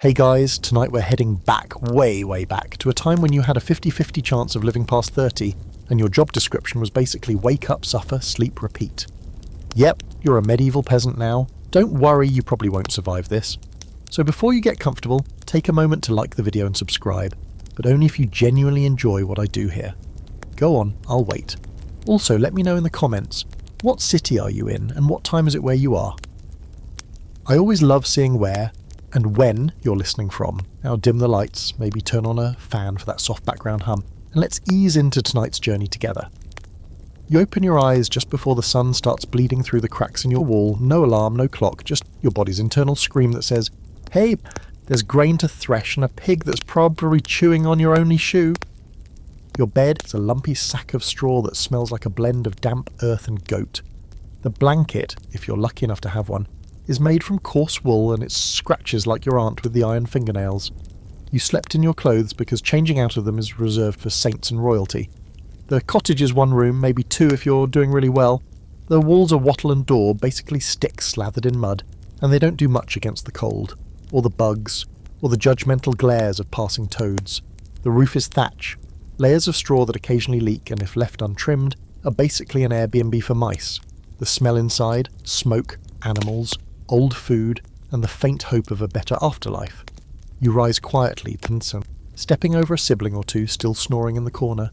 Hey guys, tonight we're heading back, way back, to a time when you had a 50-50 chance of living past 30, and your job description was basically wake up, suffer, sleep, repeat. Yep, you're a medieval peasant now. Don't worry, you probably won't survive this. So before you get comfortable, take a moment to like the video and subscribe, but only if you genuinely enjoy what I do here. Go on, I'll wait. Also, let me know in the comments, what city are you in, and what time is it where you are? I always love seeing where and when you're listening from. Now dim the lights, maybe turn on a fan for that soft background hum, and let's ease into tonight's journey together. You open your eyes just before the sun starts bleeding through the cracks in your wall, no alarm, no clock, just your body's internal scream that says, hey, there's grain to thresh and a pig that's probably chewing on your only shoe. Your bed is a lumpy sack of straw that smells like a blend of damp earth and goat. The blanket, if you're lucky enough to have one, is made from coarse wool and it scratches like your aunt with the iron fingernails. You slept in your clothes because changing out of them is reserved for saints and royalty. The cottage is one room, maybe two if you're doing really well. The walls are wattle and daub, basically sticks slathered in mud, and they don't do much against the cold, or the bugs, or the judgmental glares of passing toads. The roof is thatch, layers of straw that occasionally leak and if left untrimmed, are basically an Airbnb for mice. The smell inside, smoke, animals, old food, and the faint hope of a better afterlife. You rise quietly, Peasant, stepping over a sibling or two still snoring in the corner.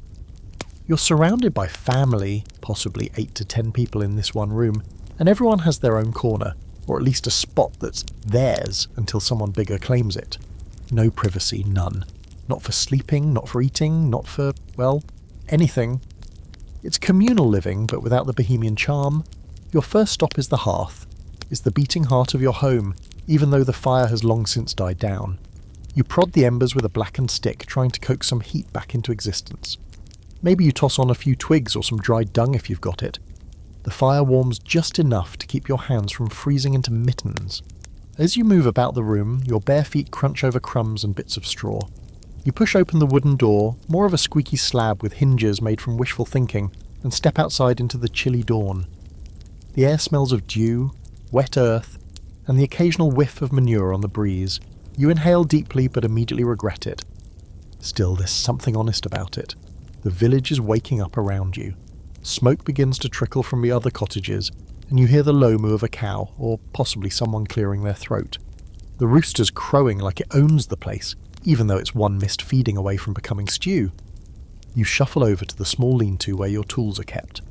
You're surrounded by family, possibly 8 to 10 people in this one room, and everyone has their own corner, or at least a spot that's theirs until someone bigger claims it. No privacy, none. Not for sleeping, not for eating, not for, well, anything. It's communal living, but without the bohemian charm. Your first stop is the hearth. Is the beating heart of your home, even though the fire has long since died down. You prod the embers with a blackened stick, trying to coax some heat back into existence. Maybe you toss on a few twigs or some dried dung if you've got it. The fire warms just enough to keep your hands from freezing into mittens. As you move about the room, your bare feet crunch over crumbs and bits of straw. You push open the wooden door, more of a squeaky slab with hinges made from wishful thinking, and step outside into the chilly dawn. The air smells of dew, wet earth, and the occasional whiff of manure on the breeze. You inhale deeply but immediately regret it. Still, there's something honest about it. The village is waking up around you. Smoke begins to trickle from the other cottages, and you hear the low moo of a cow, or possibly someone clearing their throat. The rooster's crowing like it owns the place, even though it's one missed feeding away from becoming stew. You shuffle over to the small lean-to where your tools are kept.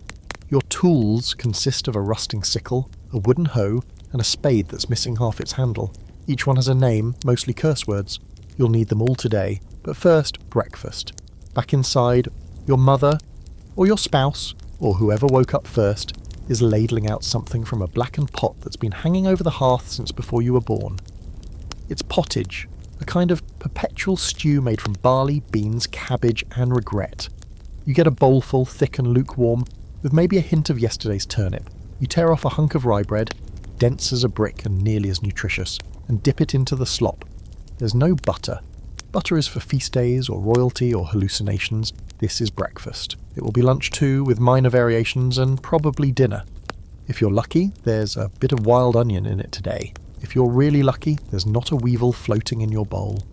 Your tools consist of a rusting sickle, a wooden hoe, and a spade that's missing half its handle. Each one has a name, mostly curse words. You'll need them all today, but first, breakfast. Back inside, your mother, or your spouse, or whoever woke up first, is ladling out something from a blackened pot that's been hanging over the hearth since before you were born. It's pottage, a kind of perpetual stew made from barley, beans, cabbage, and regret. You get a bowlful, thick and lukewarm, with maybe a hint of yesterday's turnip. You tear off a hunk of rye bread, dense as a brick and nearly as nutritious, and dip it into the slop. There's no butter. Butter is for feast days or royalty or hallucinations. This is breakfast. It will be lunch too, with minor variations, and probably dinner. If you're lucky, there's a bit of wild onion in it today. If you're really lucky, there's not a weevil floating in your bowl.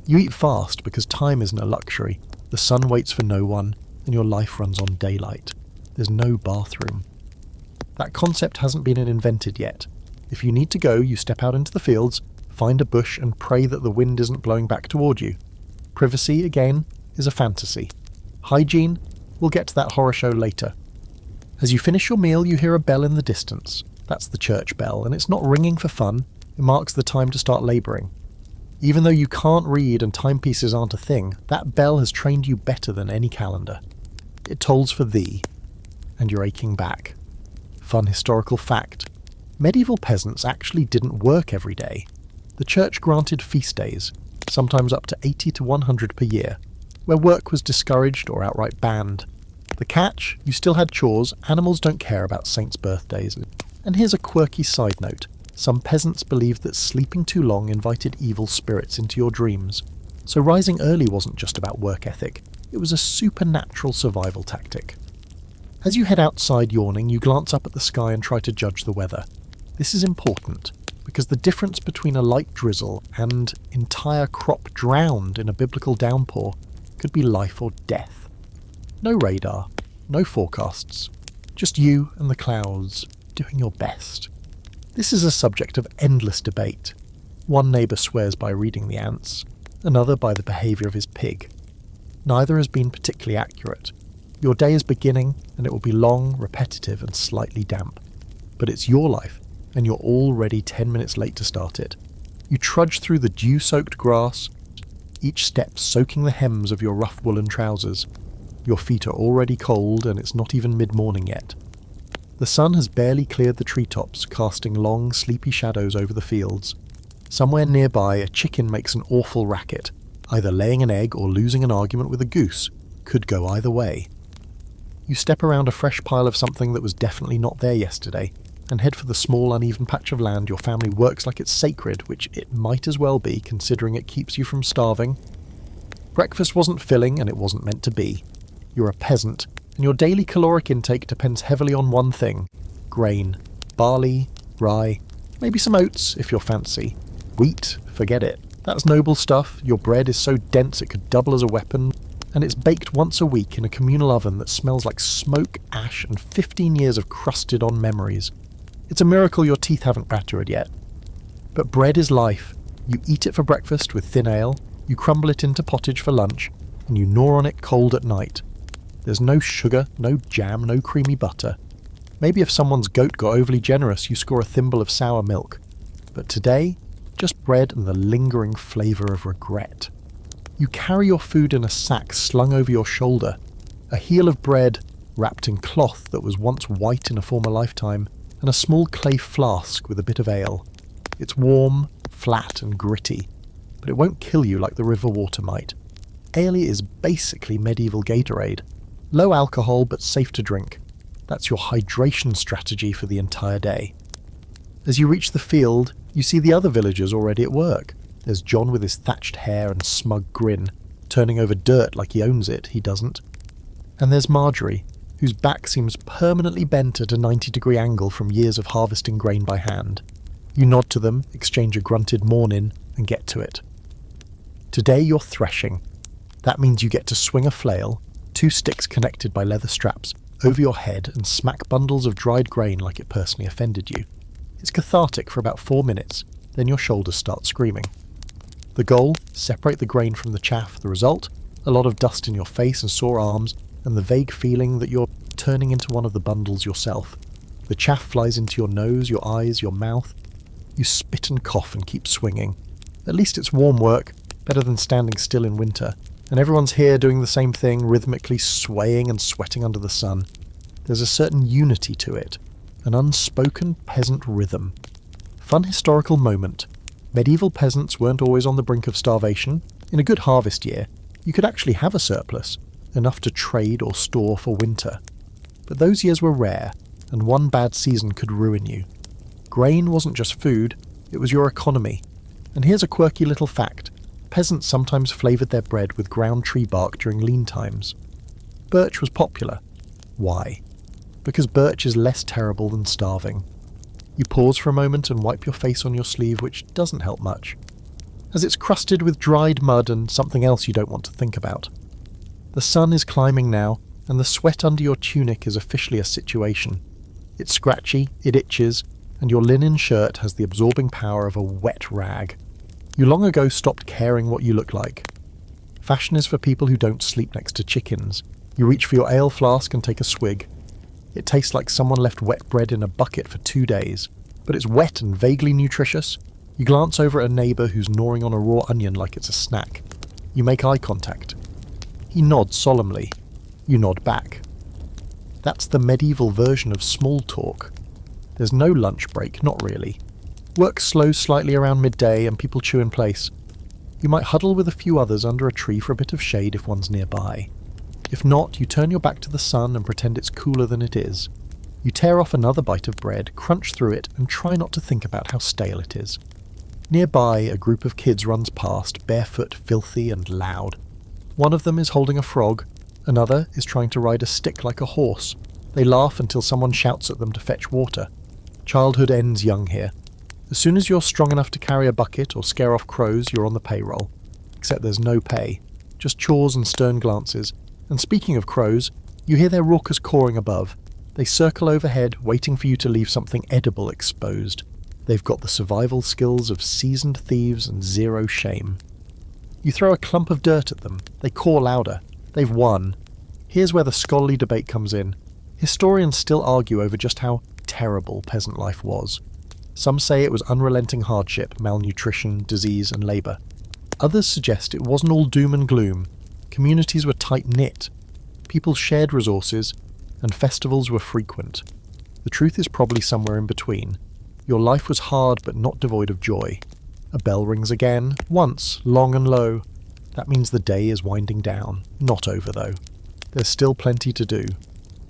You eat fast because time isn't a luxury. The sun waits for no one, and your life runs on daylight. There's no bathroom. That concept hasn't been invented yet. If you need to go, you step out into the fields, find a bush and pray that the wind isn't blowing back toward you. Privacy, again, is a fantasy. Hygiene, we'll get to that horror show later. As you finish your meal, you hear a bell in the distance. That's the church bell, and it's not ringing for fun. It marks the time to start labouring. Even though you can't read and timepieces aren't a thing, that bell has trained you better than any calendar. It tolls for thee, and you're aching back. Fun historical fact. Medieval peasants actually didn't work every day. The church granted feast days, sometimes up to 80 to 100 per year, where work was discouraged or outright banned. The catch, you still had chores, animals don't care about saints' birthdays. And here's a quirky side note. Some peasants believed that sleeping too long invited evil spirits into your dreams. So rising early wasn't just about work ethic, it was a supernatural survival tactic. As you head outside yawning, you glance up at the sky and try to judge the weather. This is important. because the difference between a light drizzle and entire crop drowned in a biblical downpour could be life or death. No radar, no forecasts, just you and the clouds doing your best. This is a subject of endless debate. One neighbour swears by reading the ants, another by the behaviour of his pig. Neither has been particularly accurate. Your day is beginning, and it will be long, repetitive, and slightly damp. But it's your life, and you're already 10 minutes late to start it. You trudge through the dew-soaked grass, each step soaking the hems of your rough woolen trousers. Your feet are already cold, and it's not even mid-morning yet. The sun has barely cleared the treetops, casting long, sleepy shadows over the fields. Somewhere nearby, a chicken makes an awful racket, either laying an egg or losing an argument with a goose. Could go either way. You step around a fresh pile of something that was definitely not there yesterday, and head for the small, uneven patch of land your family works like it's sacred, which it might as well be, considering it keeps you from starving. Breakfast wasn't filling, and it wasn't meant to be. You're a peasant, and your daily caloric intake depends heavily on one thing: grain, barley, rye, maybe some oats if you're fancy. Wheat, forget it. That's noble stuff. Your bread is so dense it could double as a weapon, and it's baked once a week in a communal oven that smells like smoke, ash, and 15 years of crusted-on memories. It's a miracle your teeth haven't battered yet. But bread is life. You eat it for breakfast with thin ale, you crumble it into pottage for lunch, and you gnaw on it cold at night. There's no sugar, no jam, no creamy butter. Maybe if someone's goat got overly generous, you score a thimble of sour milk. But today, just bread and the lingering flavour of regret. You carry your food in a sack slung over your shoulder, a heel of bread wrapped in cloth that was once white in a former lifetime, and a small clay flask with a bit of ale. It's warm, flat and gritty, but it won't kill you like the river water might. Ale is basically medieval Gatorade. Low alcohol but safe to drink. That's your hydration strategy for the entire day. As you reach the field, you see the other villagers already at work. There's John with his thatched hair and smug grin, turning over dirt like he owns it, he doesn't. And there's Marjorie, whose back seems permanently bent at a 90-degree angle from years of harvesting grain by hand. You nod to them, exchange a grunted mornin', and get to it. Today you're threshing. That means you get to swing a flail, 2 sticks connected by leather straps, over your head and smack bundles of dried grain like it personally offended you. It's cathartic for about 4 minutes, then your shoulders start screaming. The goal? Separate the grain from the chaff. The result? A lot of dust in your face and sore arms, and the vague feeling that you're turning into one of the bundles yourself. The chaff flies into your nose, your eyes, your mouth. You spit and cough and keep swinging. At least it's warm work, better than standing still in winter, and everyone's here doing the same thing, rhythmically swaying and sweating under the sun. There's a certain unity to it, an unspoken peasant rhythm. Fun historical moment. Medieval peasants weren't always on the brink of starvation. In a good harvest year, you could actually have a surplus, enough to trade or store for winter. But those years were rare, and one bad season could ruin you. Grain wasn't just food, it was your economy. And here's a quirky little fact. Peasants sometimes flavoured their bread with ground tree bark during lean times. Birch was popular. Why? Because birch is less terrible than starving. You pause for a moment and wipe your face on your sleeve, which doesn't help much, as it's crusted with dried mud and something else you don't want to think about. The sun is climbing now, and the sweat under your tunic is officially a situation. It's scratchy, it itches, and your linen shirt has the absorbing power of a wet rag. You long ago stopped caring what you look like. Fashion is for people who don't sleep next to chickens. You reach for your ale flask and take a swig. It tastes like someone left wet bread in a bucket for 2 days, but it's wet and vaguely nutritious. You glance over at a neighbour who's gnawing on a raw onion like it's a snack. You make eye contact. He nods solemnly. You nod back. That's the medieval version of small talk. There's no lunch break, not really. Work slows slightly around midday and people chew in place. You might huddle with a few others under a tree for a bit of shade if one's nearby. If not, you turn your back to the sun and pretend it's cooler than it is. You tear off another bite of bread, crunch through it, and try not to think about how stale it is. Nearby, a group of kids runs past, barefoot, filthy, and loud. One of them is holding a frog, another is trying to ride a stick like a horse. They laugh until someone shouts at them to fetch water. Childhood ends young here. As soon as you're strong enough to carry a bucket or scare off crows, you're on the payroll. Except there's no pay, just chores and stern glances. And speaking of crows, you hear their raucous cawing above. They circle overhead, waiting for you to leave something edible exposed. They've got the survival skills of seasoned thieves and zero shame. You throw a clump of dirt at them, they caw louder. They've won. Here's where the scholarly debate comes in. Historians still argue over just how terrible peasant life was. Some say it was unrelenting hardship, malnutrition, disease and labour. Others suggest it wasn't all doom and gloom. Communities were tight-knit. People shared resources, and festivals were frequent. The truth is probably somewhere in between. Your life was hard but not devoid of joy. A bell rings again, once, long and low. That means the day is winding down. Not over, though. There's still plenty to do.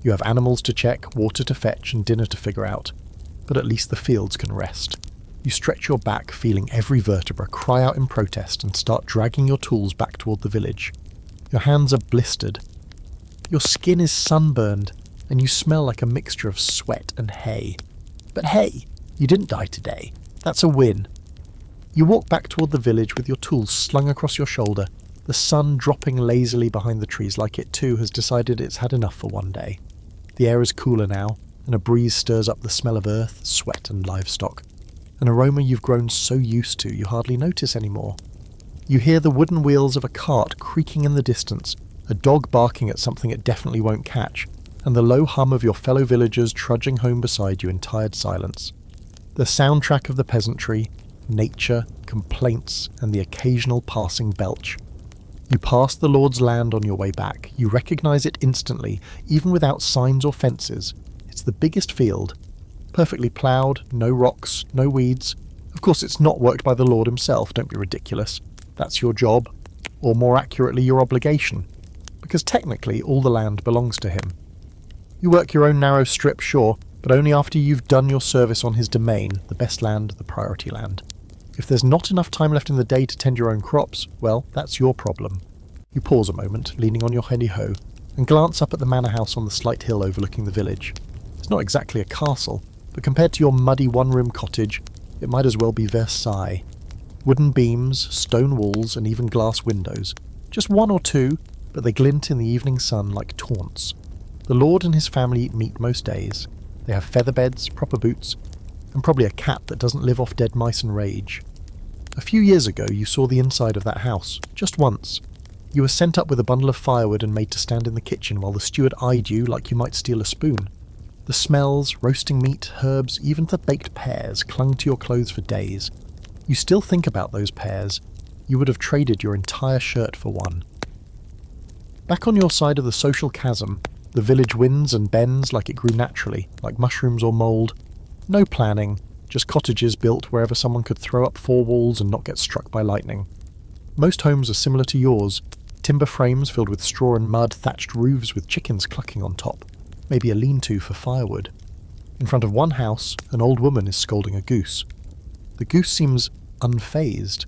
You have animals to check, water to fetch, and dinner to figure out. But at least the fields can rest. You stretch your back, feeling every vertebra, cry out in protest, and start dragging your tools back toward the village. Your hands are blistered. Your skin is sunburned, and you smell like a mixture of sweat and hay. But hey, you didn't die today. That's a win. You walk back toward the village with your tools slung across your shoulder, the sun dropping lazily behind the trees like it too has decided it's had enough for one day. The air is cooler now, and a breeze stirs up the smell of earth, sweat and livestock. An aroma you've grown so used to you hardly notice anymore. You hear the wooden wheels of a cart creaking in the distance, a dog barking at something it definitely won't catch, and the low hum of your fellow villagers trudging home beside you in tired silence. The soundtrack of the peasantry, nature, complaints, and the occasional passing belch. You pass the Lord's land on your way back. You recognise it instantly, even without signs or fences. It's the biggest field. Perfectly ploughed, no rocks, no weeds. Of course it's not worked by the Lord himself, don't be ridiculous. That's your job, or more accurately your obligation, because technically all the land belongs to him. You work your own narrow strip, sure, but only after you've done your service on his domain, the best land, the priority land. If there's not enough time left in the day to tend your own crops, well, that's your problem. You pause a moment, leaning on your heady hoe, and glance up at the manor house on the slight hill overlooking the village. It's not exactly a castle, but compared to your muddy one-room cottage, it might as well be Versailles. Wooden beams, stone walls, and even glass windows. Just one or two, but they glint in the evening sun like taunts. The Lord and his family meet most days. They have feather beds, proper boots, and probably a cat that doesn't live off dead mice and rage. A few years ago you saw the inside of that house, just once. You were sent up with a bundle of firewood and made to stand in the kitchen while the steward eyed you like you might steal a spoon. The smells, roasting meat, herbs, even the baked pears clung to your clothes for days. You still think about those pears. You would have traded your entire shirt for one. Back on your side of the social chasm, the village winds and bends like it grew naturally, like mushrooms or mould. No planning, just cottages built wherever someone could throw up four walls and not get struck by lightning. Most homes are similar to yours, timber frames filled with straw and mud, thatched roofs with chickens clucking on top, maybe a lean-to for firewood. In front of one house, an old woman is scolding a goose. The goose seems unfazed.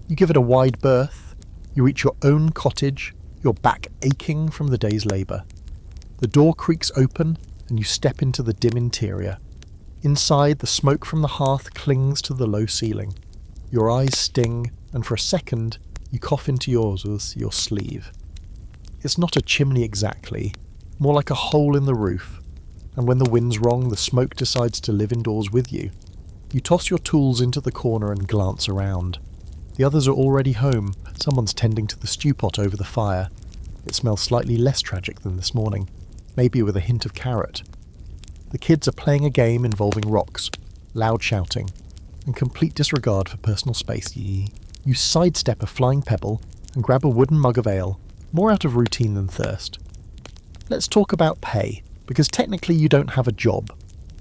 You give it a wide berth, you reach your own cottage, your back aching from the day's labour. The door creaks open, and you step into the dim interior. Inside, the smoke from the hearth clings to the low ceiling. Your eyes sting, and for a second, you cough into yours with your sleeve. It's not a chimney exactly, more like a hole in the roof, and when the wind's wrong, the smoke decides to live indoors with you. You toss your tools into the corner and glance around. The others are already home. Someone's tending to the stew pot over the fire. It smells slightly less tragic than this morning, maybe with a hint of carrot. The kids are playing a game involving rocks, loud shouting, and complete disregard for personal space. You sidestep a flying pebble and grab a wooden mug of ale, more out of routine than thirst. Let's talk about pay, because technically you don't have a job.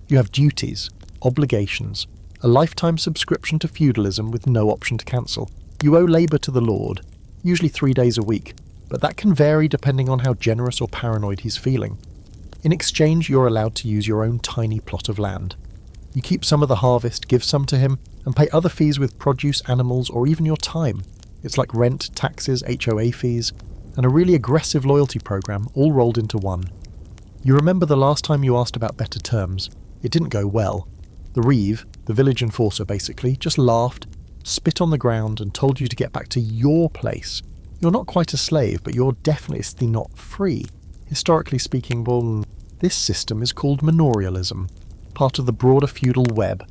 You have duties, obligations, a lifetime subscription to feudalism with no option to cancel. You owe labour to the Lord, usually 3 days a week, but that can vary depending on how generous or paranoid he's feeling. In exchange, you're allowed to use your own tiny plot of land. You keep some of the harvest, give some to him, and pay other fees with produce, animals, or even your time. It's like rent, taxes, HOA fees, and a really aggressive loyalty program all rolled into one. You remember the last time you asked about better terms. It didn't go well. The reeve, the village enforcer basically, just laughed, spit on the ground and told you to get back to your place. You're not quite a slave, but you're definitely not free. Historically speaking, well, this system is called manorialism, part of the broader feudal web.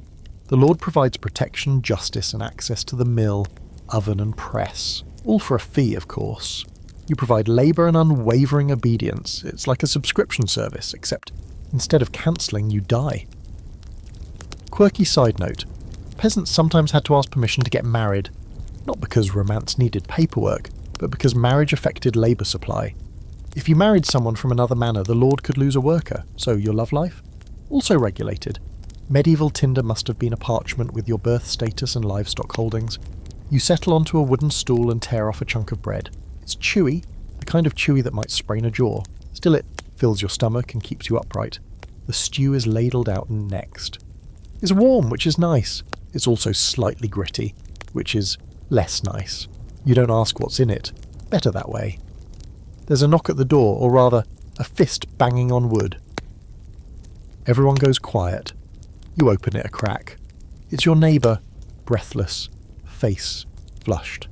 The lord provides protection, justice and access to the mill, oven and press, all for a fee, of course. You provide labour and unwavering obedience. It's like a subscription service, except instead of cancelling, you die. Quirky side note, peasants sometimes had to ask permission to get married, not because romance needed paperwork, but because marriage affected labour supply. If you married someone from another manor, the lord could lose a worker, so your love life? Also regulated. Medieval Tinder must have been a parchment with your birth status and livestock holdings. You settle onto a wooden stool and tear off a chunk of bread. It's chewy, the kind of chewy that might sprain a jaw. Still, it fills your stomach and keeps you upright. The stew is ladled out next. It's warm, which is nice. It's also slightly gritty, which is less nice. You don't ask what's in it. Better that way. There's a knock at the door, or rather, a fist banging on wood. Everyone goes quiet. You open it a crack. It's your neighbour, breathless, face flushed.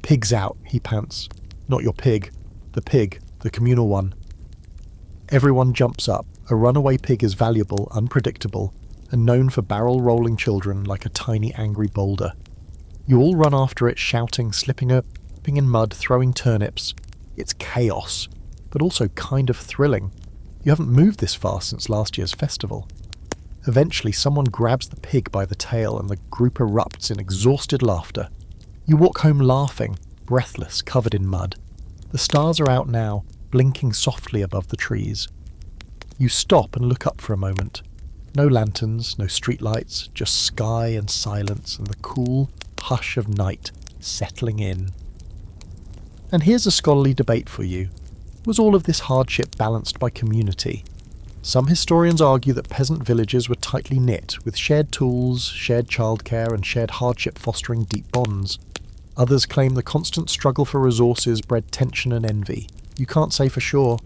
"Pig's out," he pants. "Not your pig. The communal one." Everyone jumps up. A runaway pig is valuable, unpredictable, and known for barrel-rolling children like a tiny angry boulder. You all run after it, shouting, slipping in mud, throwing turnips. It's chaos, but also kind of thrilling. You haven't moved this far since last year's festival. Eventually, someone grabs the pig by the tail and the group erupts in exhausted laughter. You walk home laughing, breathless, covered in mud. The stars are out now, blinking softly above the trees. You stop and look up for a moment. No lanterns, no streetlights, just sky and silence and the cool hush of night settling in. And here's a scholarly debate for you. Was all of this hardship balanced by community? Some historians argue that peasant villages were tightly knit, with shared tools, shared childcare and shared hardship fostering deep bonds. Others claim the constant struggle for resources bred tension and envy. You can't say for sure.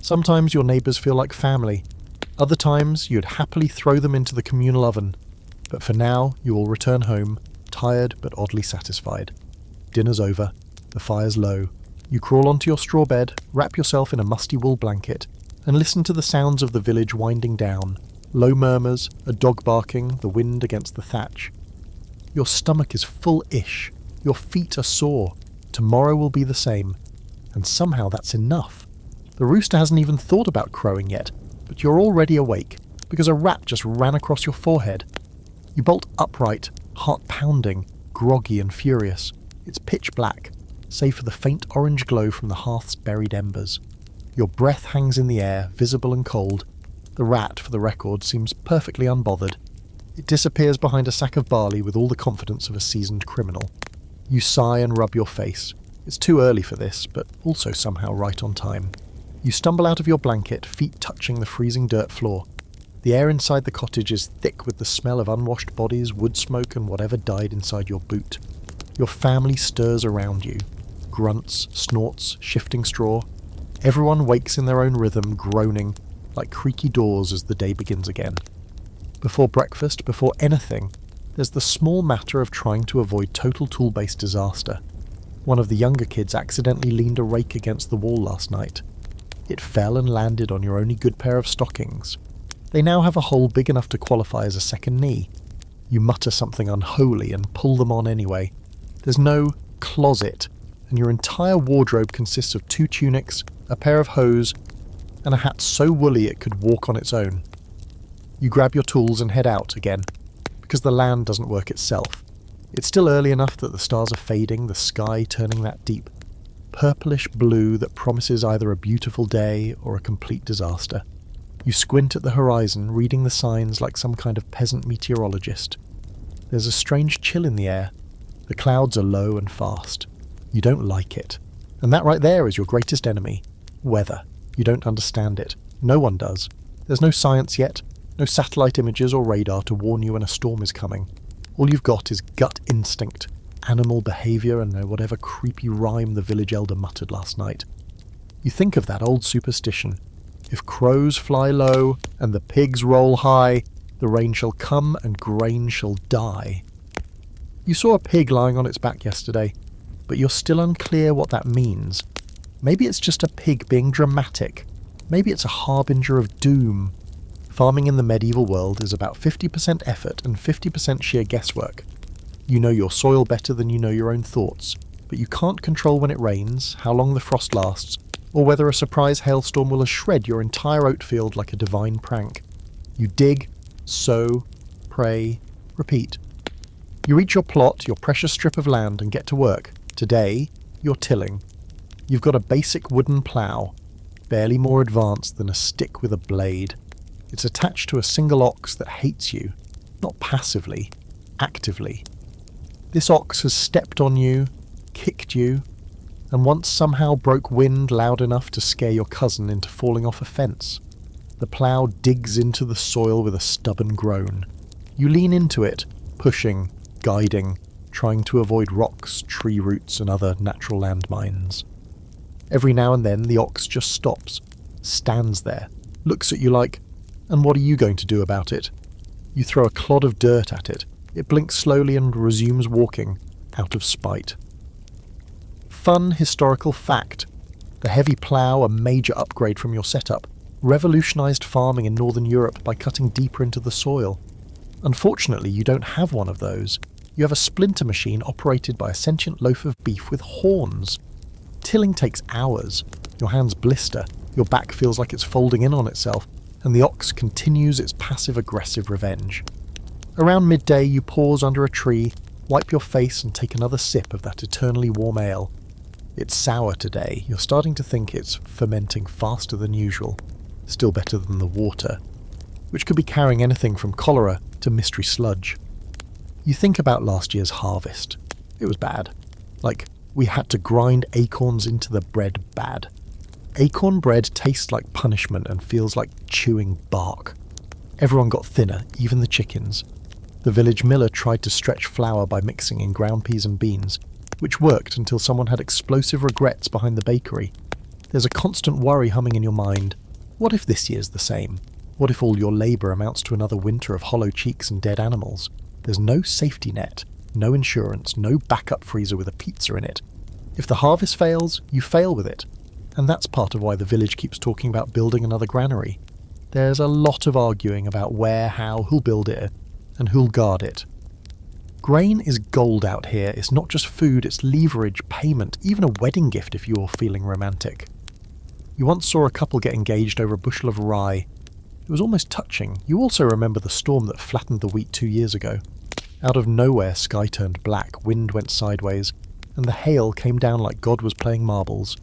Sometimes your neighbours feel like family. Other times you'd happily throw them into the communal oven. But for now, you all return home, tired but oddly satisfied. Dinner's over. The fire's low. You crawl onto your straw bed, wrap yourself in a musty wool blanket, and listen to the sounds of the village winding down. Low murmurs, a dog barking, the wind against the thatch. Your stomach is full-ish. Your feet are sore. Tomorrow will be the same. And somehow that's enough. The rooster hasn't even thought about crowing yet, but you're already awake, because a rat just ran across your forehead. You bolt upright, heart pounding, groggy and furious. It's pitch black, save for the faint orange glow from the hearth's buried embers. Your breath hangs in the air, visible and cold. The rat, for the record, seems perfectly unbothered. It disappears behind a sack of barley with all the confidence of a seasoned criminal. You sigh and rub your face. It's too early for this, but also somehow right on time. You stumble out of your blanket, feet touching the freezing dirt floor. The air inside the cottage is thick with the smell of unwashed bodies, wood smoke and whatever died inside your boot. Your family stirs around you. Grunts, snorts, shifting straw. Everyone wakes in their own rhythm, groaning, like creaky doors as the day begins again. Before breakfast, before anything, there's the small matter of trying to avoid total tool-based disaster. One of the younger kids accidentally leaned a rake against the wall last night. It fell and landed on your only good pair of stockings. They now have a hole big enough to qualify as a second knee. You mutter something unholy and pull them on anyway. There's no closet, and your entire wardrobe consists of 2 tunics, a pair of hose, and a hat so woolly it could walk on its own. You grab your tools and head out again, because the land doesn't work itself. It's still early enough that the stars are fading, the sky turning that deep purplish blue that promises either a beautiful day or a complete disaster. You squint at the horizon, reading the signs like some kind of peasant meteorologist. There's a strange chill in the air. The clouds are low and fast. You don't like it. And that right there is your greatest enemy. Weather. You don't understand it. No one does. There's no science yet, no satellite images or radar to warn you when a storm is coming. All you've got is gut instinct, animal behaviour and whatever creepy rhyme the village elder muttered last night. You think of that old superstition. If crows fly low and the pigs roll high, The rain shall come and grain shall die. You saw a pig lying on its back yesterday, but you're still unclear what that means. Maybe it's just a pig being dramatic. Maybe it's a harbinger of doom. Farming in the medieval world is about 50% effort and 50% sheer guesswork. You know your soil better than you know your own thoughts, but you can't control when it rains, how long the frost lasts, or whether a surprise hailstorm will shred your entire oat field like a divine prank. You dig, sow, pray, repeat. You reach your plot, your precious strip of land, and get to work. Today, you're tilling. You've got a basic wooden plough, barely more advanced than a stick with a blade. It's attached to a single ox that hates you, not passively, actively. This ox has stepped on you, kicked you, and once somehow broke wind loud enough to scare your cousin into falling off a fence. The plough digs into the soil with a stubborn groan. You lean into it, pushing, guiding, trying to avoid rocks, tree roots, and other natural landmines. Every now and then the ox just stops, stands there, looks at you like, "And what are you going to do about it?" You throw a clod of dirt at it. It blinks slowly and resumes walking, out of spite. Fun historical fact. The heavy plough, a major upgrade from your setup, revolutionised farming in Northern Europe by cutting deeper into the soil. Unfortunately, you don't have one of those. You have a splinter machine operated by a sentient loaf of beef with horns. Tilling takes hours. Your hands blister, your back feels like it's folding in on itself, and the ox continues its passive-aggressive revenge. Around midday, you pause under a tree, wipe your face and take another sip of that eternally warm ale. It's sour today. You're starting to think it's fermenting faster than usual. Still better than the water, which could be carrying anything from cholera to mystery sludge. You think about last year's harvest. It was bad. Like, we had to grind acorns into the bread bad. Acorn bread tastes like punishment and feels like chewing bark. Everyone got thinner, even the chickens. The village miller tried to stretch flour by mixing in ground peas and beans, which worked until someone had explosive regrets behind the bakery. There's a constant worry humming in your mind. What if this year's the same? What if all your labour amounts to another winter of hollow cheeks and dead animals? There's no safety net, no insurance, no backup freezer with a pizza in it. If the harvest fails, you fail with it. And that's part of why the village keeps talking about building another granary. There's a lot of arguing about where, how, who'll build it, and who'll guard it. Grain is gold out here. It's not just food, it's leverage, payment, even a wedding gift if you're feeling romantic. You once saw a couple get engaged over a bushel of rye. It was almost touching. You also remember the storm that flattened the wheat 2 years ago. Out of nowhere, sky turned black, wind went sideways, and the hail came down like God was playing marbles.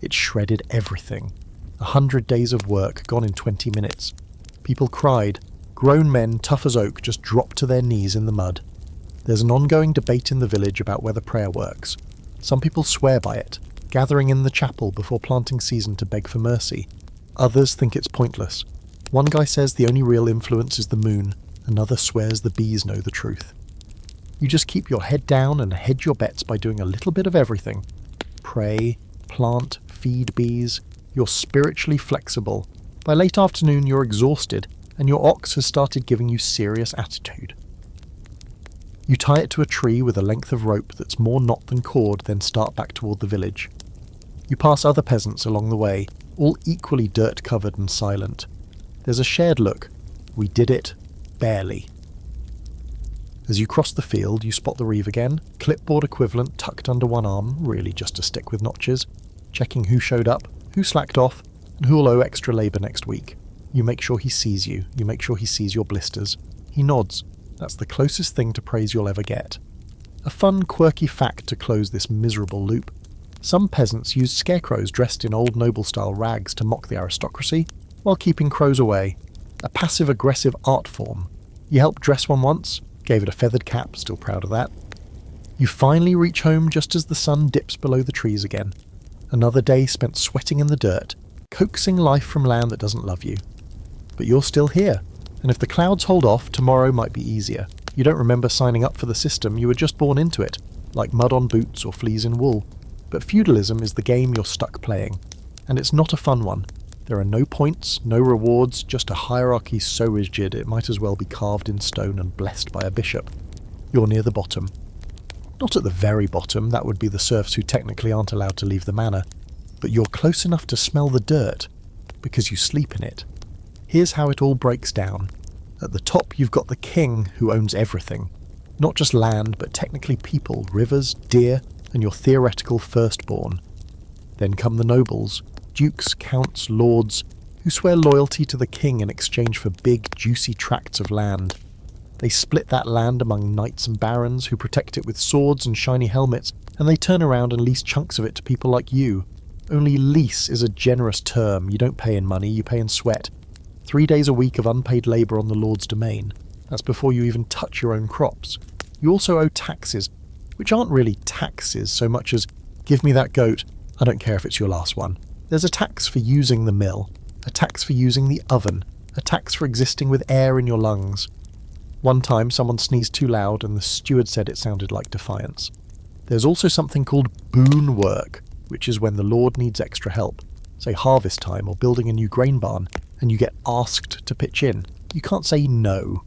It shredded everything. 100 days of work gone in 20 minutes. People cried. Grown men, tough as oak, just dropped to their knees in the mud. There's an ongoing debate in the village about whether prayer works. Some people swear by it, gathering in the chapel before planting season to beg for mercy. Others think it's pointless. One guy says the only real influence is the moon. Another swears the bees know the truth. You just keep your head down and hedge your bets by doing a little bit of everything. Pray, plant, feed bees. You're spiritually flexible. By late afternoon, you're exhausted, and your ox has started giving you serious attitude. You tie it to a tree with a length of rope that's more knot than cord, then start back toward the village. You pass other peasants along the way, all equally dirt-covered and silent. There's a shared look. We did it, barely. As you cross the field, you spot the reeve again, clipboard equivalent tucked under one arm, really just a stick with notches, checking who showed up, who slacked off, and who'll owe extra labour next week. You make sure he sees you. You make sure he sees your blisters. He nods. That's the closest thing to praise you'll ever get. A fun, quirky fact to close this miserable loop. Some peasants used scarecrows dressed in old noble-style rags to mock the aristocracy, while keeping crows away. A passive-aggressive art form. You helped dress one once, gave it a feathered cap, still proud of that. You finally reach home just as the sun dips below the trees again. Another day spent sweating in the dirt, coaxing life from land that doesn't love you. But you're still here, and if the clouds hold off, tomorrow might be easier. You don't remember signing up for the system, you were just born into it, like mud on boots or fleas in wool. But feudalism is the game you're stuck playing, and it's not a fun one. There are no points, no rewards, just a hierarchy so rigid it might as well be carved in stone and blessed by a bishop. You're near the bottom. Not at the very bottom, that would be the serfs who technically aren't allowed to leave the manor, but you're close enough to smell the dirt, because you sleep in it. Here's how it all breaks down. At the top you've got the king, who owns everything. Not just land, but technically people, rivers, deer, and your theoretical firstborn. Then come the nobles, dukes, counts, lords, who swear loyalty to the king in exchange for big, juicy tracts of land. They split that land among knights and barons who protect it with swords and shiny helmets, and they turn around and lease chunks of it to people like you. Only lease is a generous term. You don't pay in money, you pay in sweat. 3 days a week of unpaid labour on the lord's domain. That's before you even touch your own crops. You also owe taxes, which aren't really taxes so much as, give me that goat, I don't care if it's your last one. There's a tax for using the mill, a tax for using the oven, a tax for existing with air in your lungs. One time someone sneezed too loud and the steward said it sounded like defiance. There's also something called boon work, which is when the lord needs extra help, say harvest time or building a new grain barn, and you get asked to pitch in. You can't say no.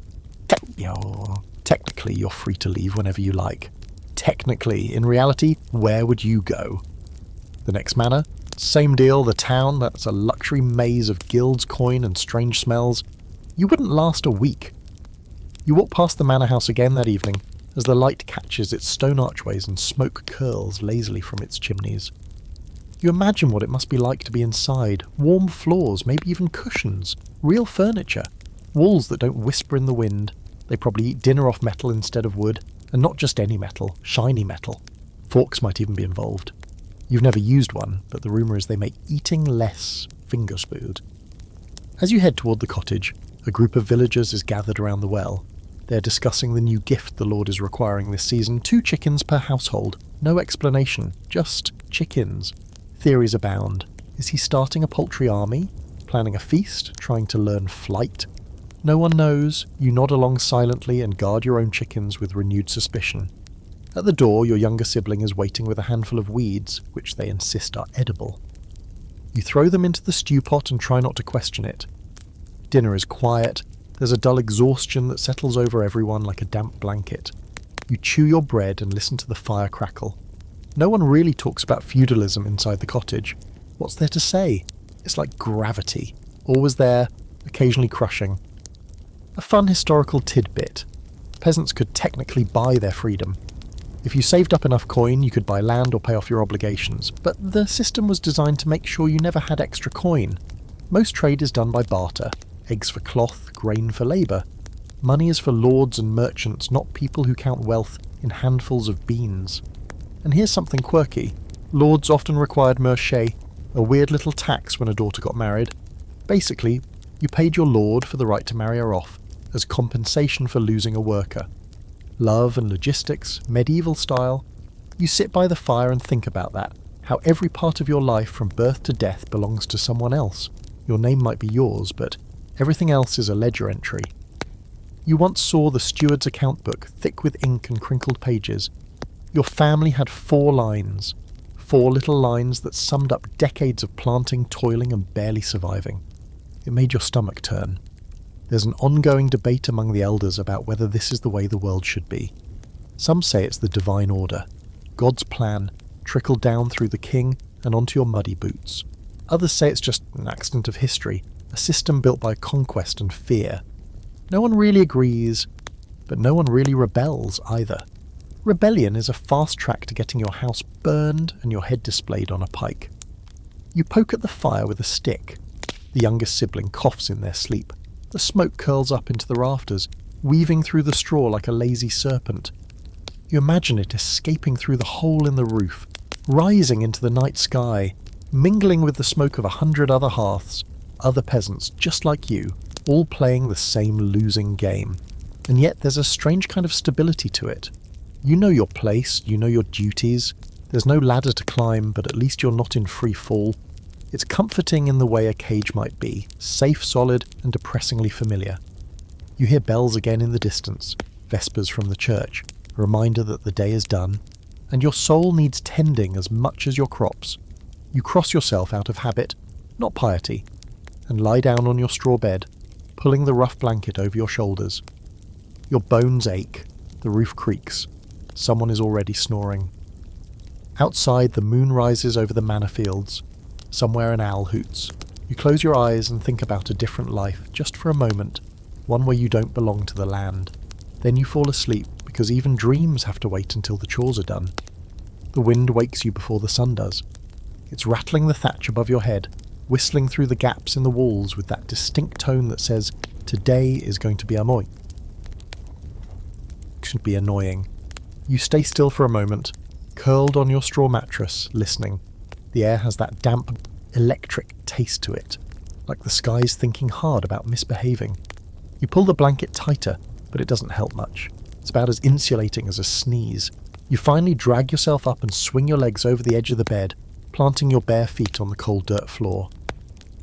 Technically, you're free to leave whenever you like. Technically, in reality, where would you go? The next manor? Same deal, the town, that's a luxury maze of guilds, coin and strange smells. You wouldn't last a week. You walk past the manor house again that evening, as the light catches its stone archways and smoke curls lazily from its chimneys. You imagine what it must be like to be inside, warm floors, maybe even cushions, real furniture, walls that don't whisper in the wind. They probably eat dinner off metal instead of wood, and not just any metal, shiny metal. Forks might even be involved. You've never used one, but the rumour is they make eating less finger-smooth. As you head toward the cottage, a group of villagers is gathered around the well. They're discussing the new gift the Lord is requiring this season, 2 chickens per household. No explanation, just chickens. Theories abound. Is he starting a poultry army? Planning a feast? Trying to learn flight? No one knows. You nod along silently and guard your own chickens with renewed suspicion. At the door, your younger sibling is waiting with a handful of weeds, which they insist are edible. You throw them into the stew pot and try not to question it. Dinner is quiet. There's a dull exhaustion that settles over everyone like a damp blanket. You chew your bread and listen to the fire crackle. No one really talks about feudalism inside the cottage. What's there to say? It's like gravity. Always there, occasionally crushing. A fun historical tidbit. Peasants could technically buy their freedom. If you saved up enough coin, you could buy land or pay off your obligations, but the system was designed to make sure you never had extra coin. Most trade is done by barter. Eggs for cloth, grain for labour. Money is for lords and merchants, not people who count wealth in handfuls of beans. And here's something quirky. Lords often required merchet, a weird little tax when a daughter got married. Basically, you paid your lord for the right to marry her off, as compensation for losing a worker. Love and logistics, medieval style. You sit by the fire and think about that, how every part of your life from birth to death belongs to someone else. Your name might be yours, but everything else is a ledger entry. You once saw the steward's account book, thick with ink and crinkled pages. Your family had 4 lines. 4 little lines that summed up decades of planting, toiling and barely surviving. It made your stomach turn. There's an ongoing debate among the elders about whether this is the way the world should be. Some say it's the divine order, God's plan, trickled down through the king and onto your muddy boots. Others say it's just an accident of history, a system built by conquest and fear. No one really agrees, but no one really rebels either. Rebellion is a fast track to getting your house burned and your head displayed on a pike. You poke at the fire with a stick. The youngest sibling coughs in their sleep. The smoke curls up into the rafters, weaving through the straw like a lazy serpent. You imagine it escaping through the hole in the roof, rising into the night sky, mingling with the smoke of 100 other hearths, other peasants just like you, all playing the same losing game. And yet there's a strange kind of stability to it. You know your place, you know your duties. There's no ladder to climb, but at least you're not in free fall. It's comforting in the way a cage might be, safe, solid, and depressingly familiar. You hear bells again in the distance, vespers from the church, a reminder that the day is done, and your soul needs tending as much as your crops. You cross yourself out of habit, not piety, and lie down on your straw bed, pulling the rough blanket over your shoulders. Your bones ache, the roof creaks, someone is already snoring. Outside, the moon rises over the manor fields. Somewhere an owl hoots. You close your eyes and think about a different life, just for a moment, one where you don't belong to the land. Then you fall asleep, because even dreams have to wait until the chores are done. The wind wakes you before the sun does. It's rattling the thatch above your head, whistling through the gaps in the walls with that distinct tone that says, today is going to be annoying. Should be annoying. You stay still for a moment, curled on your straw mattress, listening. The air has that damp, electric taste to it, like the sky's thinking hard about misbehaving. You pull the blanket tighter, but it doesn't help much. It's about as insulating as a sneeze. You finally drag yourself up and swing your legs over the edge of the bed, planting your bare feet on the cold dirt floor.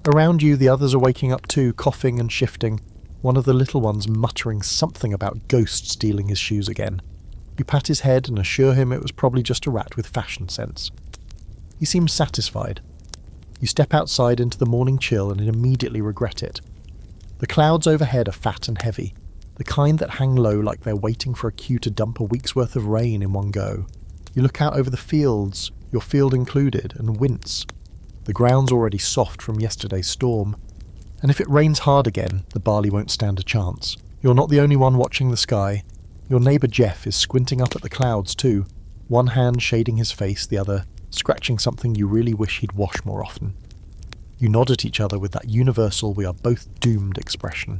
Around you, the others are waking up too, coughing and shifting, one of the little ones muttering something about ghosts stealing his shoes again. You pat his head and assure him it was probably just a rat with fashion sense. He seems satisfied. You step outside into the morning chill and immediately regret it. The clouds overhead are fat and heavy, the kind that hang low like they're waiting for a cue to dump a week's worth of rain in one go. You look out over the fields, your field included, and wince. The ground's already soft from yesterday's storm, and if it rains hard again, the barley won't stand a chance. You're not the only one watching the sky. Your neighbour Jeff is squinting up at the clouds too, one hand shading his face, the other scratching something you really wish he'd wash more often. You nod at each other with that universal "we are both doomed" expression.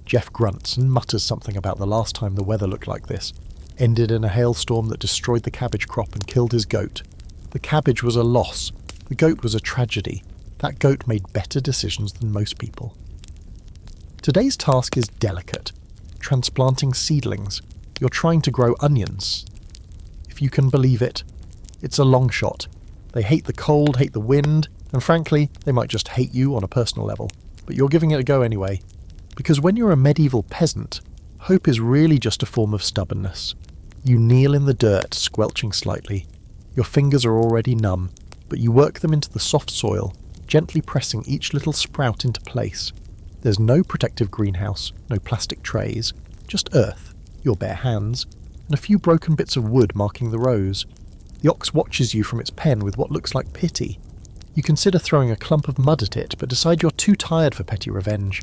Jeff grunts and mutters something about the last time the weather looked like this, ended in a hailstorm that destroyed the cabbage crop and killed his goat. The cabbage was a loss, the goat was a tragedy. That goat made better decisions than most people. Today's task is delicate. Transplanting seedlings. You're trying to grow onions. If you can believe it, it's a long shot. They hate the cold, hate the wind, and frankly, they might just hate you on a personal level. But you're giving it a go anyway. Because when you're a medieval peasant, hope is really just a form of stubbornness. You kneel in the dirt, squelching slightly. Your fingers are already numb, but you work them into the soft soil, gently pressing each little sprout into place. There's no protective greenhouse, no plastic trays, just earth, your bare hands, and a few broken bits of wood marking the rows. The ox watches you from its pen with what looks like pity. You consider throwing a clump of mud at it, but decide you're too tired for petty revenge.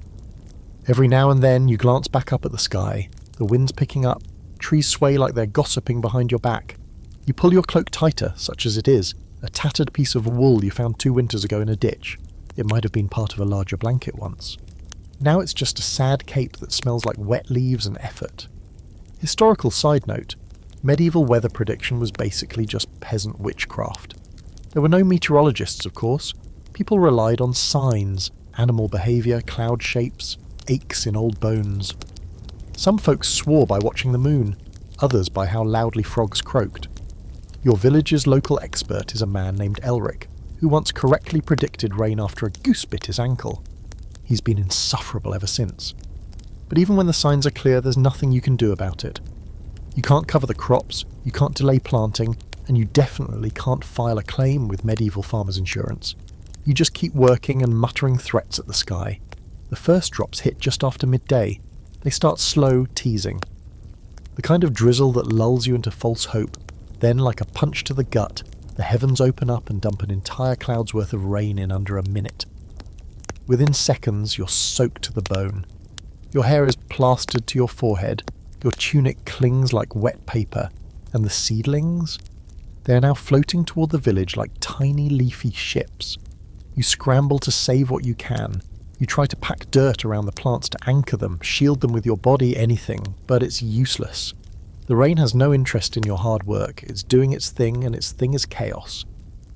Every now and then you glance back up at the sky. The wind's picking up, trees sway like they're gossiping behind your back. You pull your cloak tighter, such as it is, a tattered piece of wool you found 2 winters ago in a ditch. It might have been part of a larger blanket once. Now it's just a sad cape that smells like wet leaves and effort. Historical side note, medieval weather prediction was basically just peasant witchcraft. There were no meteorologists, of course. People relied on signs, animal behaviour, cloud shapes, aches in old bones. Some folks swore by watching the moon, others by how loudly frogs croaked. Your village's local expert is a man named Elric, who once correctly predicted rain after a goose bit his ankle. He's been insufferable ever since. But even when the signs are clear, there's nothing you can do about it. You can't cover the crops, you can't delay planting, and you definitely can't file a claim with medieval farmers' insurance. You just keep working and muttering threats at the sky. The first drops hit just after midday. They start slow, teasing. The kind of drizzle that lulls you into false hope. Then, like a punch to the gut, the heavens open up and dump an entire cloud's worth of rain in under a minute. Within seconds, you're soaked to the bone. Your hair is plastered to your forehead, your tunic clings like wet paper, and the seedlings? They are now floating toward the village like tiny leafy ships. You scramble to save what you can. You try to pack dirt around the plants to anchor them, shield them with your body, anything, but it's useless. The rain has no interest in your hard work. It's doing its thing, and its thing is chaos.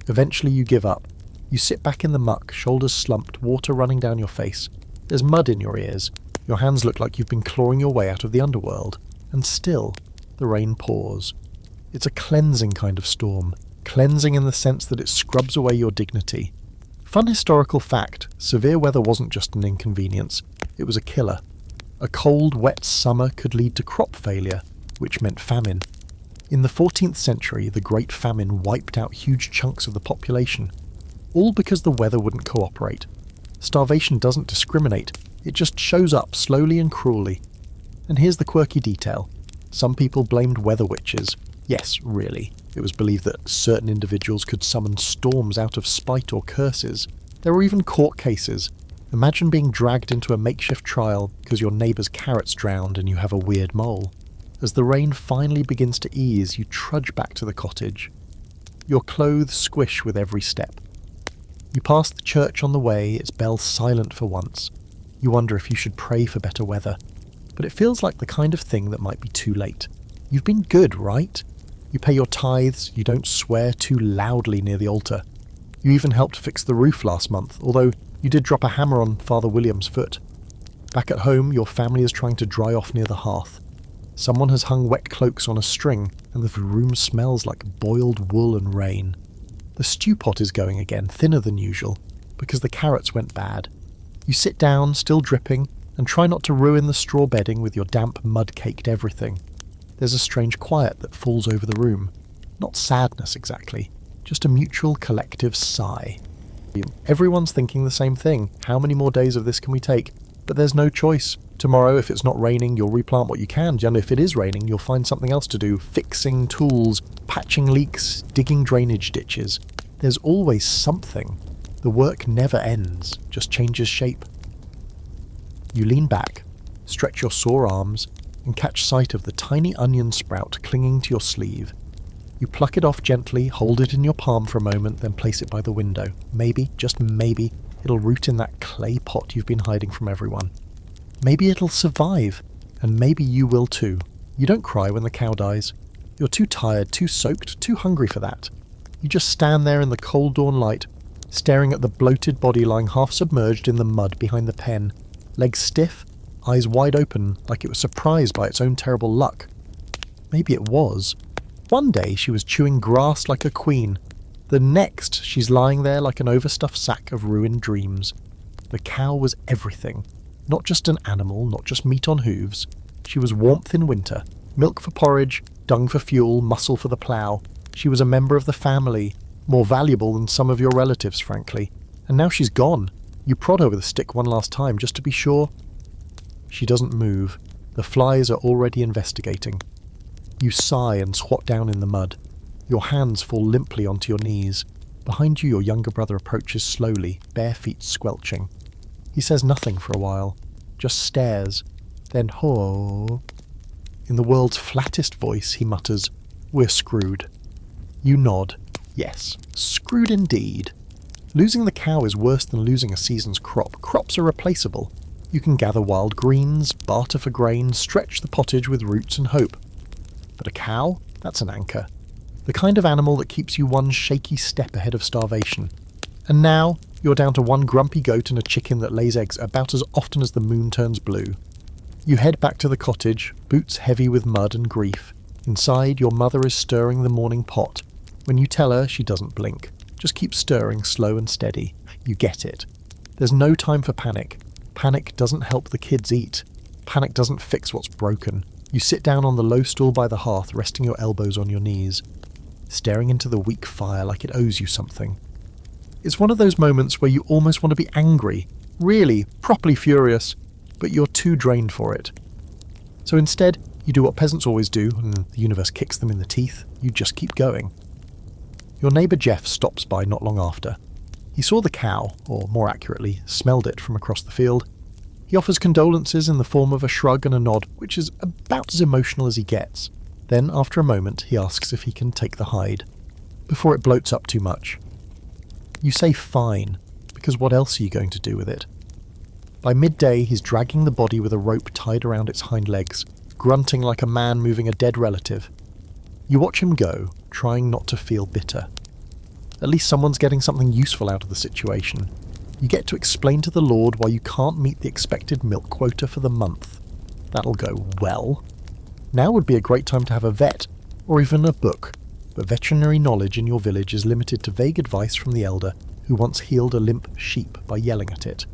Eventually you give up. You sit back in the muck, shoulders slumped, water running down your face. There's mud in your ears. Your hands look like you've been clawing your way out of the underworld. And still, the rain pours. It's a cleansing kind of storm. Cleansing in the sense that it scrubs away your dignity. Fun historical fact, severe weather wasn't just an inconvenience. It was a killer. A cold, wet summer could lead to crop failure, which meant famine. In the 14th century, the Great Famine wiped out huge chunks of the population, all because the weather wouldn't cooperate. Starvation doesn't discriminate, it just shows up slowly and cruelly. And here's the quirky detail. Some people blamed weather witches. Yes, really. It was believed that certain individuals could summon storms out of spite or curses. There were even court cases. Imagine being dragged into a makeshift trial because your neighbour's carrots drowned and you have a weird mole. As the rain finally begins to ease, you trudge back to the cottage. Your clothes squish with every step. You pass the church on the way, its bell silent for once. You wonder if you should pray for better weather. But it feels like the kind of thing that might be too late. You've been good, right? You pay your tithes, you don't swear too loudly near the altar. You even helped fix the roof last month, although you did drop a hammer on Father William's foot. Back at home, your family is trying to dry off near the hearth. Someone has hung wet cloaks on a string, and the room smells like boiled wool and rain. The stew pot is going again, thinner than usual, because the carrots went bad. You sit down, still dripping, and try not to ruin the straw bedding with your damp, mud-caked everything. There's a strange quiet that falls over the room. Not sadness exactly, just a mutual collective sigh. Everyone's thinking the same thing. How many more days of this can we take? But there's no choice. Tomorrow, if it's not raining, you'll replant what you can, and if it is raining, you'll find something else to do. Fixing tools, patching leaks, digging drainage ditches. There's always something. The work never ends, just changes shape. You lean back, stretch your sore arms, and catch sight of the tiny onion sprout clinging to your sleeve. You pluck it off gently, hold it in your palm for a moment, then place it by the window. Maybe, just maybe, it'll root in that clay pot you've been hiding from everyone. Maybe it'll survive, and maybe you will too. You don't cry when the cow dies. You're too tired, too soaked, too hungry for that. You just stand there in the cold dawn light, staring at the bloated body lying half submerged in the mud behind the pen, legs stiff, eyes wide open, like it was surprised by its own terrible luck. Maybe it was. One day she was chewing grass like a queen. The next she's lying there like an overstuffed sack of ruined dreams. The cow was everything. Not just an animal, not just meat on hooves. She was warmth in winter, milk for porridge, dung for fuel, muscle for the plough. She was a member of the family, more valuable than some of your relatives, frankly. And now she's gone. You prod her with a stick one last time, just to be sure. She doesn't move. The flies are already investigating. You sigh and squat down in the mud. Your hands fall limply onto your knees. Behind you, your younger brother approaches slowly, bare feet squelching. He says nothing for a while, just stares. Then, ho. In the world's flattest voice, he mutters, "We're screwed." You nod. Yes, screwed indeed. Losing the cow is worse than losing a season's crop. Crops are replaceable. You can gather wild greens, barter for grain, stretch the pottage with roots and hope. But a cow? That's an anchor. The kind of animal that keeps you one shaky step ahead of starvation. And now, you're down to one grumpy goat and a chicken that lays eggs about as often as the moon turns blue. You head back to the cottage, boots heavy with mud and grief. Inside, your mother is stirring the morning pot. When you tell her, she doesn't blink. Just keep stirring slow and steady. You get it. There's no time for panic. Panic doesn't help the kids eat. Panic doesn't fix what's broken. You sit down on the low stool by the hearth, resting your elbows on your knees, staring into the weak fire like it owes you something. It's one of those moments where you almost want to be angry, really, properly furious, but you're too drained for it. So instead, you do what peasants always do, and the universe kicks them in the teeth. You just keep going. Your neighbour Jeff stops by not long after. He saw the cow, or more accurately, smelled it from across the field. He offers condolences in the form of a shrug and a nod, which is about as emotional as he gets. Then, after a moment, he asks if he can take the hide, before it bloats up too much. You say fine, because what else are you going to do with it? By midday, he's dragging the body with a rope tied around its hind legs, grunting like a man moving a dead relative. You watch him go, trying not to feel bitter. At least someone's getting something useful out of the situation. You get to explain to the Lord why you can't meet the expected milk quota for the month. That'll go well. Now would be a great time to have a vet, or even a book, but veterinary knowledge in your village is limited to vague advice from the elder who once healed a limp sheep by yelling at it.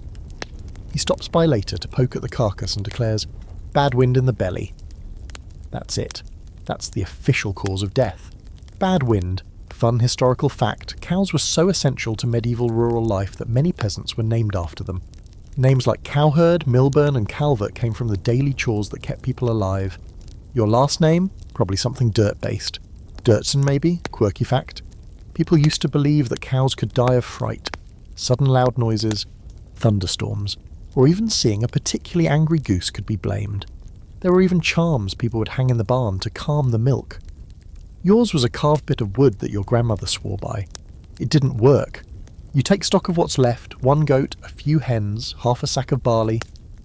He stops by later to poke at the carcass and declares, "Bad wind in the belly." That's it. That's the official cause of death. Bad wind, Fun historical fact, cows were so essential to medieval rural life that many peasants were named after them. Names like Cowherd, Milburn and Calvert came from the daily chores that kept people alive. Your last name? Probably something dirt-based. Dirtson maybe? Quirky fact. People used to believe that cows could die of fright, sudden loud noises, thunderstorms, or even seeing a particularly angry goose could be blamed. There were even charms people would hang in the barn to calm the milk. Yours was a carved bit of wood that your grandmother swore by. It didn't work. You take stock of what's left, 1 goat, a few hens, half a sack of barley,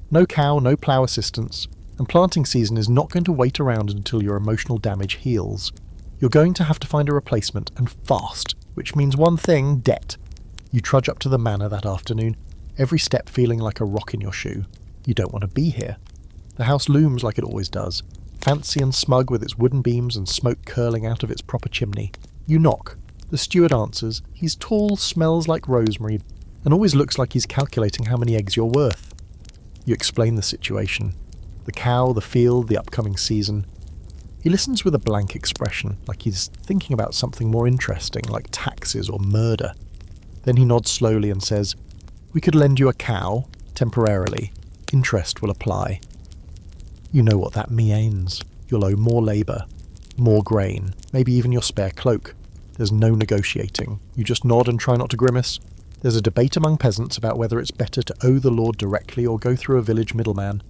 no cow, no plough assistance, and planting season is not going to wait around until your emotional damage heals. You're going to have to find a replacement, and fast, which means one thing, debt. You trudge up to the manor that afternoon, every step feeling like a rock in your shoe. You don't want to be here. The house looms like it always does, fancy and smug with its wooden beams and smoke curling out of its proper chimney. You knock. The steward answers. He's tall, smells like rosemary, and always looks like he's calculating how many eggs you're worth. You explain the situation. The cow, the field, the upcoming season. He listens with a blank expression, like he's thinking about something more interesting, like taxes or murder. Then he nods slowly and says, "We could lend you a cow, temporarily. Interest will apply." You know what that means. You'll owe more labour, more grain, maybe even your spare cloak. There's no negotiating. You just nod and try not to grimace. There's a debate among peasants about whether it's better to owe the Lord directly or go through a village middleman.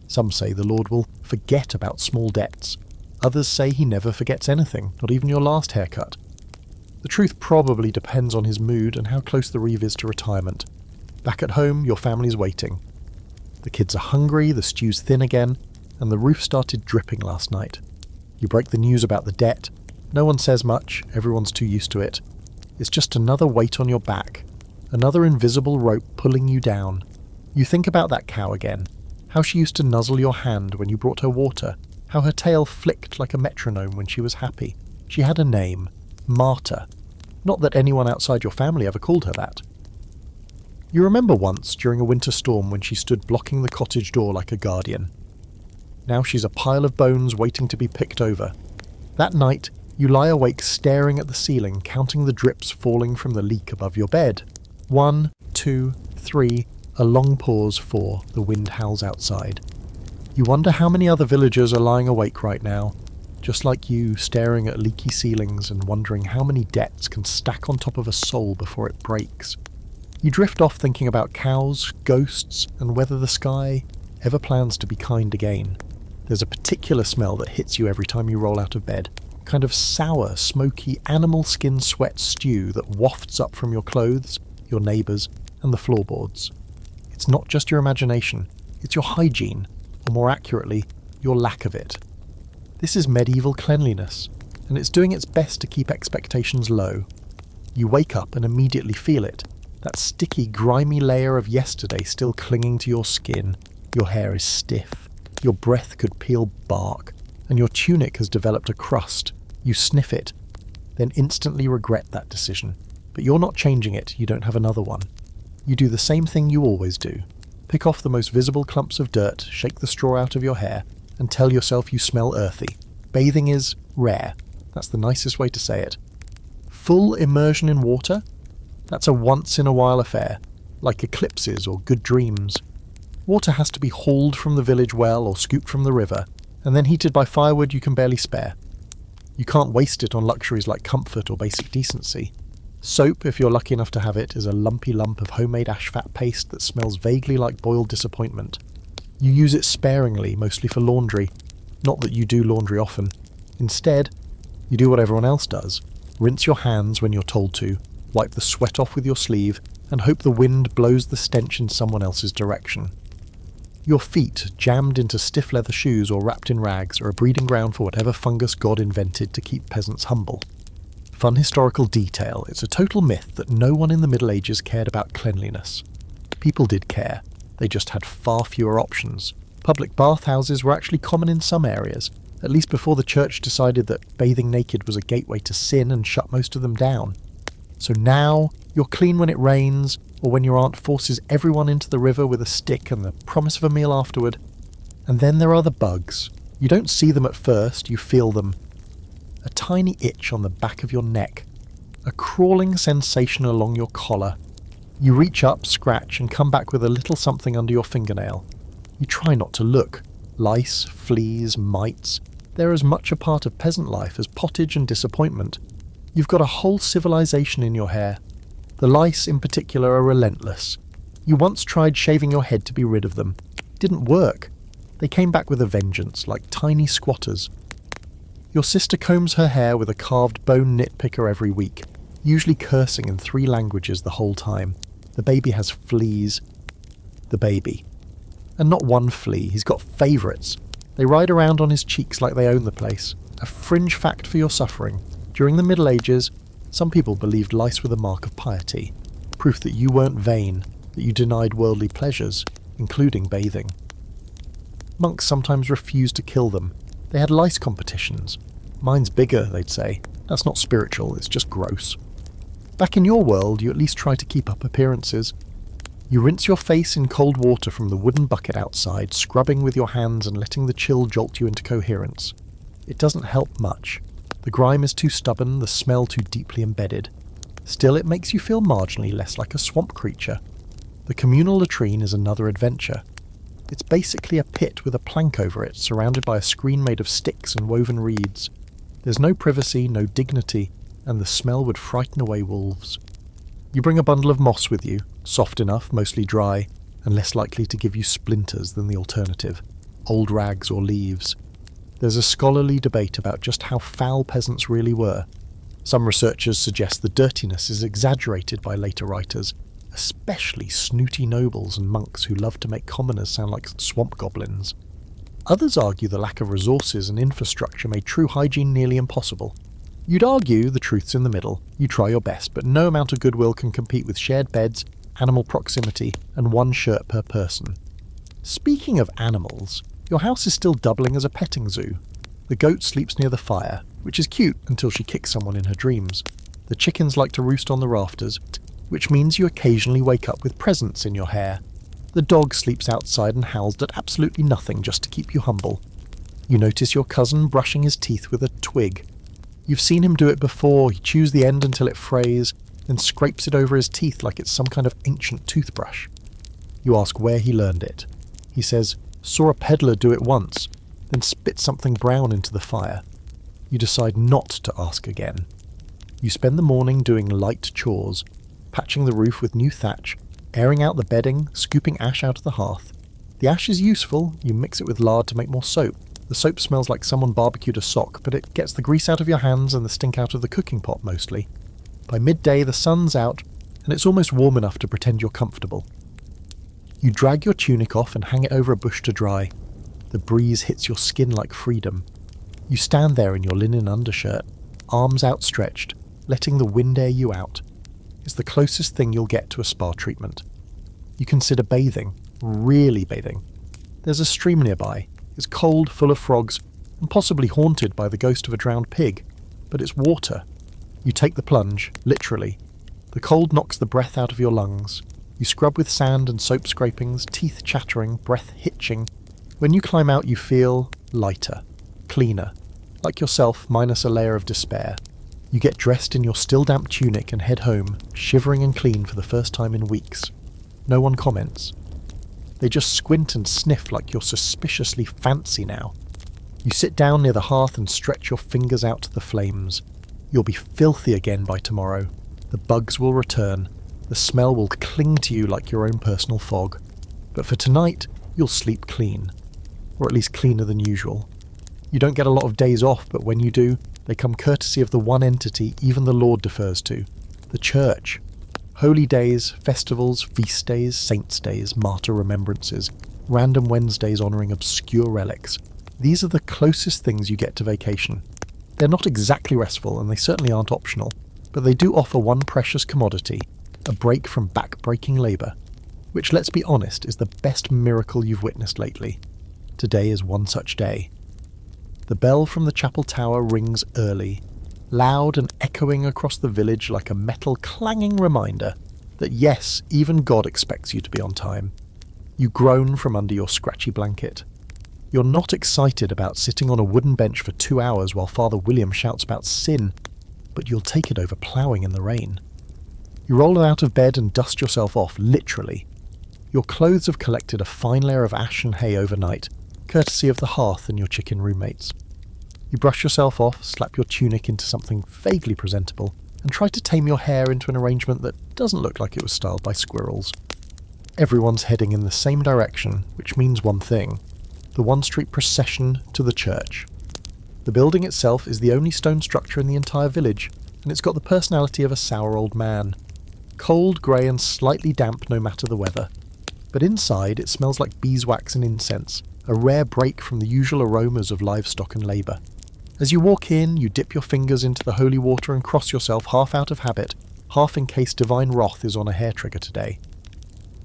Some say the Lord will forget about small debts. Others say he never forgets anything, not even your last haircut. The truth probably depends on his mood and how close the reeve is to retirement. Back at home, your family's waiting. The kids are hungry, the stew's thin again, and the roof started dripping last night. You break the news about the debt. No one says much, everyone's too used to it. It's just another weight on your back, another invisible rope pulling you down. You think about that cow again, how she used to nuzzle your hand when you brought her water, how her tail flicked like a metronome when she was happy. She had a name, Marta. Not that anyone outside your family ever called her that. You remember once, during a winter storm, when she stood blocking the cottage door like a guardian. Now she's a pile of bones waiting to be picked over. That night, you lie awake staring at the ceiling, counting the drips falling from the leak above your bed. 1, 2, 3, a long pause, 4, the wind howls outside. You wonder how many other villagers are lying awake right now, just like you, staring at leaky ceilings and wondering how many debts can stack on top of a soul before it breaks. You drift off thinking about cows, ghosts, and whether the sky ever plans to be kind again. There's a particular smell that hits you every time you roll out of bed. Kind of sour, smoky, animal skin sweat stew that wafts up from your clothes, your neighbours, and the floorboards. It's not just your imagination, it's your hygiene, or more accurately, your lack of it. This is medieval cleanliness, and it's doing its best to keep expectations low. You wake up and immediately feel it, that sticky, grimy layer of yesterday still clinging to your skin. Your hair is stiff, your breath could peel bark, and your tunic has developed a crust. You sniff it, then instantly regret that decision. But you're not changing it, you don't have another one. You do the same thing you always do. Pick off the most visible clumps of dirt, shake the straw out of your hair, and tell yourself you smell earthy. Bathing is rare. That's the nicest way to say it. Full immersion in water? That's a once-in-a-while affair, like eclipses or good dreams. Water has to be hauled from the village well or scooped from the river, and then heated by firewood you can barely spare. You can't waste it on luxuries like comfort or basic decency. Soap, if you're lucky enough to have it, is a lumpy lump of homemade ash fat paste that smells vaguely like boiled disappointment. You use it sparingly, mostly for laundry. Not that you do laundry often. Instead, you do what everyone else does. Rinse your hands when you're told to, wipe the sweat off with your sleeve, and hope the wind blows the stench in someone else's direction. Your feet, jammed into stiff leather shoes or wrapped in rags, are a breeding ground for whatever fungus God invented to keep peasants humble. Fun historical detail, it's a total myth that no one in the Middle Ages cared about cleanliness. People did care, they just had far fewer options. Public bathhouses were actually common in some areas, at least before the church decided that bathing naked was a gateway to sin and shut most of them down. So now, you're clean when it rains, or when your aunt forces everyone into the river with a stick and the promise of a meal afterward. And then there are the bugs. You don't see them at first, you feel them. A tiny itch on the back of your neck, a crawling sensation along your collar. You reach up, scratch, and come back with a little something under your fingernail. You try not to look. Lice, fleas, mites, they're as much a part of peasant life as pottage and disappointment. You've got a whole civilization in your hair. The lice in particular are relentless. You once tried shaving your head to be rid of them. It didn't work. They came back with a vengeance, like tiny squatters. Your sister combs her hair with a carved bone nitpicker every week, usually cursing in 3 languages the whole time. The baby has fleas. The baby. And not one flea, he's got favourites. They ride around on his cheeks like they own the place. A fringe fact for your suffering. During the Middle Ages, some people believed lice were the mark of piety, proof that you weren't vain, that you denied worldly pleasures, including bathing. Monks sometimes refused to kill them. They had lice competitions. Mine's bigger, they'd say. That's not spiritual, it's just gross. Back in your world, you at least try to keep up appearances. You rinse your face in cold water from the wooden bucket outside, scrubbing with your hands and letting the chill jolt you into coherence. It doesn't help much. The grime is too stubborn, the smell too deeply embedded. Still, it makes you feel marginally less like a swamp creature. The communal latrine is another adventure. It's basically a pit with a plank over it, surrounded by a screen made of sticks and woven reeds. There's no privacy, no dignity, and the smell would frighten away wolves. You bring a bundle of moss with you, soft enough, mostly dry, and less likely to give you splinters than the alternative, old rags or leaves. There's a scholarly debate about just how foul peasants really were. Some researchers suggest the dirtiness is exaggerated by later writers, especially snooty nobles and monks who love to make commoners sound like swamp goblins. Others argue the lack of resources and infrastructure made true hygiene nearly impossible. You'd argue the truth's in the middle. You try your best, but no amount of goodwill can compete with shared beds, animal proximity, and 1 shirt per person. Speaking of animals, your house is still doubling as a petting zoo. The goat sleeps near the fire, which is cute until she kicks someone in her dreams. The chickens like to roost on the rafters, which means you occasionally wake up with presents in your hair. The dog sleeps outside and howls at absolutely nothing just to keep you humble. You notice your cousin brushing his teeth with a twig. You've seen him do it before. He chews the end until it frays, then scrapes it over his teeth like it's some kind of ancient toothbrush. You ask where he learned it. He says, "Saw a peddler do it once," then spits something brown into the fire. You decide not to ask again. You spend the morning doing light chores, patching the roof with new thatch, airing out the bedding, scooping ash out of the hearth. The ash is useful. You mix it with lard to make more soap. The soap smells like someone barbecued a sock, but it gets the grease out of your hands and the stink out of the cooking pot mostly. By midday the sun's out, and it's almost warm enough to pretend you're comfortable. You drag your tunic off and hang it over a bush to dry. The breeze hits your skin like freedom. You stand there in your linen undershirt, arms outstretched, letting the wind air you out. It's the closest thing you'll get to a spa treatment. You consider bathing, really bathing. There's a stream nearby. It's cold, full of frogs, and possibly haunted by the ghost of a drowned pig, but it's water. You take the plunge, literally. The cold knocks the breath out of your lungs. You scrub with sand and soap scrapings, teeth chattering, breath hitching. When you climb out, you feel lighter, cleaner, like yourself minus a layer of despair. You get dressed in your still damp tunic and head home, shivering and clean for the first time in weeks. No one comments. They just squint and sniff like you're suspiciously fancy now. You sit down near the hearth and stretch your fingers out to the flames. You'll be filthy again by tomorrow. The bugs will return. The smell will cling to you like your own personal fog. But for tonight, you'll sleep clean. Or at least cleaner than usual. You don't get a lot of days off, but when you do, they come courtesy of the one entity even the Lord defers to, the church. Holy days, festivals, feast days, saints' days, martyr remembrances, random Wednesdays honouring obscure relics. These are the closest things you get to vacation. They're not exactly restful, and they certainly aren't optional, but they do offer one precious commodity, a break from back-breaking labour, which, let's be honest, is the best miracle you've witnessed lately. Today is one such day. The bell from the chapel tower rings early, loud and echoing across the village like a metal clanging reminder that yes, even God expects you to be on time. You groan from under your scratchy blanket. You're not excited about sitting on a wooden bench for 2 hours while Father William shouts about sin, but you'll take it over ploughing in the rain. You roll out of bed and dust yourself off, literally. Your clothes have collected a fine layer of ash and hay overnight, courtesy of the hearth and your chicken roommates. You brush yourself off, slap your tunic into something vaguely presentable, and try to tame your hair into an arrangement that doesn't look like it was styled by squirrels. Everyone's heading in the same direction, which means one thing: the One Street procession to the church. The building itself is the only stone structure in the entire village, and it's got the personality of a sour old man. Cold, grey and slightly damp no matter the weather. But inside it smells like beeswax and incense, a rare break from the usual aromas of livestock and labour. As you walk in, you dip your fingers into the holy water and cross yourself half out of habit, half in case divine wrath is on a hair trigger today.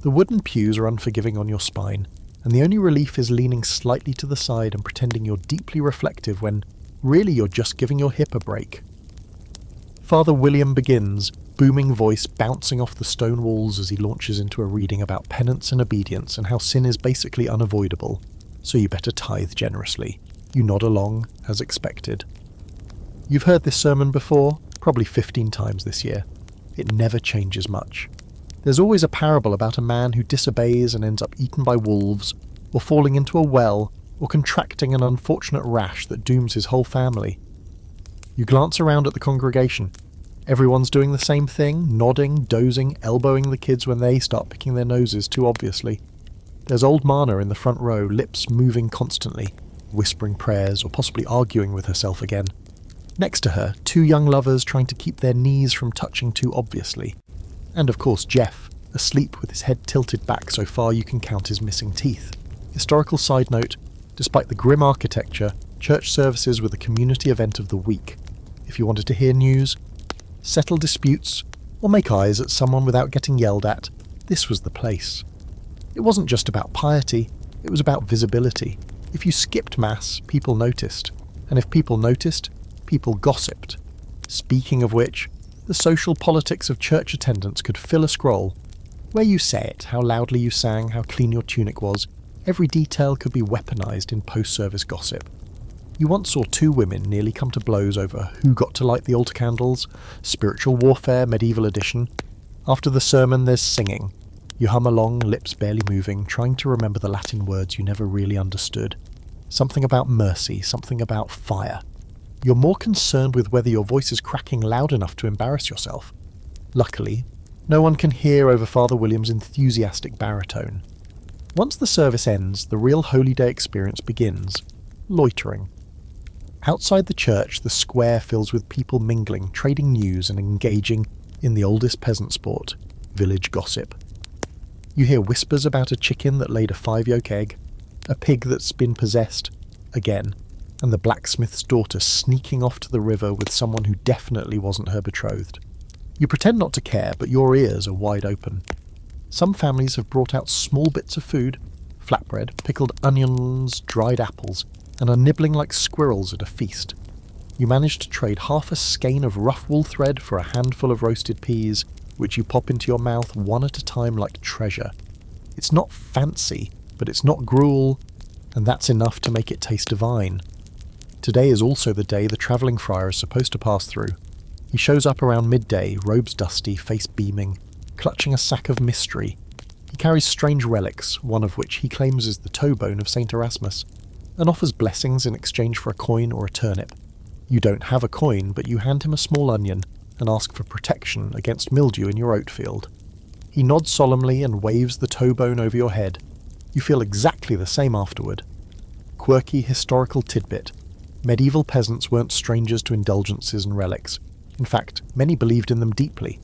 The wooden pews are unforgiving on your spine, and the only relief is leaning slightly to the side and pretending you're deeply reflective when really you're just giving your hip a break. Father William begins, booming voice bouncing off the stone walls as he launches into a reading about penance and obedience and how sin is basically unavoidable, so you better tithe generously. You nod along, as expected. You've heard this sermon before, probably 15 times this year. It never changes much. There's always a parable about a man who disobeys and ends up eaten by wolves, or falling into a well, or contracting an unfortunate rash that dooms his whole family. You glance around at the congregation. Everyone's doing the same thing, nodding, dozing, elbowing the kids when they start picking their noses too obviously. There's old Mana in the front row, lips moving constantly, whispering prayers or possibly arguing with herself again. Next to her, two young lovers trying to keep their knees from touching too obviously. And of course Jeff, asleep with his head tilted back so far you can count his missing teeth. Historical side note, despite the grim architecture, church services were the community event of the week. If you wanted to hear news, settle disputes, or make eyes at someone without getting yelled at, this was the place. It wasn't just about piety, it was about visibility. If you skipped Mass, people noticed. And if people noticed, people gossiped. Speaking of which, the social politics of church attendance could fill a scroll. Where you say it, how loudly you sang, how clean your tunic was, every detail could be weaponized in post-service gossip. You once saw two women nearly come to blows over who got to light the altar candles, spiritual warfare, medieval edition. After the sermon there's singing. You hum along, lips barely moving, trying to remember the Latin words you never really understood. Something about mercy, something about fire. You're more concerned with whether your voice is cracking loud enough to embarrass yourself. Luckily, no one can hear over Father William's enthusiastic baritone. Once the service ends, the real Holy Day experience begins. Loitering. Outside the church, the square fills with people mingling, trading news and engaging in the oldest peasant sport, village gossip. You hear whispers about a chicken that laid a 5-yolk egg, a pig that's been possessed, again, and the blacksmith's daughter sneaking off to the river with someone who definitely wasn't her betrothed. You pretend not to care, but your ears are wide open. Some families have brought out small bits of food, flatbread, pickled onions, dried apples, and are nibbling like squirrels at a feast. You manage to trade half a skein of rough wool thread for a handful of roasted peas, which you pop into your mouth one at a time like treasure. It's not fancy, but it's not gruel, and that's enough to make it taste divine. Today is also the day the travelling friar is supposed to pass through. He shows up around midday, robes dusty, face beaming, clutching a sack of mystery. He carries strange relics, one of which he claims is the toe bone of St. Erasmus, and offers blessings in exchange for a coin or a turnip. You don't have a coin, but you hand him a small onion and ask for protection against mildew in your oat field. He nods solemnly and waves the toe bone over your head. You feel exactly the same afterward. Quirky historical tidbit. Medieval peasants weren't strangers to indulgences and relics. In fact, many believed in them deeply.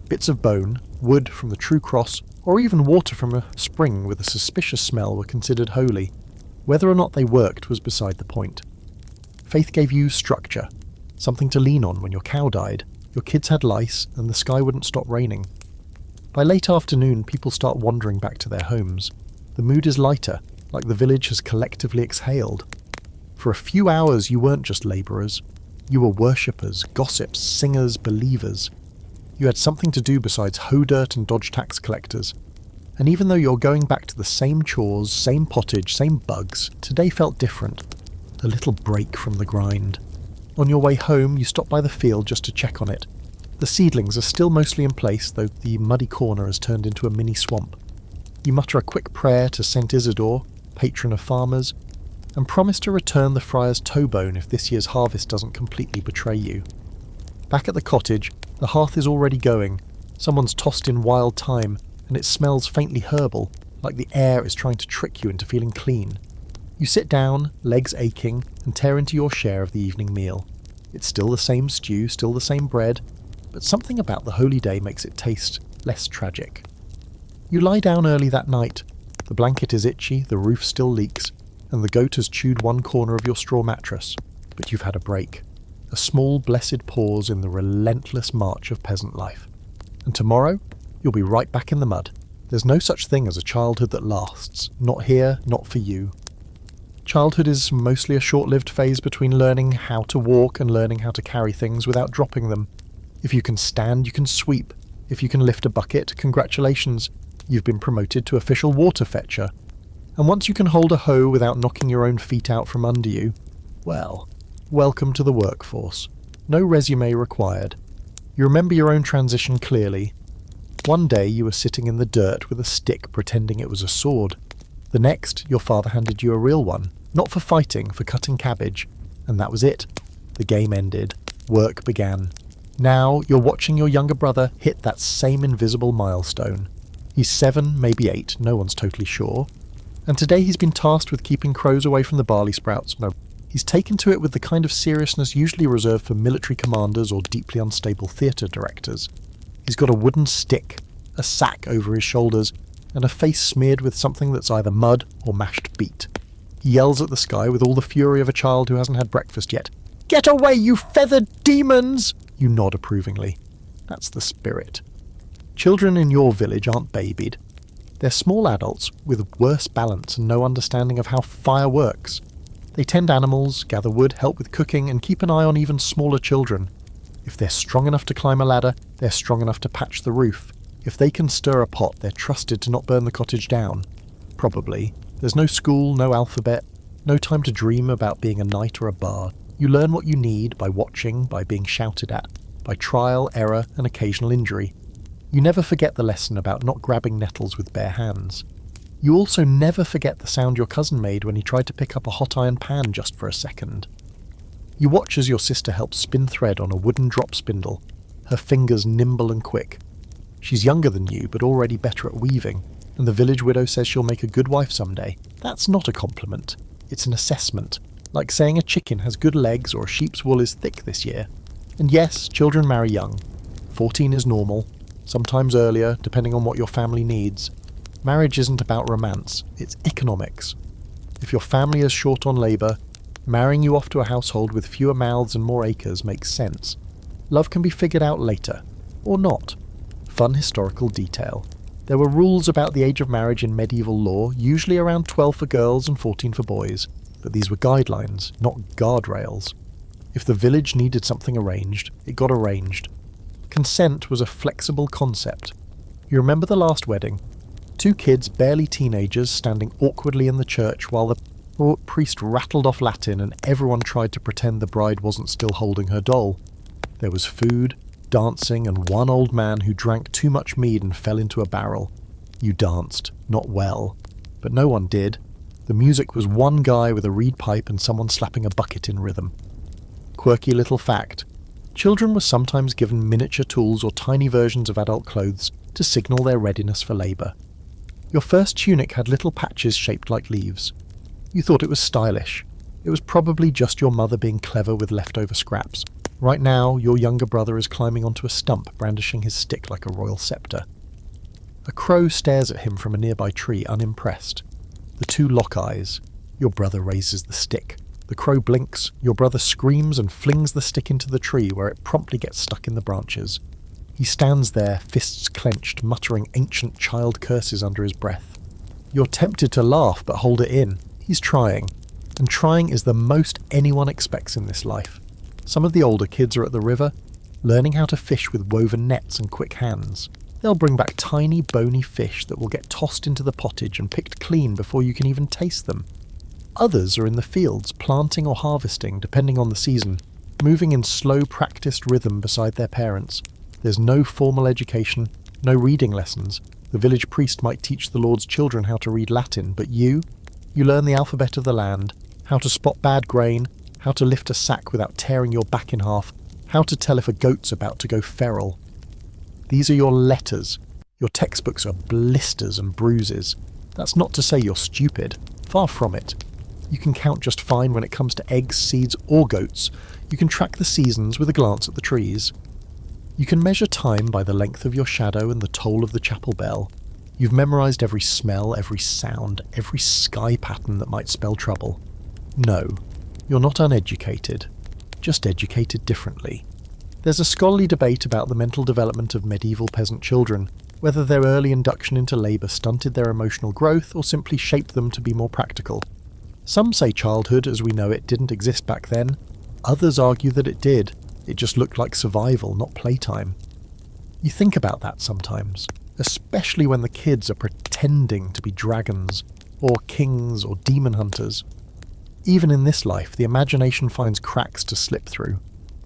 Bits of bone, wood from the true cross, or even water from a spring with a suspicious smell were considered holy. Whether or not they worked was beside the point. Faith gave you structure, something to lean on when your cow died, your kids had lice, and the sky wouldn't stop raining. By late afternoon, people start wandering back to their homes. The mood is lighter, like the village has collectively exhaled. For a few hours you weren't just labourers. You were worshippers, gossips, singers, believers. You had something to do besides hoe dirt and dodge tax collectors. And even though you're going back to the same chores, same pottage, same bugs, today felt different. A little break from the grind. On your way home, you stop by the field just to check on it. The seedlings are still mostly in place, though the muddy corner has turned into a mini swamp. You mutter a quick prayer to St. Isidore, patron of farmers, and promise to return the friar's toe bone if this year's harvest doesn't completely betray you. Back at the cottage, the hearth is already going. Someone's tossed in wild thyme, and it smells faintly herbal, like the air is trying to trick you into feeling clean. You sit down, legs aching, and tear into your share of the evening meal. It's still the same stew, still the same bread, but something about the holy day makes it taste less tragic. You lie down early that night. The blanket is itchy, the roof still leaks, and the goat has chewed one corner of your straw mattress, but you've had a break. A small blessed pause in the relentless march of peasant life. And tomorrow, you'll be right back in the mud. There's no such thing as a childhood that lasts. Not here, not for you. Childhood is mostly a short-lived phase between learning how to walk and learning how to carry things without dropping them. If you can stand, you can sweep. If you can lift a bucket, congratulations. You've been promoted to official water fetcher. And once you can hold a hoe without knocking your own feet out from under you, well, welcome to the workforce. No resume required. You remember your own transition clearly. One day you were sitting in the dirt with a stick pretending it was a sword. The next, your father handed you a real one, not for fighting, for cutting cabbage. And that was it. The game ended. Work began. Now you're watching your younger brother hit that same invisible milestone. He's 7, maybe 8, no one's totally sure. And today he's been tasked with keeping crows away from the barley sprouts. No, he's taken to it with the kind of seriousness usually reserved for military commanders or deeply unstable theatre directors. He's got a wooden stick, a sack over his shoulders, and a face smeared with something that's either mud or mashed beet. He yells at the sky with all the fury of a child who hasn't had breakfast yet. "Get away, you feathered demons!" You nod approvingly. That's the spirit. Children in your village aren't babied. They're small adults with worse balance and no understanding of how fire works. They tend animals, gather wood, help with cooking, and keep an eye on even smaller children. If they're strong enough to climb a ladder, they're strong enough to patch the roof. If they can stir a pot, they're trusted to not burn the cottage down. Probably. There's no school, no alphabet, no time to dream about being a knight or a bard. You learn what you need by watching, by being shouted at, by trial, error, and occasional injury. You never forget the lesson about not grabbing nettles with bare hands. You also never forget the sound your cousin made when he tried to pick up a hot iron pan just for a second. You watch as your sister helps spin thread on a wooden drop spindle, her fingers nimble and quick. She's younger than you, but already better at weaving, and the village widow says she'll make a good wife someday. That's not a compliment. It's an assessment, like saying a chicken has good legs or a sheep's wool is thick this year. And yes, children marry young. 14 is normal, sometimes earlier, depending on what your family needs. Marriage isn't about romance, it's economics. If your family is short on labour, marrying you off to a household with fewer mouths and more acres makes sense. Love can be figured out later, or not. Fun historical detail. There were rules about the age of marriage in medieval law, usually around 12 for girls and 14 for boys, but these were guidelines, not guardrails. If the village needed something arranged, it got arranged. Consent was a flexible concept. You remember the last wedding? 2 kids, barely teenagers, standing awkwardly in the church while the priest rattled off Latin and everyone tried to pretend the bride wasn't still holding her doll. There was food, dancing, and one old man who drank too much mead and fell into a barrel. You danced, not well, but no one did. The music was one guy with a reed pipe and someone slapping a bucket in rhythm. Quirky little fact. Children were sometimes given miniature tools or tiny versions of adult clothes to signal their readiness for labour. Your first tunic had little patches shaped like leaves. You thought it was stylish. It was probably just your mother being clever with leftover scraps. Right now, your younger brother is climbing onto a stump, brandishing his stick like a royal sceptre. A crow stares at him from a nearby tree, unimpressed. The 2 lock eyes. Your brother raises the stick. The crow blinks. Your brother screams and flings the stick into the tree, where it promptly gets stuck in the branches. He stands there, fists clenched, muttering ancient child curses under his breath. You're tempted to laugh, but hold it in. He's trying. And trying is the most anyone expects in this life. Some of the older kids are at the river, learning how to fish with woven nets and quick hands. They'll bring back tiny, bony fish that will get tossed into the pottage and picked clean before you can even taste them. Others are in the fields, planting or harvesting, depending on the season. moving in slow practiced rhythm beside their parents. There's no formal education, no reading lessons. The village priest might teach the Lord's children how to read Latin, but you learn the alphabet of the land, how to spot bad grain, how to lift a sack without tearing your back in half, how to tell if a goat's about to go feral. These are your letters. Your textbooks are blisters and bruises. That's not to say you're stupid. Far from it. You can count just fine when it comes to eggs, seeds, or goats. You can track the seasons with a glance at the trees. You can measure time by the length of your shadow and the toll of the chapel bell. You've memorised every smell, every sound, every sky pattern that might spell trouble. No, you're not uneducated, just educated differently. There's a scholarly debate about the mental development of medieval peasant children, whether their early induction into labour stunted their emotional growth or simply shaped them to be more practical. Some say childhood as we know it didn't exist back then. Others argue that it did. It just looked like survival, not playtime. You think about that sometimes, especially when the kids are pretending to be dragons, or kings, or demon hunters. Even in this life, the imagination finds cracks to slip through.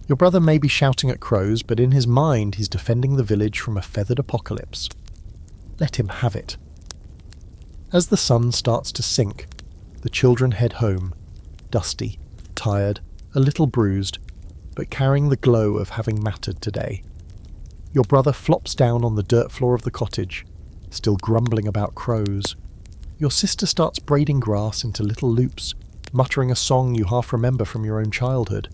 Your brother may be shouting at crows, but in his mind he's defending the village from a feathered apocalypse. Let him have it. As the sun starts to sink, the children head home, dusty, tired, a little bruised, but carrying the glow of having mattered today. Your brother flops down on the dirt floor of the cottage, still grumbling about crows. Your sister starts braiding grass into little loops, muttering a song you half remember from your own childhood.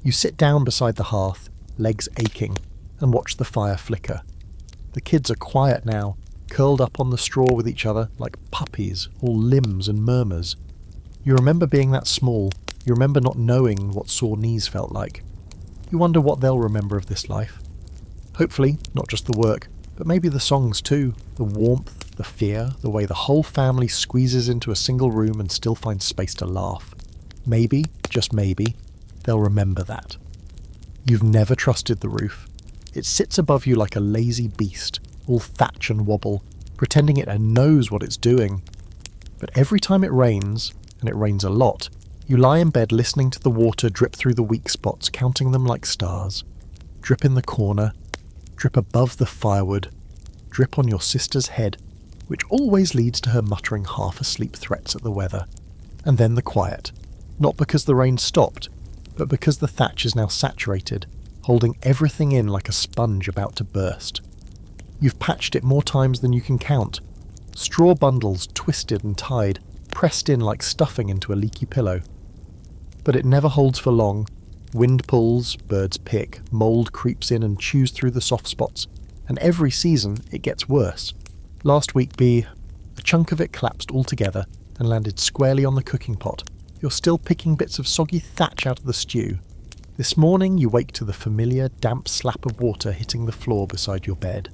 You sit down beside the hearth, legs aching, and watch the fire flicker. The kids are quiet now, curled up on the straw with each other like puppies, all limbs and murmurs. You remember being that small. You remember not knowing what sore knees felt like. You wonder what they'll remember of this life. Hopefully, not just the work, but maybe the songs too, the warmth, the fear, the way the whole family squeezes into a single room and still finds space to laugh. Maybe, just maybe, they'll remember that. You've never trusted the roof. It sits above you like a lazy beast, all thatch and wobble, pretending it knows what it's doing. But every time it rains, and it rains a lot, you lie in bed listening to the water drip through the weak spots, counting them like stars. Drip in the corner, drip above the firewood, drip on your sister's head, which always leads to her muttering half-asleep threats at the weather. And then the quiet. Not because the rain stopped, but because the thatch is now saturated, holding everything in like a sponge about to burst. You've patched it more times than you can count. Straw bundles twisted and tied, pressed in like stuffing into a leaky pillow. But it never holds for long. Wind pulls, birds pick, mould creeps in and chews through the soft spots, and every season it gets worse. Last week a chunk of it collapsed altogether and landed squarely on the cooking pot. You're still picking bits of soggy thatch out of the stew. This morning you wake to the familiar damp slap of water hitting the floor beside your bed.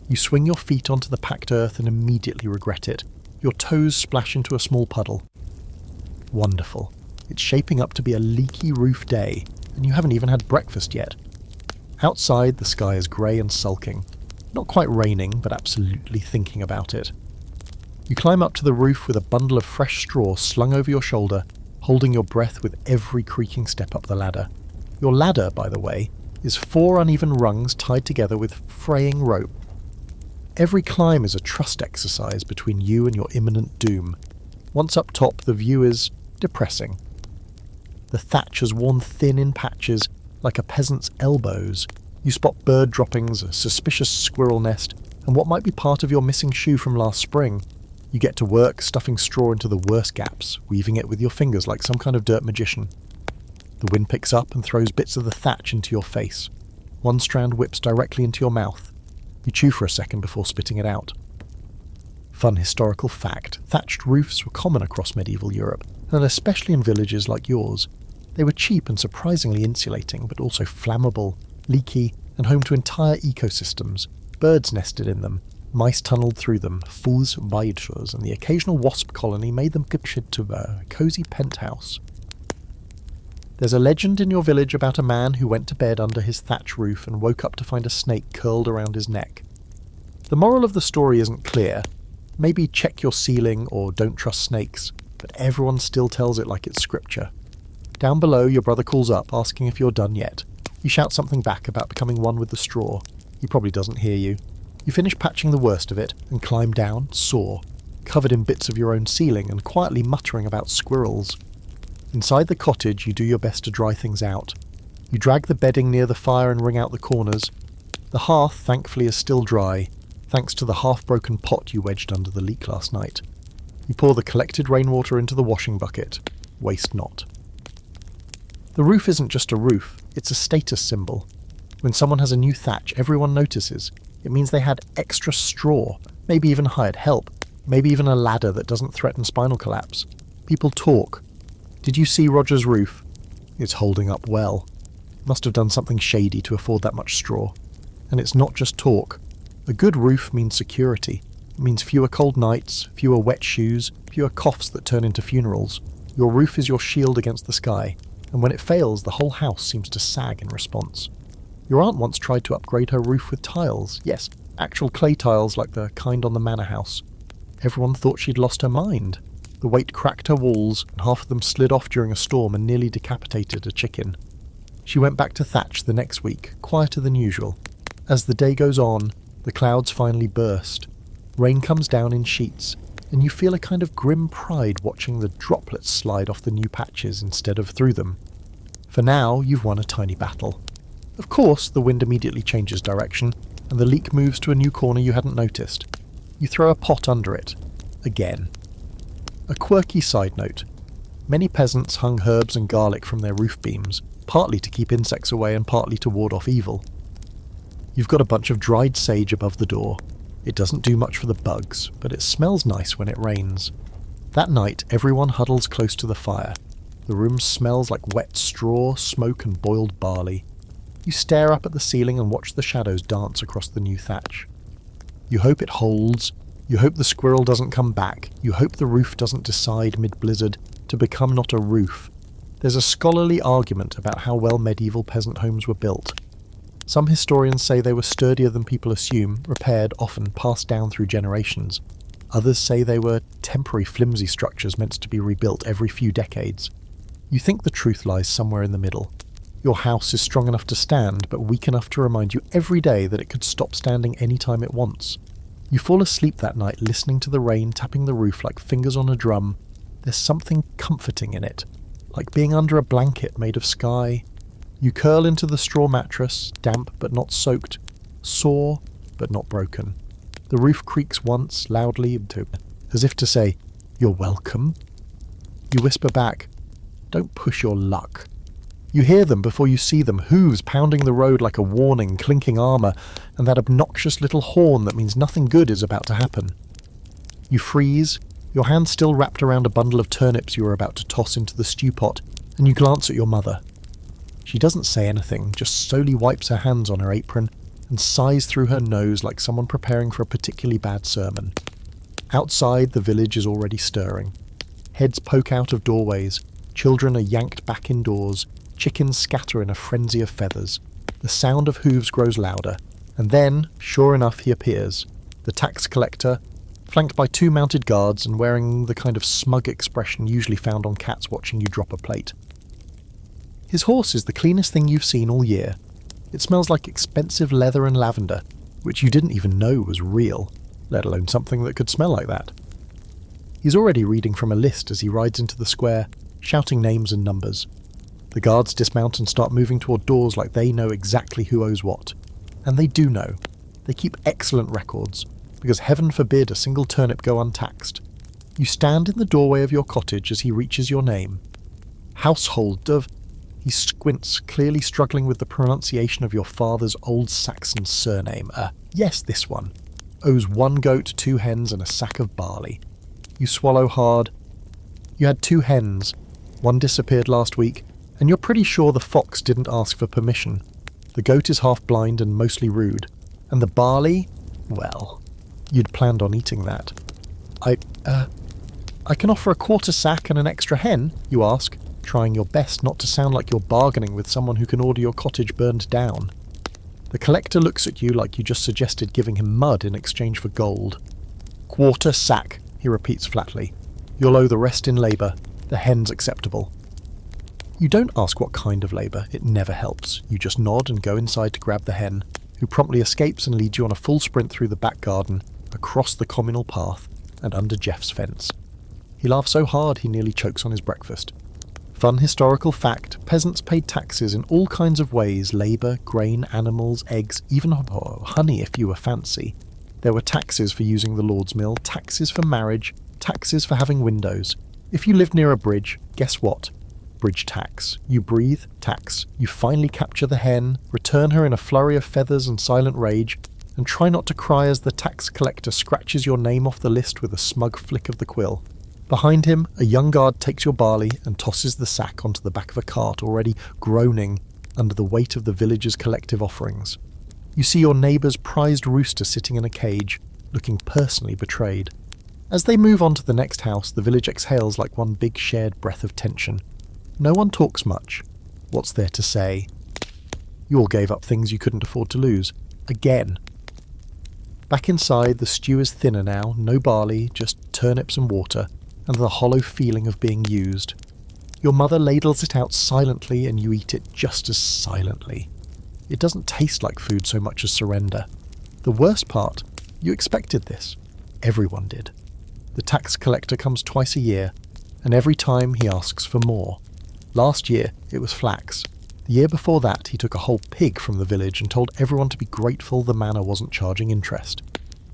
You swing your feet onto the packed earth and immediately regret it. Your toes splash into a small puddle. Wonderful. It's shaping up to be a leaky roof day, and you haven't even had breakfast yet. Outside, the sky is grey and sulking. Not quite raining, but absolutely thinking about it. You climb up to the roof with a bundle of fresh straw slung over your shoulder, holding your breath with every creaking step up the ladder. Your ladder, by the way, is 4 uneven rungs tied together with fraying rope. Every climb is a trust exercise between you and your imminent doom. Once up top, the view is depressing. The thatch has worn thin in patches, like a peasant's elbows. You spot bird droppings, a suspicious squirrel nest, and what might be part of your missing shoe from last spring. You get to work stuffing straw into the worst gaps, weaving it with your fingers like some kind of dirt magician. The wind picks up and throws bits of the thatch into your face. One strand whips directly into your mouth. You chew for a second before spitting it out. Fun historical fact, thatched roofs were common across medieval Europe, and especially in villages like yours. They were cheap and surprisingly insulating, but also flammable, leaky, and home to entire ecosystems. Birds nested in them, mice tunnelled through them, fleas, and the occasional wasp colony made them to a cosy penthouse. There's a legend in your village about a man who went to bed under his thatch roof and woke up to find a snake curled around his neck. The moral of the story isn't clear. Maybe check your ceiling or don't trust snakes, but everyone still tells it like it's scripture. Down below, your brother calls up, asking if you're done yet. You shout something back about becoming one with the straw. He probably doesn't hear you. You finish patching the worst of it and climb down, sore, covered in bits of your own ceiling and quietly muttering about squirrels. Inside the cottage, you do your best to dry things out. You drag the bedding near the fire and wring out the corners. The hearth, thankfully, is still dry, thanks to the half-broken pot you wedged under the leak last night. You pour the collected rainwater into the washing bucket. Waste not. The roof isn't just a roof, it's a status symbol. When someone has a new thatch, everyone notices. It means they had extra straw, maybe even hired help, maybe even a ladder that doesn't threaten spinal collapse. People talk. Did you see Roger's roof? It's holding up well. Must have done something shady to afford that much straw. And it's not just talk. A good roof means security. It means fewer cold nights, fewer wet shoes, fewer coughs that turn into funerals. Your roof is your shield against the sky, and when it fails, the whole house seems to sag in response. Your aunt once tried to upgrade her roof with tiles. Yes, actual clay tiles like the kind on the manor house. Everyone thought she'd lost her mind. The weight cracked her walls, and half of them slid off during a storm and nearly decapitated a chicken. She went back to thatch the next week, quieter than usual. As the day goes on, the clouds finally burst. Rain comes down in sheets, and you feel a kind of grim pride watching the droplets slide off the new patches instead of through them. For now, you've won a tiny battle. Of course, the wind immediately changes direction, and the leak moves to a new corner you hadn't noticed. You throw a pot under it. Again. A quirky side note. Many peasants hung herbs and garlic from their roof beams, partly to keep insects away and partly to ward off evil. You've got a bunch of dried sage above the door. It doesn't do much for the bugs, but it smells nice when it rains. That night, everyone huddles close to the fire. The room smells like wet straw, smoke and boiled barley. You stare up at the ceiling and watch the shadows dance across the new thatch. You hope it holds. You hope the squirrel doesn't come back. You hope the roof doesn't decide mid-blizzard to become not a roof. There's a scholarly argument about how well medieval peasant homes were built. Some historians say they were sturdier than people assume, repaired, often passed down through generations. Others say they were temporary flimsy structures meant to be rebuilt every few decades. You think the truth lies somewhere in the middle. Your house is strong enough to stand, but weak enough to remind you every day that it could stop standing any time it wants. You fall asleep that night listening to the rain tapping the roof like fingers on a drum. There's something comforting in it, like being under a blanket made of sky. You curl into the straw mattress, damp but not soaked, sore but not broken. The roof creaks once, loudly, as if to say, "You're welcome." You whisper back, "Don't push your luck." You hear them before you see them, hooves pounding the road like a warning, clinking armour, and that obnoxious little horn that means nothing good is about to happen. You freeze, your hand still wrapped around a bundle of turnips you are about to toss into the stew pot, and you glance at your mother. She doesn't say anything, just slowly wipes her hands on her apron and sighs through her nose like someone preparing for a particularly bad sermon. Outside, the village is already stirring. Heads poke out of doorways, children are yanked back indoors, chickens scatter in a frenzy of feathers. The sound of hooves grows louder, and then, sure enough, he appears. The tax collector, flanked by 2 mounted guards and wearing the kind of smug expression usually found on cats watching you drop a plate. His horse is the cleanest thing you've seen all year. It smells like expensive leather and lavender, which you didn't even know was real, let alone something that could smell like that. He's already reading from a list as he rides into the square, shouting names and numbers. The guards dismount and start moving toward doors like they know exactly who owes what. And they do know. They keep excellent records, because heaven forbid a single turnip go untaxed. You stand in the doorway of your cottage as he reaches your name. Household of... He squints, clearly struggling with the pronunciation of your father's old Saxon surname. Yes, this one. Owes 1 goat, 2 hens, and a sack of barley. You swallow hard. You had 2 hens. One disappeared last week, and you're pretty sure the fox didn't ask for permission. The goat is half blind and mostly rude. And the barley? Well, you'd planned on eating that. I can offer a 1/4 sack and an extra hen, you ask, trying your best not to sound like you're bargaining with someone who can order your cottage burned down. The collector looks at you like you just suggested giving him mud in exchange for gold. 1/4 sack, he repeats flatly. You'll owe the rest in labour. The hen's acceptable. You don't ask what kind of labour, it never helps. You just nod and go inside to grab the hen, who promptly escapes and leads you on a full sprint through the back garden, across the communal path, and under Jeff's fence. He laughs so hard he nearly chokes on his breakfast. Fun historical fact, peasants paid taxes in all kinds of ways: labour, grain, animals, eggs, even honey if you were fancy. There were taxes for using the Lord's mill, taxes for marriage, taxes for having windows. If you lived near a bridge, guess what? Bridge tax. You breathe, tax. You finally capture the hen, return her in a flurry of feathers and silent rage, and try not to cry as the tax collector scratches your name off the list with a smug flick of the quill. Behind him, a young guard takes your barley and tosses the sack onto the back of a cart already groaning under the weight of the village's collective offerings. You see your neighbour's prized rooster sitting in a cage, looking personally betrayed. As they move on to the next house, the village exhales like one big shared breath of tension. No one talks much. What's there to say? You all gave up things you couldn't afford to lose. Again. Back inside, the stew is thinner now, no barley, just turnips and water, and the hollow feeling of being used. Your mother ladles it out silently and you eat it just as silently. It doesn't taste like food so much as surrender. The worst part, you expected this. Everyone did. The tax collector comes twice a year, and every time he asks for more. Last year, it was flax. The year before that, he took a whole pig from the village and told everyone to be grateful the manor wasn't charging interest.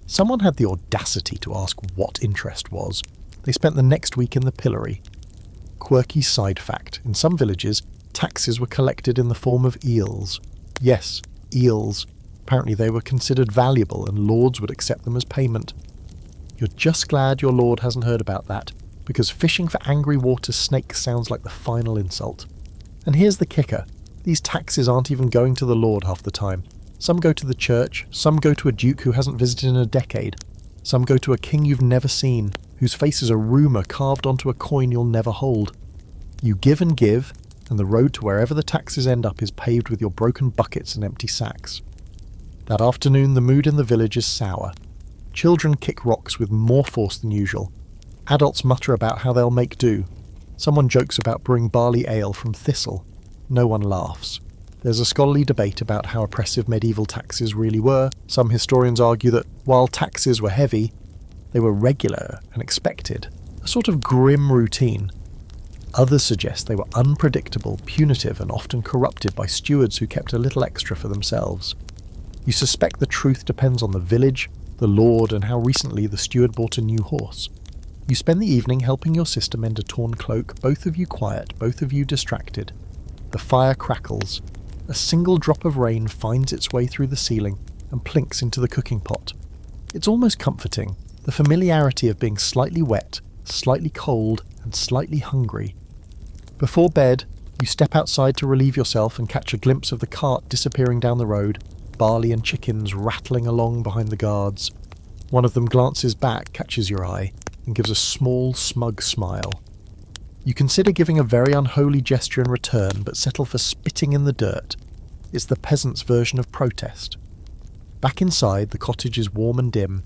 Someone had the audacity to ask what interest was. They spent the next week in the pillory. Quirky side fact, in some villages, taxes were collected in the form of eels. Yes, eels. Apparently they were considered valuable and lords would accept them as payment. You're just glad your lord hasn't heard about that, because fishing for angry water snakes sounds like the final insult. And here's the kicker. These taxes aren't even going to the lord half the time. Some go to the church, some go to a duke who hasn't visited in a decade. Some go to a king you've never seen, whose face is a rumour carved onto a coin you'll never hold. You give, and the road to wherever the taxes end up is paved with your broken buckets and empty sacks. That afternoon the mood in the village is sour. Children kick rocks with more force than usual. Adults mutter about how they'll make do. Someone jokes about brewing barley ale from thistle. No one laughs. There's a scholarly debate about how oppressive medieval taxes really were. Some historians argue that while taxes were heavy, they were regular and expected, a sort of grim routine. Others suggest they were unpredictable, punitive, and often corrupted by stewards who kept a little extra for themselves. You suspect the truth depends on the village, the lord, and how recently the steward bought a new horse. You spend the evening helping your sister mend a torn cloak, both of you quiet, both of you distracted. The fire crackles. A single drop of rain finds its way through the ceiling and plinks into the cooking pot. It's almost comforting, the familiarity of being slightly wet, slightly cold, and slightly hungry. Before bed, you step outside to relieve yourself and catch a glimpse of the cart disappearing down the road, barley and chickens rattling along behind the guards. One of them glances back, catches your eye, and gives a small, smug smile. You consider giving a very unholy gesture in return, but settle for spitting in the dirt. It's the peasant's version of protest. Back inside, the cottage is warm and dim.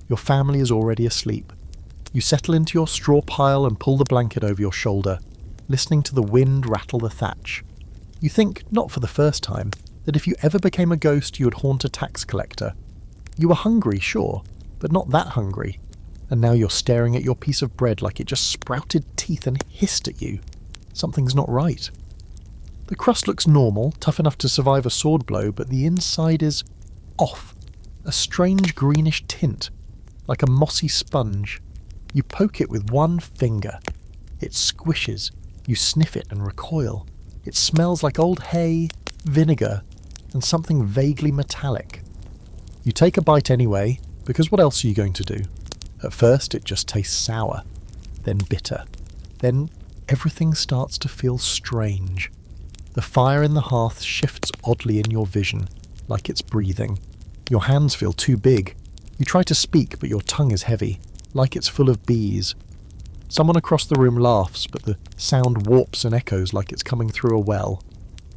Your family is already asleep. You settle into your straw pile and pull the blanket over your shoulder, listening to the wind rattle the thatch. You think, not for the first time, that if you ever became a ghost you would haunt a tax collector. You were hungry, sure, but not that hungry. And now you're staring at your piece of bread like it just sprouted teeth and hissed at you. Something's not right. The crust looks normal, tough enough to survive a sword blow, but the inside is off. A strange greenish tint, like a mossy sponge. You poke it with one finger. It squishes. You sniff it and recoil. It smells like old hay, vinegar, and something vaguely metallic. You take a bite anyway, because what else are you going to do? At first it just tastes sour, then bitter. Then everything starts to feel strange. The fire in the hearth shifts oddly in your vision, like it's breathing. Your hands feel too big. You try to speak, but your tongue is heavy, like it's full of bees. Someone across the room laughs, but the sound warps and echoes like it's coming through a well.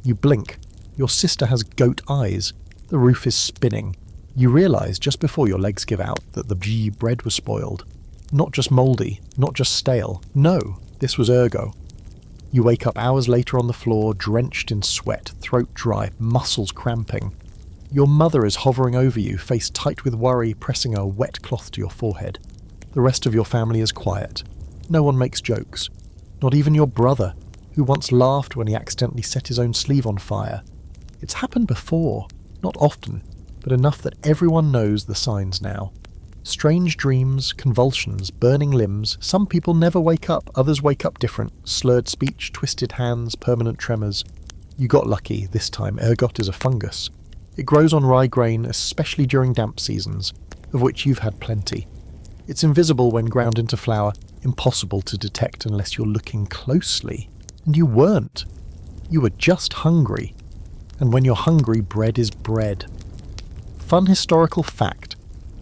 You blink. Your sister has goat eyes. The roof is spinning. You realise just before your legs give out that the bread was spoiled. Not just mouldy, not just stale. No, this was ergo. You wake up hours later on the floor, drenched in sweat, throat dry, muscles cramping. Your mother is hovering over you, face tight with worry, pressing a wet cloth to your forehead. The rest of your family is quiet. No one makes jokes. Not even your brother, who once laughed when he accidentally set his own sleeve on fire. It's happened before, not often, but enough that everyone knows the signs now. Strange dreams, convulsions, burning limbs. Some people never wake up, others wake up different. Slurred speech, twisted hands, permanent tremors. You got lucky. This time ergot is a fungus. It grows on rye grain, especially during damp seasons, of which you've had plenty. It's invisible when ground into flour, impossible to detect unless you're looking closely. And you weren't. You were just hungry. And when you're hungry, bread is bread. Fun historical fact.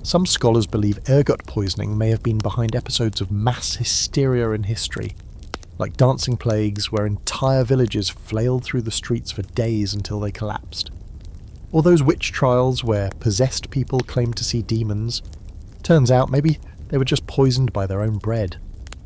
Some scholars believe ergot poisoning may have been behind episodes of mass hysteria in history, like dancing plagues where entire villages flailed through the streets for days until they collapsed. Or those witch trials where possessed people claimed to see demons. Turns out maybe they were just poisoned by their own bread.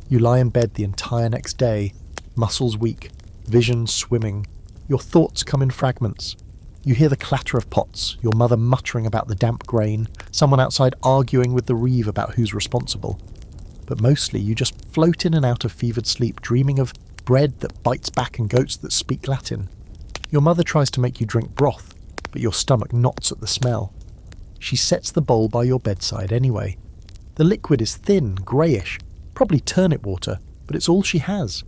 You lie in bed the entire next day, muscles weak, vision swimming. Your thoughts come in fragments. You hear the clatter of pots, your mother muttering about the damp grain, someone outside arguing with the reeve about who's responsible. But mostly you just float in and out of fevered sleep, dreaming of bread that bites back and goats that speak Latin. Your mother tries to make you drink broth, but your stomach knots at the smell. She sets the bowl by your bedside anyway. The liquid is thin, greyish, probably turnip water, but it's all she has.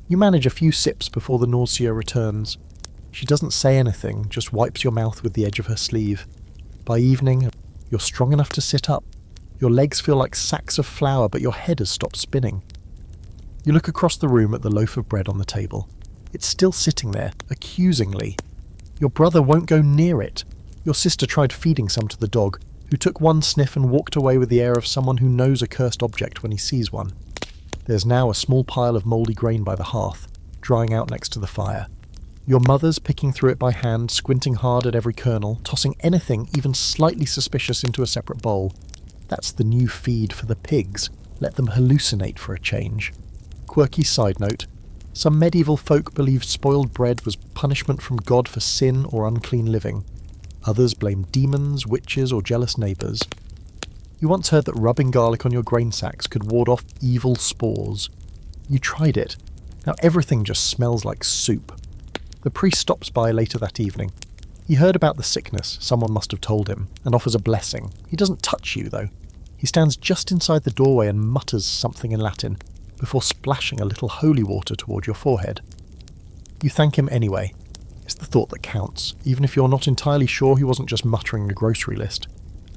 You manage a few sips before the nausea returns. She doesn't say anything, just wipes your mouth with the edge of her sleeve. By evening, you're strong enough to sit up. Your legs feel like sacks of flour, but your head has stopped spinning. You look across the room at the loaf of bread on the table. It's still sitting there, accusingly. Your brother won't go near it. Your sister tried feeding some to the dog, who took one sniff and walked away with the air of someone who knows a cursed object when he sees one. There's now a small pile of mouldy grain by the hearth, drying out next to the fire. Your mother's picking through it by hand, squinting hard at every kernel, tossing anything even slightly suspicious into a separate bowl. That's the new feed for the pigs. Let them hallucinate for a change. Quirky side note. Some medieval folk believed spoiled bread was punishment from God for sin or unclean living. Others blamed demons, witches, or jealous neighbours. You once heard that rubbing garlic on your grain sacks could ward off evil spores. You tried it. Now everything just smells like soup. The priest stops by later that evening. He heard about the sickness, someone must have told him, and offers a blessing. He doesn't touch you, though. He stands just inside the doorway and mutters something in Latin, before splashing a little holy water toward your forehead. You thank him anyway. It's the thought that counts, even if you're not entirely sure he wasn't just muttering a grocery list.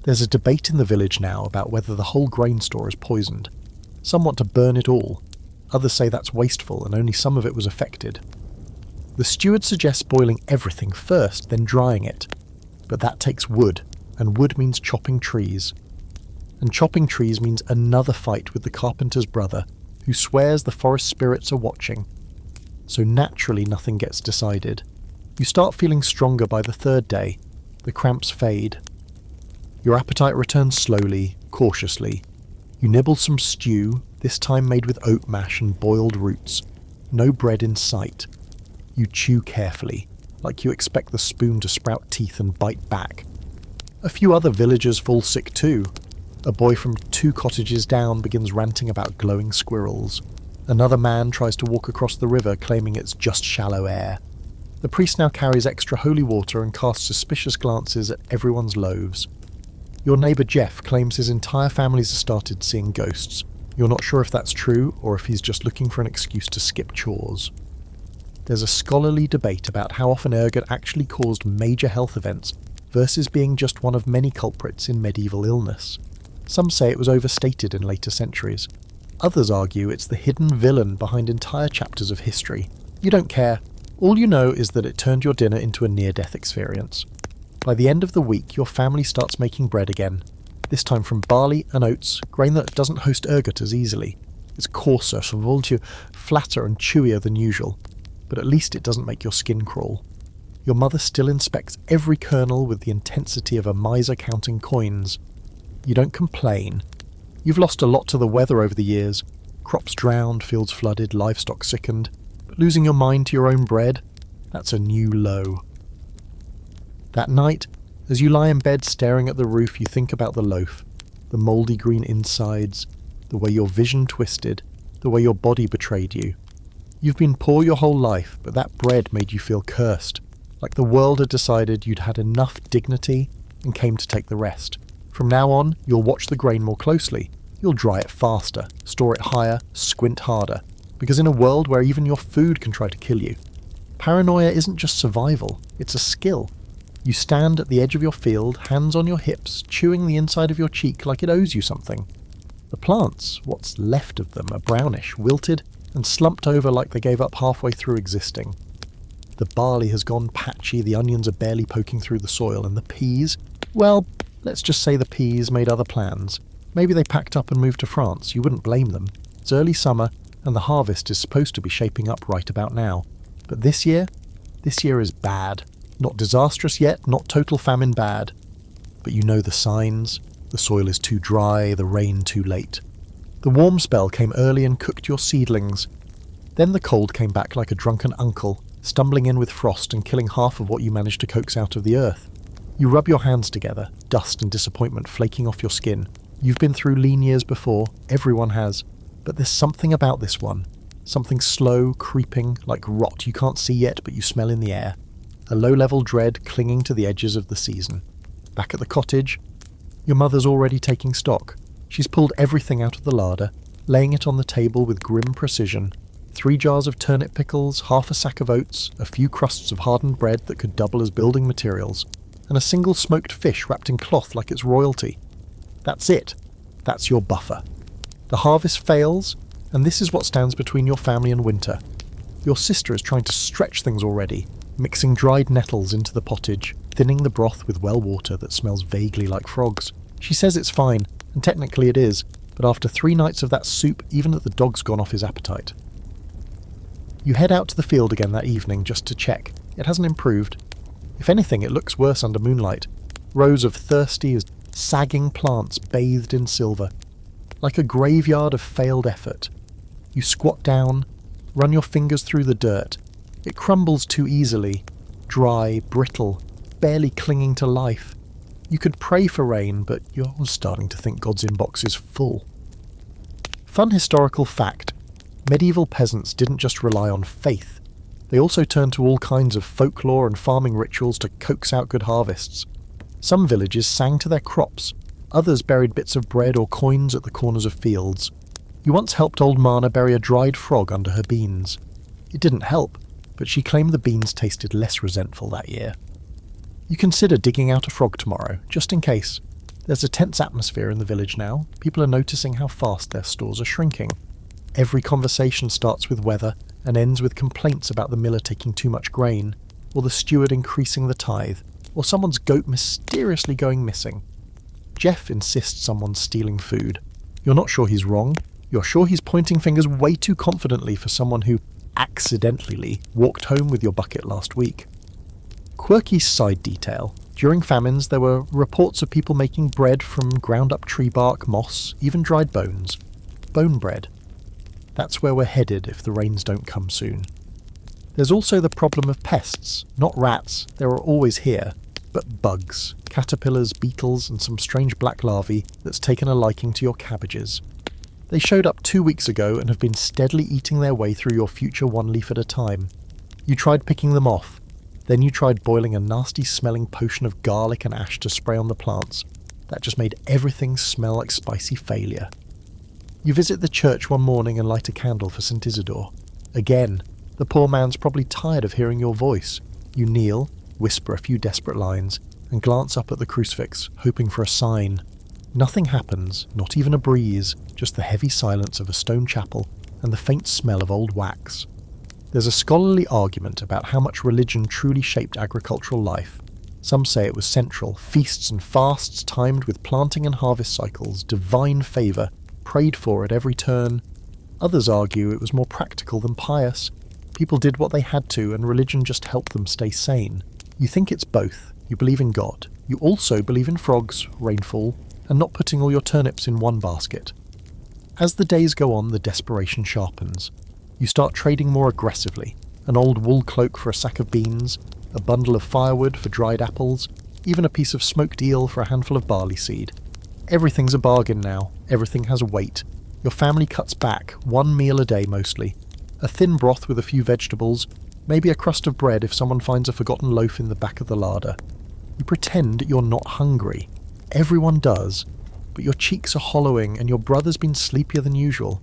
There's a debate in the village now about whether the whole grain store is poisoned. Some want to burn it all. Others say that's wasteful and only some of it was affected. The steward suggests boiling everything first, then drying it. But that takes wood, and wood means chopping trees. And chopping trees means another fight with the carpenter's brother, who swears the forest spirits are watching. So naturally nothing gets decided. You start feeling stronger by the third day. The cramps fade. Your appetite returns slowly, cautiously. You nibble some stew, this time made with oat mash and boiled roots. No bread in sight. You chew carefully, like you expect the spoon to sprout teeth and bite back. A few other villagers fall sick too. A boy from 2 cottages down begins ranting about glowing squirrels. Another man tries to walk across the river claiming it's just shallow air. The priest now carries extra holy water and casts suspicious glances at everyone's loaves. Your neighbour Jeff claims his entire family's started seeing ghosts. You're not sure if that's true or if he's just looking for an excuse to skip chores. There's a scholarly debate about how often ergot actually caused major health events versus being just one of many culprits in medieval illness. Some say it was overstated in later centuries. Others argue it's the hidden villain behind entire chapters of history. You don't care. All you know is that it turned your dinner into a near-death experience. By the end of the week, your family starts making bread again, this time from barley and oats, grain that doesn't host ergot as easily. It's coarser, flatter and chewier than usual, but at least it doesn't make your skin crawl. Your mother still inspects every kernel with the intensity of a miser counting coins. You don't complain. You've lost a lot to the weather over the years. Crops drowned, fields flooded, livestock sickened. But But losing your mind to your own bread, that's a new low. That night, as you lie in bed staring at the roof, you think about the loaf, the mouldy green insides, the way your vision twisted, the way your body betrayed you. You've been poor your whole life, but that bread made you feel cursed, like the world had decided you'd had enough dignity and came to take the rest. From now on, you'll watch the grain more closely. You'll dry it faster, store it higher, squint harder. Because in a world where even your food can try to kill you, paranoia isn't just survival, it's a skill. You stand at the edge of your field, hands on your hips, chewing the inside of your cheek like it owes you something. The plants, what's left of them, are brownish, wilted, and slumped over like they gave up halfway through existing. The barley has gone patchy, the onions are barely poking through the soil, and the peas, well, let's just say the peas made other plans. Maybe they packed up and moved to France, you wouldn't blame them. It's early summer, and the harvest is supposed to be shaping up right about now. But this year is bad. Not disastrous yet, not total famine bad. But you know the signs. The soil is too dry, the rain too late. The warm spell came early and cooked your seedlings. Then the cold came back like a drunken uncle, stumbling in with frost and killing half of what you managed to coax out of the earth. You rub your hands together, dust and disappointment flaking off your skin. You've been through lean years before, everyone has. But there's something about this one. Something slow, creeping, like rot you can't see yet but you smell in the air. A low-level dread clinging to the edges of the season. Back at the cottage, your mother's already taking stock. She's pulled everything out of the larder, laying it on the table with grim precision. 3 jars of turnip pickles, half a sack of oats, a few crusts of hardened bread that could double as building materials, and a single smoked fish wrapped in cloth like it's royalty. That's it. That's your buffer. The harvest fails, and this is what stands between your family and winter. Your sister is trying to stretch things already, mixing dried nettles into the pottage, thinning the broth with well water that smells vaguely like frogs. She says it's fine, and technically it is, but after 3 nights of that soup, even the dog's gone off his appetite. You head out to the field again that evening just to check. It hasn't improved. If anything, it looks worse under moonlight. Rows of thirsty, sagging plants bathed in silver. Like a graveyard of failed effort. You squat down, run your fingers through the dirt. It crumbles too easily, dry, brittle, barely clinging to life. You could pray for rain, but you're starting to think God's inbox is full. Fun historical fact. Medieval peasants didn't just rely on faith. They also turned to all kinds of folklore and farming rituals to coax out good harvests. Some villages sang to their crops. Others buried bits of bread or coins at the corners of fields. You once helped old Mana bury a dried frog under her beans. It didn't help, but she claimed the beans tasted less resentful that year. You consider digging out a frog tomorrow, just in case. There's a tense atmosphere in the village now. People are noticing how fast their stores are shrinking. Every conversation starts with weather and ends with complaints about the miller taking too much grain, or the steward increasing the tithe, or someone's goat mysteriously going missing. Jeff insists someone's stealing food. You're not sure he's wrong. You're sure he's pointing fingers way too confidently for someone who accidentally walked home with your bucket last week. Quirky side detail. During famines, there were reports of people making bread from ground-up tree bark, moss, even dried bones. Bone bread. That's where we're headed if the rains don't come soon. There's also the problem of pests. Not rats, they are always here, but bugs, caterpillars, beetles, and some strange black larvae that's taken a liking to your cabbages. They showed up 2 weeks ago and have been steadily eating their way through your future 1 leaf at a time. You tried picking them off. Then you tried boiling a nasty-smelling potion of garlic and ash to spray on the plants. That just made everything smell like spicy failure. You visit the church one morning and light a candle for St. Isidore. Again, the poor man's probably tired of hearing your voice. You kneel, whisper a few desperate lines, and glance up at the crucifix, hoping for a sign. Nothing happens, not even a breeze, just the heavy silence of a stone chapel and the faint smell of old wax. There's a scholarly argument about how much religion truly shaped agricultural life. Some say it was central, feasts and fasts timed with planting and harvest cycles, divine favour, prayed for at every turn. Others argue it was more practical than pious. People did what they had to, and religion just helped them stay sane. You think it's both. You believe in God. You also believe in frogs, rainfall, and not putting all your turnips in one basket. As the days go on, the desperation sharpens. You start trading more aggressively. An old wool cloak for a sack of beans, a bundle of firewood for dried apples, even a piece of smoked eel for a handful of barley seed. Everything's a bargain now. Everything has a weight. Your family cuts back, one meal a day mostly. A thin broth with a few vegetables, maybe a crust of bread if someone finds a forgotten loaf in the back of the larder. You pretend you're not hungry. Everyone does. But your cheeks are hollowing and your brother's been sleepier than usual.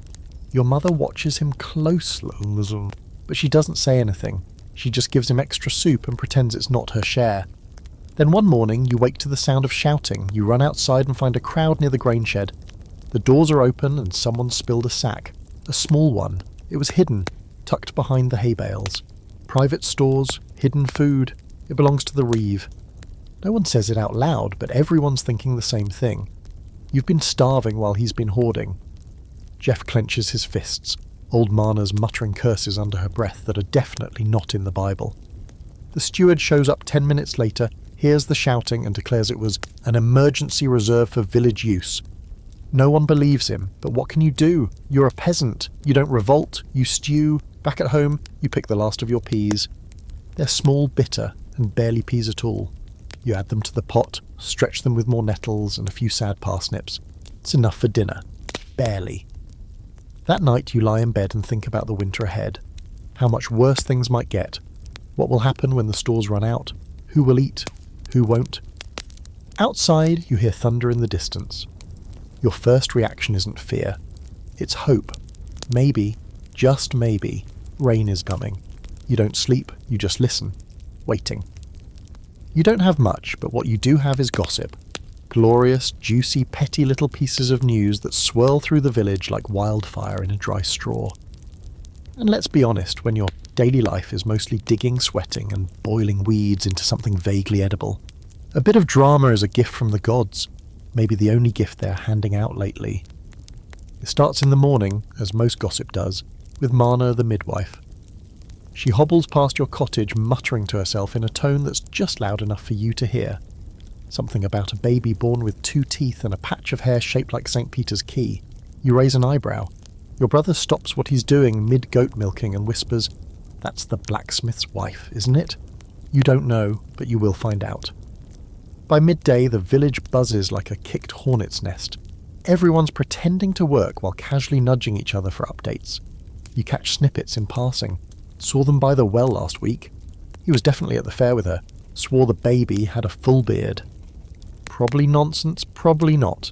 Your mother watches him closely, but she doesn't say anything. She just gives him extra soup and pretends it's not her share. Then one morning you wake to the sound of shouting. You run outside and find a crowd near the grain shed. The doors are open and someone spilled a sack. A small one. It was hidden, tucked behind the hay bales. Private stores, hidden food. It belongs to the Reeve. No one says it out loud, but everyone's thinking the same thing. You've been starving while he's been hoarding. Jeff clenches his fists. Old Marna's muttering curses under her breath that are definitely not in the Bible. The steward shows up 10 minutes later, hears the shouting and declares it was an emergency reserve for village use. No one believes him, but what can you do? You're a peasant. You don't revolt, you stew. Back at home, you pick the last of your peas. They're small, bitter, and barely peas at all. You add them to the pot, stretch them with more nettles and a few sad parsnips. It's enough for dinner. Barely. That night you lie in bed and think about the winter ahead. How much worse things might get. What will happen when the stores run out? Who will eat? Who won't? Outside, you hear thunder in the distance. Your first reaction isn't fear. It's hope. Maybe, just maybe, rain is coming. You don't sleep, you just listen. Waiting. You don't have much, but what you do have is gossip. Glorious, juicy, petty little pieces of news that swirl through the village like wildfire in a dry straw. And let's be honest, when your daily life is mostly digging, sweating, and boiling weeds into something vaguely edible, a bit of drama is a gift from the gods, maybe the only gift they're handing out lately. It starts in the morning, as most gossip does, with Marna the midwife. She hobbles past your cottage muttering to herself in a tone that's just loud enough for you to hear. Something about a baby born with 2 teeth and a patch of hair shaped like St. Peter's key. You raise an eyebrow. Your brother stops what he's doing mid-goat milking and whispers, "That's the blacksmith's wife, isn't it?" You don't know, but you will find out. By midday, the village buzzes like a kicked hornet's nest. Everyone's pretending to work while casually nudging each other for updates. You catch snippets in passing. Saw them by the well last week. He was definitely at the fair with her. Swore the baby had a full beard. Probably nonsense, probably not.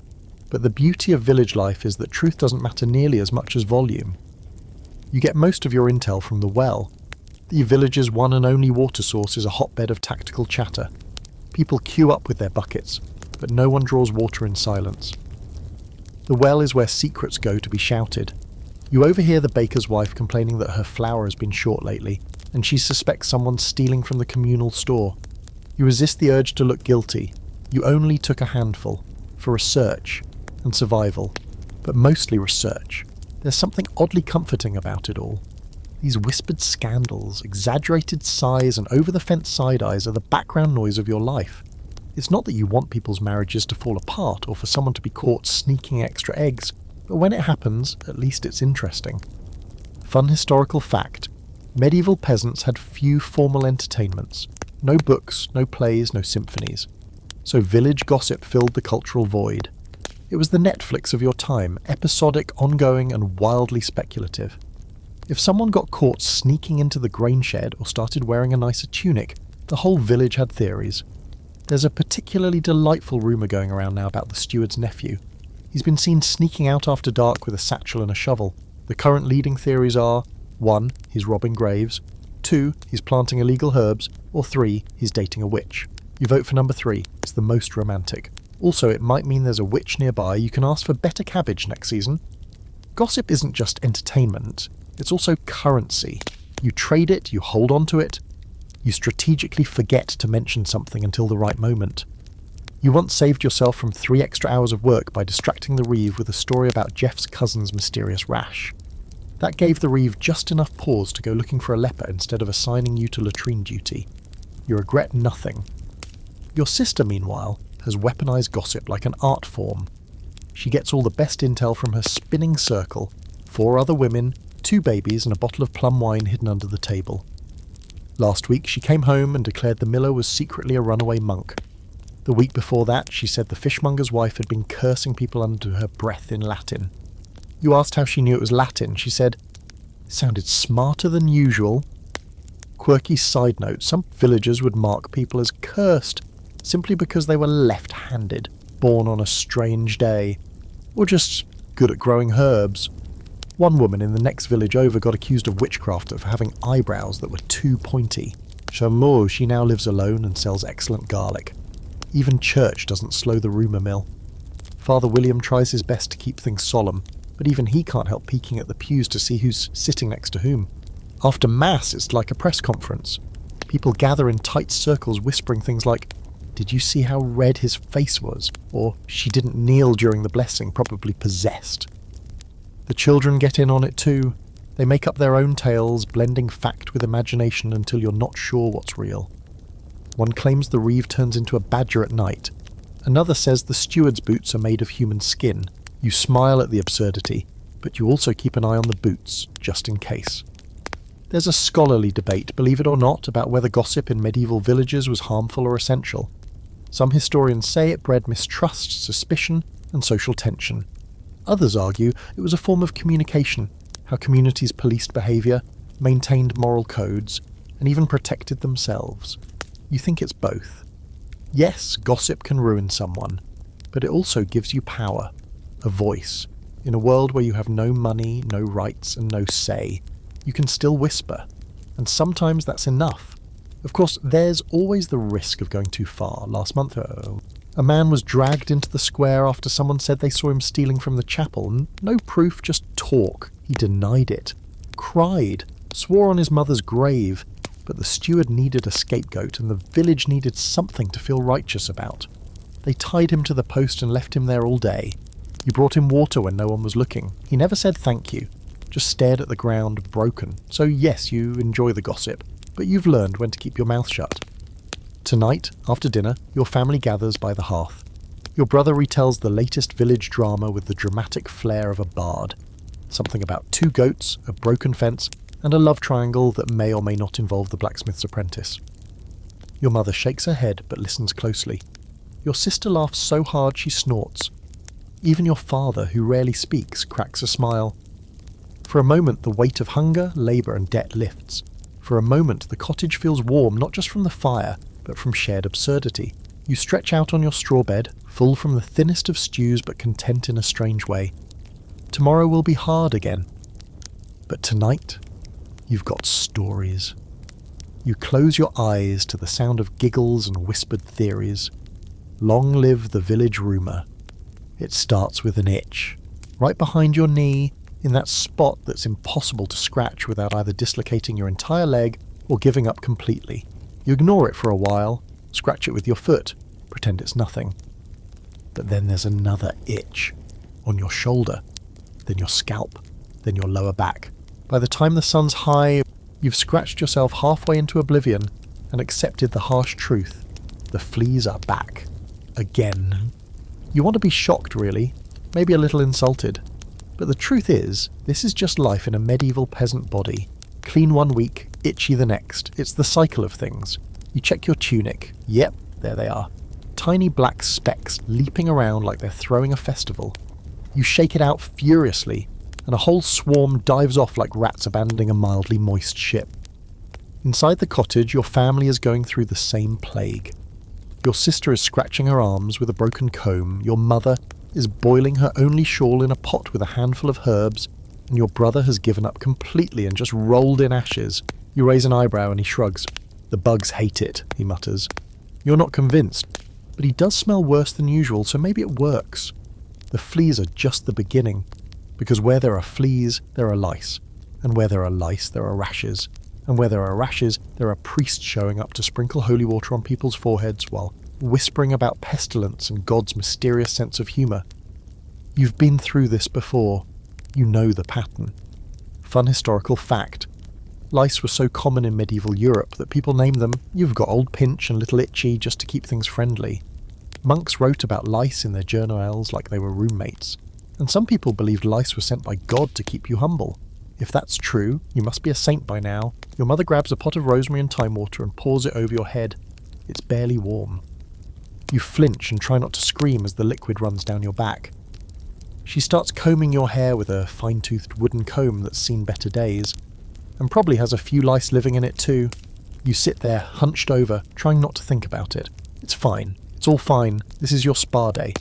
But the beauty of village life is that truth doesn't matter nearly as much as volume. You get most of your intel from the well. The village's one and only water source is a hotbed of tactical chatter. People queue up with their buckets, but no one draws water in silence. The well is where secrets go to be shouted. You overhear the baker's wife complaining that her flour has been short lately, and she suspects someone's stealing from the communal store. You resist the urge to look guilty. You only took a handful, for research and survival, but mostly research. There's something oddly comforting about it all. These whispered scandals, exaggerated sighs, and over-the-fence side-eyes are the background noise of your life. It's not that you want people's marriages to fall apart or for someone to be caught sneaking extra eggs, but when it happens, at least it's interesting. Fun historical fact: medieval peasants had few formal entertainments. No books, no plays, no symphonies. So village gossip filled the cultural void. It was the Netflix of your time, episodic, ongoing, and wildly speculative. If someone got caught sneaking into the grain shed or started wearing a nicer tunic, the whole village had theories. There's a particularly delightful rumour going around now about the steward's nephew. He's been seen sneaking out after dark with a satchel and a shovel. The current leading theories are: 1. He's robbing graves. 2. He's planting illegal herbs. Or 3. He's dating a witch. You vote for number 3. It's the most romantic. Also, it might mean there's a witch nearby. You can ask for better cabbage next season. Gossip isn't just entertainment. It's also currency. You trade it, you hold on to it. You strategically forget to mention something until the right moment. You once saved yourself from 3 extra hours of work by distracting the Reeve with a story about Jeff's cousin's mysterious rash. That gave the Reeve just enough pause to go looking for a leper instead of assigning you to latrine duty. You regret nothing. Your sister, meanwhile, has weaponized gossip like an art form. She gets all the best intel from her spinning circle, 4 other women, 2 babies and a bottle of plum wine hidden under the table. Last week she came home and declared the miller was secretly a runaway monk. The week before that she said the fishmonger's wife had been cursing people under her breath in Latin. You asked how she knew it was Latin. She said, "It sounded smarter than usual." Quirky side note, some villagers would mark people as cursed simply because they were left-handed, born on a strange day, or just good at growing herbs. One woman in the next village over got accused of witchcraft for having eyebrows that were too pointy. Chameau, she now lives alone and sells excellent garlic. Even church doesn't slow the rumour mill. Father William tries his best to keep things solemn, but even he can't help peeking at the pews to see who's sitting next to whom. After Mass, it's like a press conference. People gather in tight circles whispering things like, "Did you see how red his face was?" Or, "She didn't kneel during the blessing, probably possessed." The children get in on it too. They make up their own tales, blending fact with imagination until you're not sure what's real. One claims the reeve turns into a badger at night. Another says the steward's boots are made of human skin. You smile at the absurdity, but you also keep an eye on the boots, just in case. There's a scholarly debate, believe it or not, about whether gossip in medieval villages was harmful or essential. Some historians say it bred mistrust, suspicion, and social tension. Others argue it was a form of communication, how communities policed behaviour, maintained moral codes, and even protected themselves. You think it's both. Yes, gossip can ruin someone, but it also gives you power, a voice. In a world where you have no money, no rights, and no say, you can still whisper, and sometimes that's enough. Of course, there's always the risk of going too far. Last month, a man was dragged into the square after someone said they saw him stealing from the chapel. No proof, just talk. He denied it, cried, swore on his mother's grave, but the steward needed a scapegoat and the village needed something to feel righteous about. They tied him to the post and left him there all day. You brought him water when no one was looking. He never said thank you, just stared at the ground, broken. So yes, you enjoy the gossip, but you've learned when to keep your mouth shut. Tonight, after dinner, your family gathers by the hearth. Your brother retells the latest village drama with the dramatic flair of a bard. Something about 2 goats, a broken fence, and a love triangle that may or may not involve the blacksmith's apprentice. Your mother shakes her head but listens closely. Your sister laughs so hard she snorts. Even your father, who rarely speaks, cracks a smile. For a moment, the weight of hunger, labour and debt lifts. For a moment, the cottage feels warm not just from the fire, but from shared absurdity. You stretch out on your straw bed, full from the thinnest of stews but content in a strange way. Tomorrow will be hard again. But tonight, you've got stories. You close your eyes to the sound of giggles and whispered theories. Long live the village rumour. It starts with an itch, right behind your knee, in that spot that's impossible to scratch without either dislocating your entire leg or giving up completely. You ignore it for a while, scratch it with your foot, pretend it's nothing. But then there's another itch, on your shoulder, then your scalp, then your lower back. By the time the sun's high, you've scratched yourself halfway into oblivion and accepted the harsh truth. The fleas are back. Again. You want to be shocked, really, maybe a little insulted. But the truth is, this is just life in a medieval peasant body. Clean one week, itchy the next. It's the cycle of things. You check your tunic. Yep, there they are. Tiny black specks leaping around like they're throwing a festival. You shake it out furiously, and a whole swarm dives off like rats abandoning a mildly moist ship. Inside the cottage, your family is going through the same plague. Your sister is scratching her arms with a broken comb, your mother is boiling her only shawl in a pot with a handful of herbs, and your brother has given up completely and just rolled in ashes. You raise an eyebrow and he shrugs. "The bugs hate it," he mutters. You're not convinced, but he does smell worse than usual, so maybe it works. The fleas are just the beginning, because where there are fleas, there are lice, and where there are lice, there are rashes, and where there are rashes, there are priests showing up to sprinkle holy water on people's foreheads while whispering about pestilence and God's mysterious sense of humour. You've been through this before. You know the pattern. Fun historical fact. Lice were so common in medieval Europe that people named them "You've got old Pinch" and "Little Itchy" just to keep things friendly. Monks wrote about lice in their journals like they were roommates, and some people believed lice were sent by God to keep you humble. If that's true, you must be a saint by now. Your mother grabs a pot of rosemary and thyme water and pours it over your head. It's barely warm. You flinch and try not to scream as the liquid runs down your back. She starts combing your hair with a fine-toothed wooden comb that's seen better days, and probably has a few lice living in it too. You sit there, hunched over, trying not to think about it. It's fine. It's all fine. This is your spa day.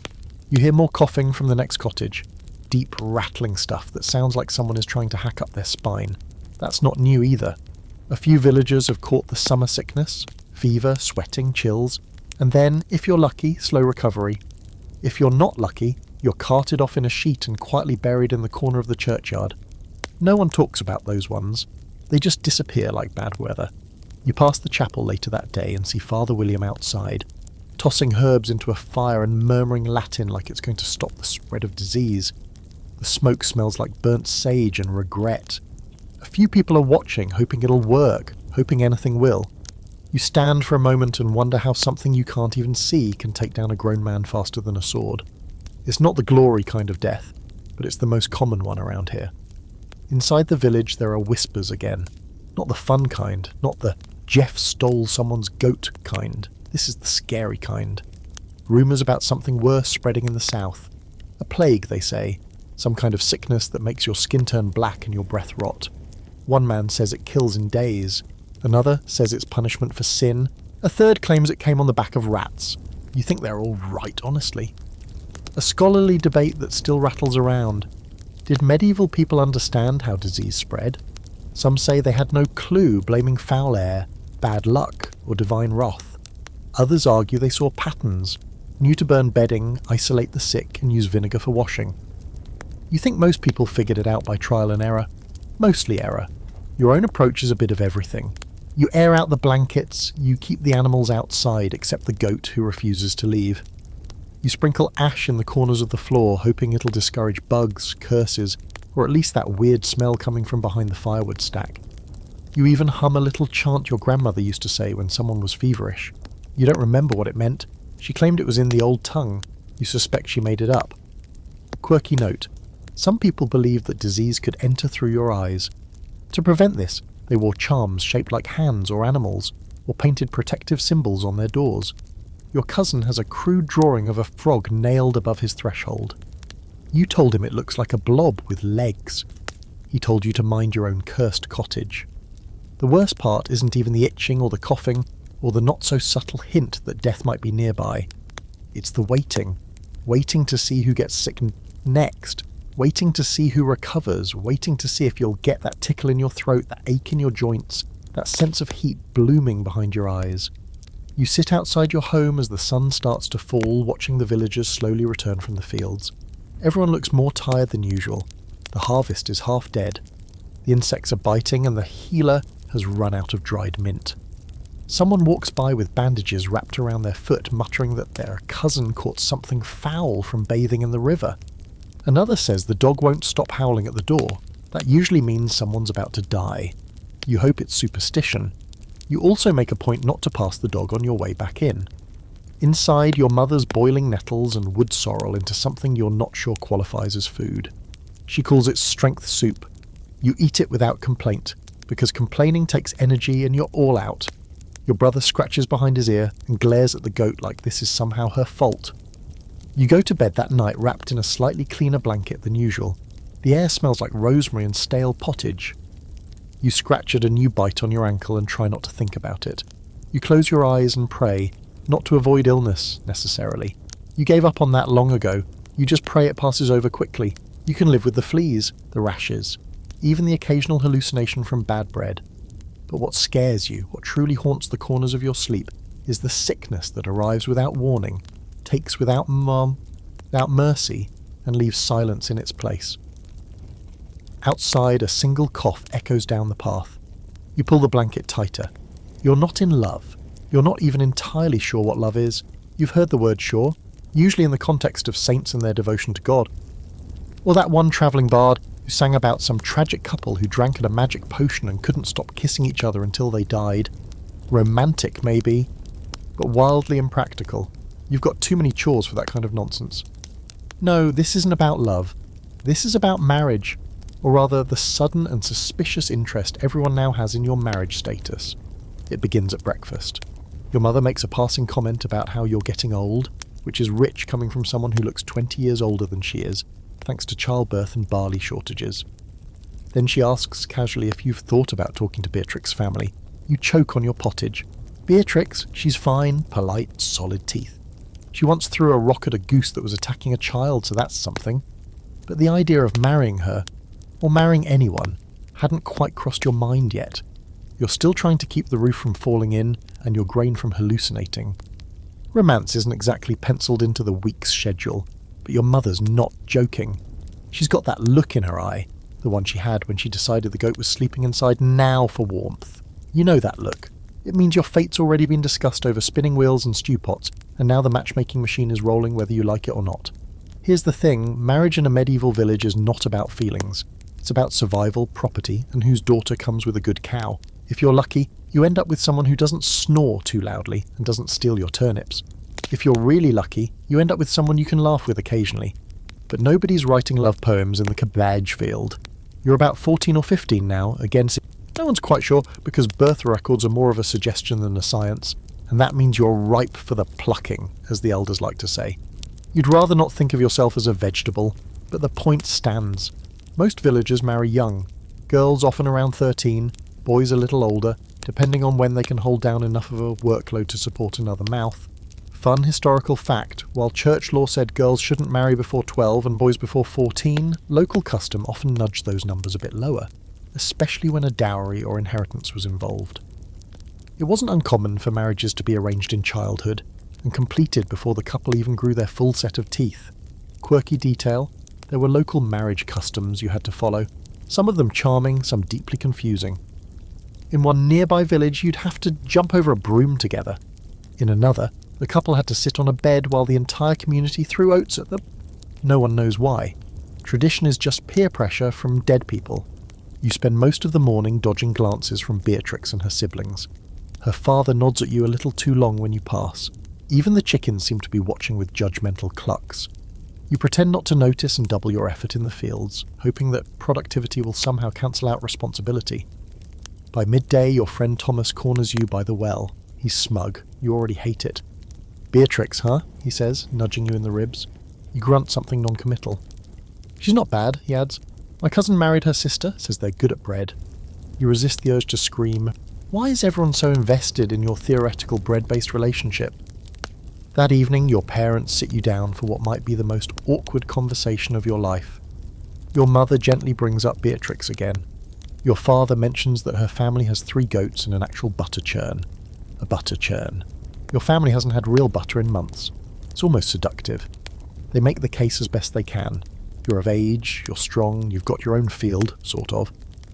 You hear more coughing from the next cottage. Deep, rattling stuff that sounds like someone is trying to hack up their spine. That's not new either. A few villagers have caught the summer sickness, fever, sweating, chills, and then, if you're lucky, slow recovery. If you're not lucky, you're carted off in a sheet and quietly buried in the corner of the churchyard. No one talks about those ones. They just disappear like bad weather. You pass the chapel later that day and see Father William outside, tossing herbs into a fire and murmuring Latin like it's going to stop the spread of disease. The smoke smells like burnt sage and regret. A few people are watching, hoping it'll work, hoping anything will. You stand for a moment and wonder how something you can't even see can take down a grown man faster than a sword. It's not the glory kind of death, but it's the most common one around here. Inside the village there are whispers again. Not the fun kind, not the Jeff stole someone's goat kind. This is the scary kind. Rumours about something worse spreading in the south. A plague, they say. Some kind of sickness that makes your skin turn black and your breath rot. One man says it kills in days. Another says it's punishment for sin. A third claims it came on the back of rats. You think they're all right, honestly. A scholarly debate that still rattles around. Did medieval people understand how disease spread? Some say they had no clue, blaming foul air, bad luck, or divine wrath. Others argue they saw patterns, knew to burn bedding, isolate the sick, and use vinegar for washing. You think most people figured it out by trial and error. Mostly error. Your own approach is a bit of everything. You air out the blankets, you keep the animals outside except the goat who refuses to leave. You sprinkle ash in the corners of the floor, hoping it'll discourage bugs, curses, or at least that weird smell coming from behind the firewood stack. You even hum a little chant your grandmother used to say when someone was feverish. You don't remember what it meant. She claimed it was in the old tongue. You suspect she made it up. Quirky note. Some people believed that disease could enter through your eyes. To prevent this, they wore charms shaped like hands or animals, or painted protective symbols on their doors. Your cousin has a crude drawing of a frog nailed above his threshold. You told him it looks like a blob with legs. He told you to mind your own cursed cottage. The worst part isn't even the itching or the coughing, or the not-so-subtle hint that death might be nearby. It's the waiting. Waiting to see who gets sick next. Waiting to see who recovers. Waiting to see if you'll get that tickle in your throat, that ache in your joints, that sense of heat blooming behind your eyes. You sit outside your home as the sun starts to fall, watching the villagers slowly return from the fields. Everyone looks more tired than usual. The harvest is half dead. The insects are biting and the healer has run out of dried mint. Someone walks by with bandages wrapped around their foot, muttering that their cousin caught something foul from bathing in the river. Another says the dog won't stop howling at the door. That usually means someone's about to die. You hope it's superstition. You also make a point not to pass the dog on your way back in. Inside, your mother's boiling nettles and wood sorrel into something you're not sure qualifies as food. She calls it strength soup. You eat it without complaint, because complaining takes energy and you're all out. Your brother scratches behind his ear and glares at the goat like this is somehow her fault. You go to bed that night wrapped in a slightly cleaner blanket than usual. The air smells like rosemary and stale pottage. You scratch at a new bite on your ankle and try not to think about it. You close your eyes and pray, not to avoid illness, necessarily. You gave up on that long ago. You just pray it passes over quickly. You can live with the fleas, the rashes, even the occasional hallucination from bad bread. But what scares you, what truly haunts the corners of your sleep, is the sickness that arrives without warning, takes without mercy, and leaves silence in its place. Outside, a single cough echoes down the path. You pull the blanket tighter. You're not in love. You're not even entirely sure what love is. You've heard the word sure, usually in the context of saints and their devotion to God. Or that one travelling bard who sang about some tragic couple who drank at a magic potion and couldn't stop kissing each other until they died. Romantic, maybe, but wildly impractical. You've got too many chores for that kind of nonsense. No, this isn't about love. This is about marriage. or rather the sudden and suspicious interest everyone now has in your marriage status. It begins at breakfast. Your mother makes a passing comment about how you're getting old, which is rich coming from someone who looks 20 years older than she is, thanks to childbirth and barley shortages. Then she asks casually if you've thought about talking to Beatrix's family. You choke on your pottage. Beatrix, she's fine, polite, solid teeth. She once threw a rock at a goose that was attacking a child, so that's something. But the idea of marrying her, or marrying anyone, hadn't quite crossed your mind yet. You're still trying to keep the roof from falling in and your grain from hallucinating. Romance isn't exactly penciled into the week's schedule, but your mother's not joking. She's got that look in her eye, the one she had when she decided the goat was sleeping inside now for warmth. You know that look. It means your fate's already been discussed over spinning wheels and stew pots, and now the matchmaking machine is rolling whether you like it or not. Here's the thing, marriage in a medieval village is not about feelings. It's about survival, property, and whose daughter comes with a good cow. If you're lucky, you end up with someone who doesn't snore too loudly and doesn't steal your turnips. If you're really lucky, you end up with someone you can laugh with occasionally. But nobody's writing love poems in the cabbage field. You're about 14 or 15 now, again, no one's quite sure because birth records are more of a suggestion than a science, and that means you're ripe for the plucking, as the elders like to say. You'd rather not think of yourself as a vegetable, but the point stands. Most villagers marry young, girls often around 13, boys a little older, depending on when they can hold down enough of a workload to support another mouth. Fun historical fact, while church law said girls shouldn't marry before 12 and boys before 14, local custom often nudged those numbers a bit lower, especially when a dowry or inheritance was involved. It wasn't uncommon for marriages to be arranged in childhood and completed before the couple even grew their full set of teeth. Quirky detail, there were local marriage customs you had to follow, some of them charming, some deeply confusing. In one nearby village, you'd have to jump over a broom together. In another, the couple had to sit on a bed while the entire community threw oats at them. No one knows why. Tradition is just peer pressure from dead people. You spend most of the morning dodging glances from Beatrix and her siblings. Her father nods at you a little too long when you pass. Even the chickens seem to be watching with judgmental clucks. You pretend not to notice and double your effort in the fields, hoping that productivity will somehow cancel out responsibility. By midday, your friend Thomas corners you by the well. He's smug. You already hate it. Beatrix, huh? He says, nudging you in the ribs. You grunt something non-committal. She's not bad, he adds. My cousin married her sister, says they're good at bread. You resist the urge to scream, why is everyone so invested in your theoretical bread-based relationship? That evening, your parents sit you down for what might be the most awkward conversation of your life. Your mother gently brings up Beatrix again. Your father mentions that her family has 3 goats and an actual butter churn. A butter churn. Your family hasn't had real butter in months. It's almost seductive. They make the case as best they can. You're of age, you're strong, you've got your own field, sort of,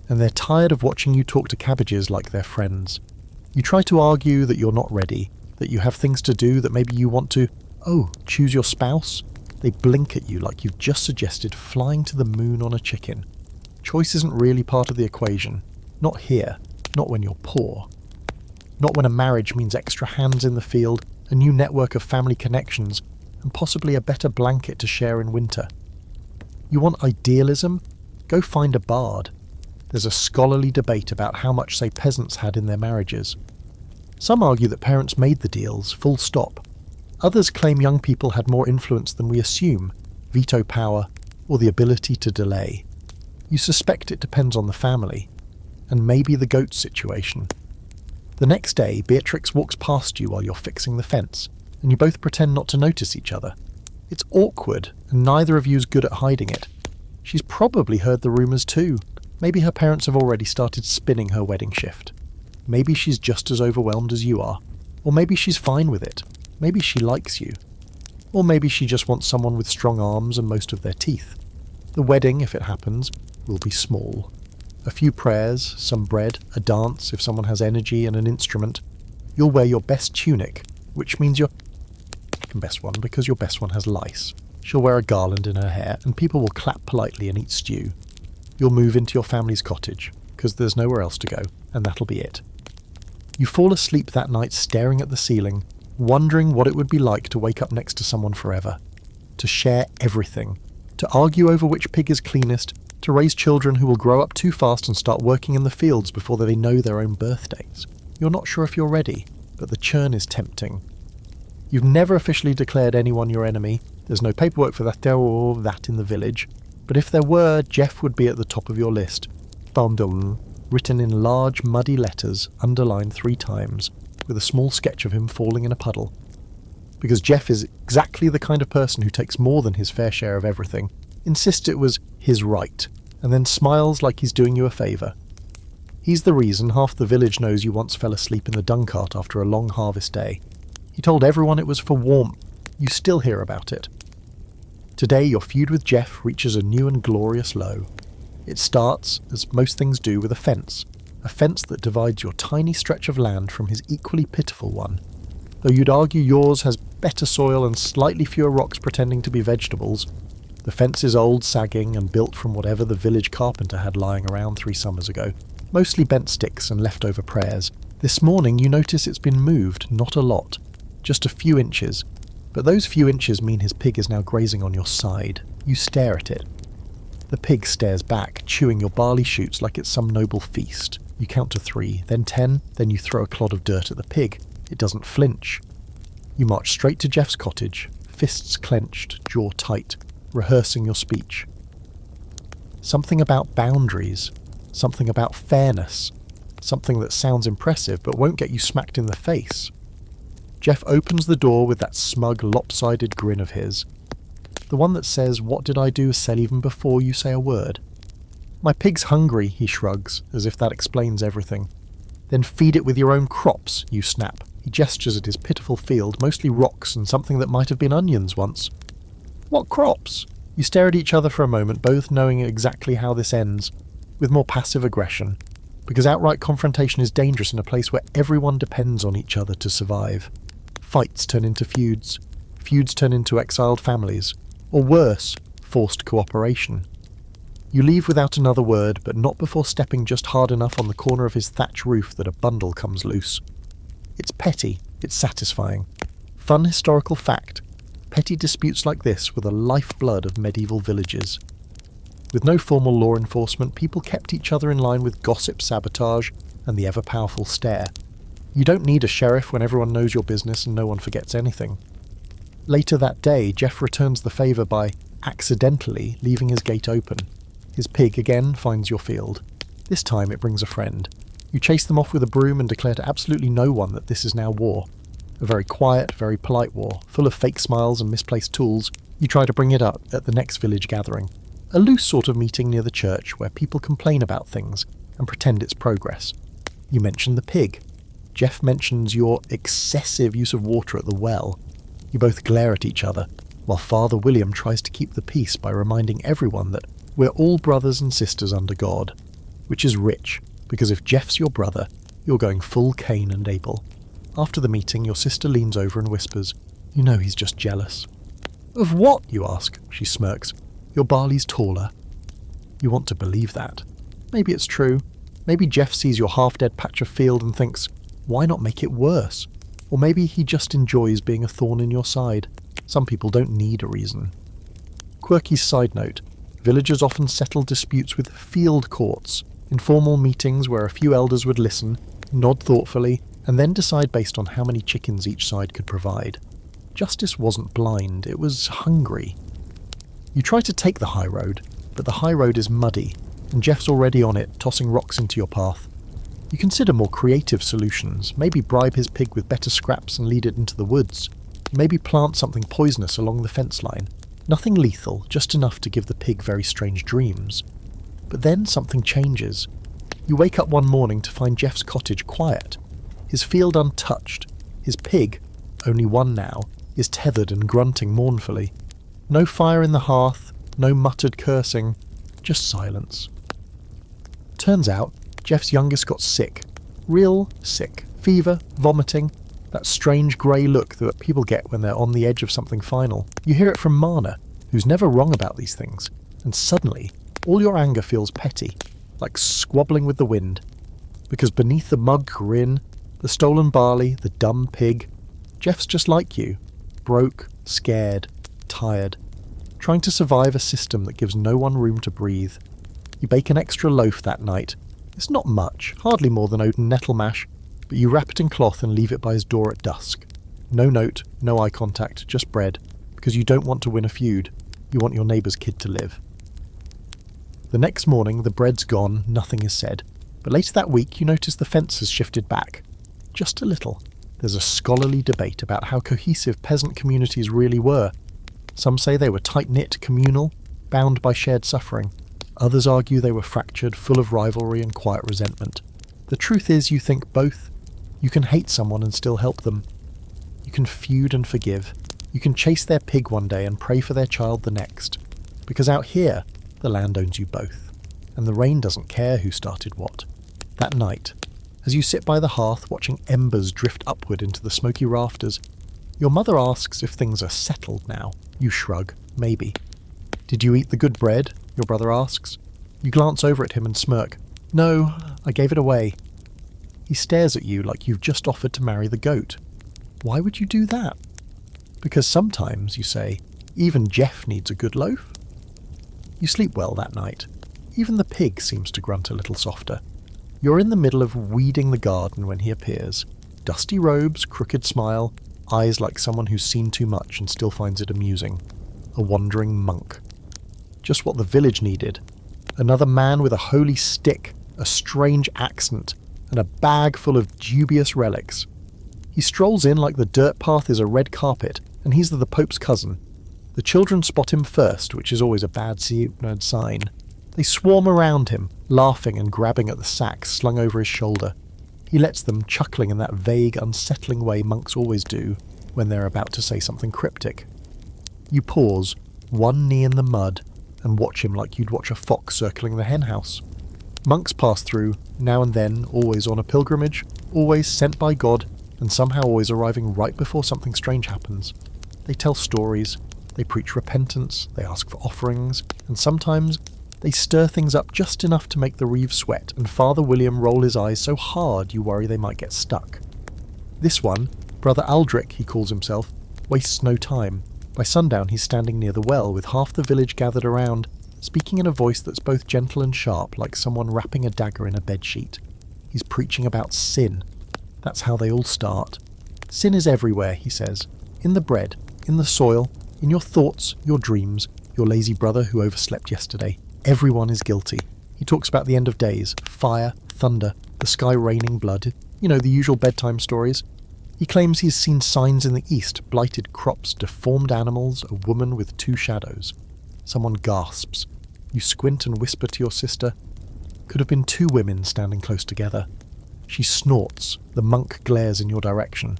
and they're tired of watching you talk to cabbages like they're friends. You try to argue that you're not ready, that you have things to do, that maybe you want to, choose your spouse? They blink at you like you've just suggested flying to the moon on a chicken. Choice isn't really part of the equation. Not here. Not when you're poor. Not when a marriage means extra hands in the field, a new network of family connections, and possibly a better blanket to share in winter. You want idealism? Go find a bard. There's a scholarly debate about how much, say, peasants had in their marriages. Some argue that parents made the deals, full stop. Others claim young people had more influence than we assume, veto power, or the ability to delay. You suspect it depends on the family, and maybe the goat situation. The next day, Beatrix walks past you while you're fixing the fence, and you both pretend not to notice each other. It's awkward, and neither of you's good at hiding it. She's probably heard the rumours too. Maybe her parents have already started spinning her wedding shift. Maybe she's just as overwhelmed as you are. Or maybe she's fine with it. Maybe she likes you. Or maybe she just wants someone with strong arms and most of their teeth. The wedding, if it happens, will be small. A few prayers, some bread, a dance if someone has energy and an instrument. You'll wear your best tunic, which means your best one because your best one has lice. She'll wear a garland in her hair and people will clap politely and eat stew. You'll move into your family's cottage because there's nowhere else to go, and that'll be it. You fall asleep that night staring at the ceiling, wondering what it would be like to wake up next to someone forever. To share everything. To argue over which pig is cleanest, to raise children who will grow up too fast and start working in the fields before they know their own birthdays. You're not sure if you're ready, but the churn is tempting. You've never officially declared anyone your enemy. There's no paperwork for that or that in the village. But if there were, Jeff would be at the top of your list. Dandum, written in large muddy letters, underlined 3 times, with a small sketch of him falling in a puddle. Because Jeff is exactly the kind of person who takes more than his fair share of everything, insists it was his right, and then smiles like he's doing you a favour. He's the reason half the village knows you once fell asleep in the dung cart after a long harvest day. He told everyone it was for warmth. You still hear about it. Today your feud with Jeff reaches a new and glorious low. It starts, as most things do, with a fence that divides your tiny stretch of land from his equally pitiful one. Though you'd argue yours has better soil and slightly fewer rocks pretending to be vegetables, the fence is old, sagging, and built from whatever the village carpenter had lying around 3 summers ago. Mostly bent sticks and leftover prayers. This morning you notice it's been moved, not a lot. Just a few inches. But those few inches mean his pig is now grazing on your side. You stare at it. The pig stares back, chewing your barley shoots like it's some noble feast. You count to 3, then 10, then you throw a clod of dirt at the pig. It doesn't flinch. You march straight to Jeff's cottage, fists clenched, jaw tight, rehearsing your speech. Something about boundaries, something about fairness, something that sounds impressive but won't get you smacked in the face. Jeff opens the door with that smug, lopsided grin of his. The one that says, "What did I do?" said even before you say a word. "My pig's hungry," he shrugs, as if that explains everything. "Then feed it with your own crops," you snap. He gestures at his pitiful field, mostly rocks and something that might have been onions once. "What crops?" You stare at each other for a moment, both knowing exactly how this ends, with more passive aggression, because outright confrontation is dangerous in a place where everyone depends on each other to survive. Fights turn into feuds. Feuds turn into exiled families. Or worse, forced cooperation. You leave without another word, but not before stepping just hard enough on the corner of his thatch roof that a bundle comes loose. It's petty, it's satisfying. Fun historical fact. Petty disputes like this were the lifeblood of medieval villages. With no formal law enforcement, people kept each other in line with gossip, sabotage, and the ever-powerful stare. You don't need a sheriff when everyone knows your business and no one forgets anything. Later that day, Jeff returns the favour by accidentally leaving his gate open. His pig again finds your field. This time it brings a friend. You chase them off with a broom and declare to absolutely no one that this is now war. A very quiet, very polite war, full of fake smiles and misplaced tools. You try to bring it up at the next village gathering. A loose sort of meeting near the church where people complain about things and pretend it's progress. You mention the pig. Jeff mentions your excessive use of water at the well. You both glare at each other, while Father William tries to keep the peace by reminding everyone that we're all brothers and sisters under God, which is rich, because if Jeff's your brother, you're going full Cain and Abel. After the meeting, your sister leans over and whispers, "You know he's just jealous." "Of what?" you ask. She smirks. "Your barley's taller." You want to believe that. Maybe it's true. Maybe Jeff sees your half-dead patch of field and thinks, why not make it worse? Or maybe he just enjoys being a thorn in your side. Some people don't need a reason. Quirky side note. Villagers often settle disputes with field courts, informal meetings where a few elders would listen, nod thoughtfully, and then decide based on how many chickens each side could provide. Justice wasn't blind, it was hungry. You try to take the high road, but the high road is muddy, and Jeff's already on it, tossing rocks into your path. You consider more creative solutions, maybe bribe his pig with better scraps and lead it into the woods. Maybe plant something poisonous along the fence line. Nothing lethal, just enough to give the pig very strange dreams. But then something changes. You wake up one morning to find Jeff's cottage quiet, his field untouched. His pig, only one now, is tethered and grunting mournfully. No fire in the hearth, no muttered cursing, just silence. Turns out, Jeff's youngest got sick. Real sick. Fever, vomiting, that strange grey look that people get when they're on the edge of something final. You hear it from Marna, who's never wrong about these things, and suddenly, all your anger feels petty, like squabbling with the wind. Because beneath the mug grin, the stolen barley, the dumb pig, Jeff's just like you, broke, scared, tired, trying to survive a system that gives no one room to breathe. You bake an extra loaf that night. It's not much, hardly more than oat and nettle mash, but you wrap it in cloth and leave it by his door at dusk. No note, no eye contact, just bread, because you don't want to win a feud. You want your neighbour's kid to live. The next morning, the bread's gone, nothing is said. But later that week, you notice the fence has shifted back. Just a little. There's a scholarly debate about how cohesive peasant communities really were. Some say they were tight-knit, communal, bound by shared suffering. Others argue they were fractured, full of rivalry and quiet resentment. The truth is, you think both. You can hate someone and still help them. You can feud and forgive. You can chase their pig one day and pray for their child the next. Because out here, the land owns you both. And the rain doesn't care who started what. That night, as you sit by the hearth watching embers drift upward into the smoky rafters, your mother asks if things are settled now. You shrug, maybe. Did you eat the good bread? Your brother asks. You glance over at him and smirk. No, I gave it away. He stares at you like you've just offered to marry the goat. Why would you do that? Because sometimes, you say, even Jeff needs a good loaf. You sleep well that night. Even the pig seems to grunt a little softer. You're in the middle of weeding the garden when he appears. Dusty robes, crooked smile, eyes like someone who's seen too much and still finds it amusing. A wandering monk. Just what the village needed. Another man with a holy stick, a strange accent, and a bag full of dubious relics. He strolls in like the dirt path is a red carpet, and he's the Pope's cousin. The children spot him first, which is always a bad sign. They swarm around him, laughing and grabbing at the sack slung over his shoulder. He lets them, chuckling in that vague, unsettling way monks always do when they're about to say something cryptic. You pause, one knee in the mud, and watch him like you'd watch a fox circling the henhouse. Monks pass through, now and then, always on a pilgrimage, always sent by God, and somehow always arriving right before something strange happens. They tell stories, they preach repentance, they ask for offerings, and sometimes they stir things up just enough to make the reeve sweat and Father William roll his eyes so hard you worry they might get stuck. This one, Brother Aldrich he calls himself, wastes no time. By sundown he's standing near the well with half the village gathered around, speaking in a voice that's both gentle and sharp like someone wrapping a dagger in a bedsheet. He's preaching about sin. That's how they all start. Sin is everywhere, he says. In the bread, in the soil, in your thoughts, your dreams, your lazy brother who overslept yesterday. Everyone is guilty. He talks about the end of days, fire, thunder, the sky raining blood, the usual bedtime stories. He claims he's seen signs in the east, blighted crops, deformed animals, a woman with two shadows. Someone gasps. You squint and whisper to your sister. Could have been two women standing close together. She snorts. The monk glares in your direction.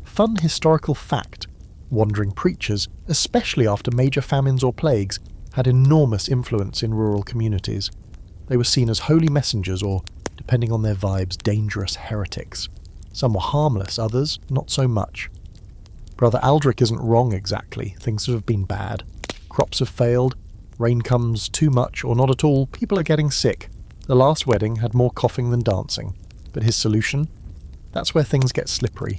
Fun historical fact. Wandering preachers, especially after major famines or plagues, had enormous influence in rural communities. They were seen as holy messengers or, depending on their vibes, dangerous heretics. Some were harmless, others not so much. Brother Aldrich isn't wrong exactly. Things have been bad. Crops have failed. Rain comes too much or not at all. People are getting sick. The last wedding had more coughing than dancing. But his solution? That's where things get slippery.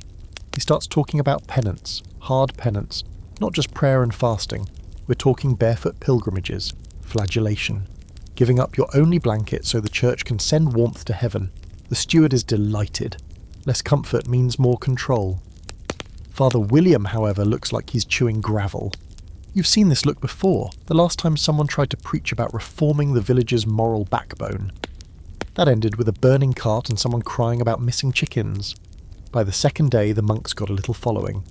He starts talking about penance, hard penance, not just prayer and fasting. We're talking barefoot pilgrimages, flagellation, giving up your only blanket so the church can send warmth to heaven. The steward is delighted. Less comfort means more control. Father William, however, looks like he's chewing gravel. You've seen this look before, the last time someone tried to preach about reforming the village's moral backbone. That ended with a burning cart and someone crying about missing chickens. By the second day, the monks got a little following.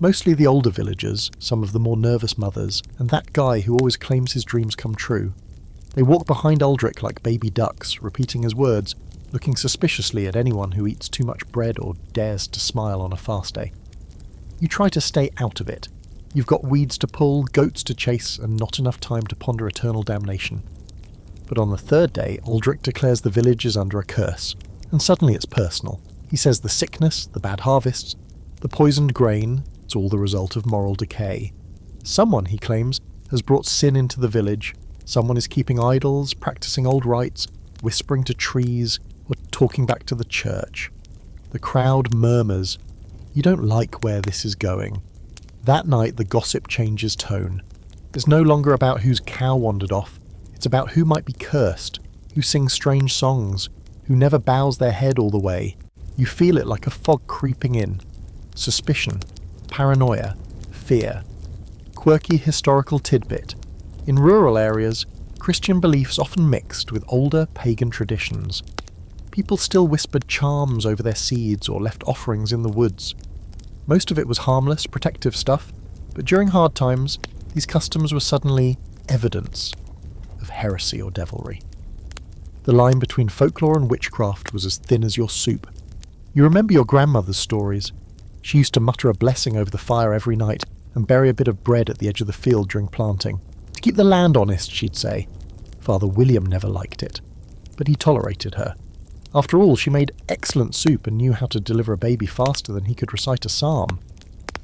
Mostly the older villagers, some of the more nervous mothers, and that guy who always claims his dreams come true. They walk behind Aldrich like baby ducks, repeating his words, looking suspiciously at anyone who eats too much bread or dares to smile on a fast day. You try to stay out of it. You've got weeds to pull, goats to chase, and not enough time to ponder eternal damnation. But on the third day, Aldrich declares the village is under a curse, and suddenly it's personal. He says the sickness, the bad harvests, the poisoned grain, it's all the result of moral decay. Someone, he claims, has brought sin into the village. Someone is keeping idols, practicing old rites, whispering to trees, or talking back to the church. The crowd murmurs. You don't like where this is going. That night the gossip changes tone. It's no longer about whose cow wandered off. It's about who might be cursed, who sings strange songs, who never bows their head all the way. You feel it like a fog creeping in. Suspicion, paranoia, fear. Quirky historical tidbit. In rural areas, Christian beliefs often mixed with older pagan traditions. People still whispered charms over their seeds or left offerings in the woods. Most of it was harmless, protective stuff, but during hard times, these customs were suddenly evidence of heresy or devilry. The line between folklore and witchcraft was as thin as your soup. You remember your grandmother's stories. She used to mutter a blessing over the fire every night and bury a bit of bread at the edge of the field during planting. To keep the land honest, she'd say. Father William never liked it, but he tolerated her. After all, she made excellent soup and knew how to deliver a baby faster than he could recite a psalm.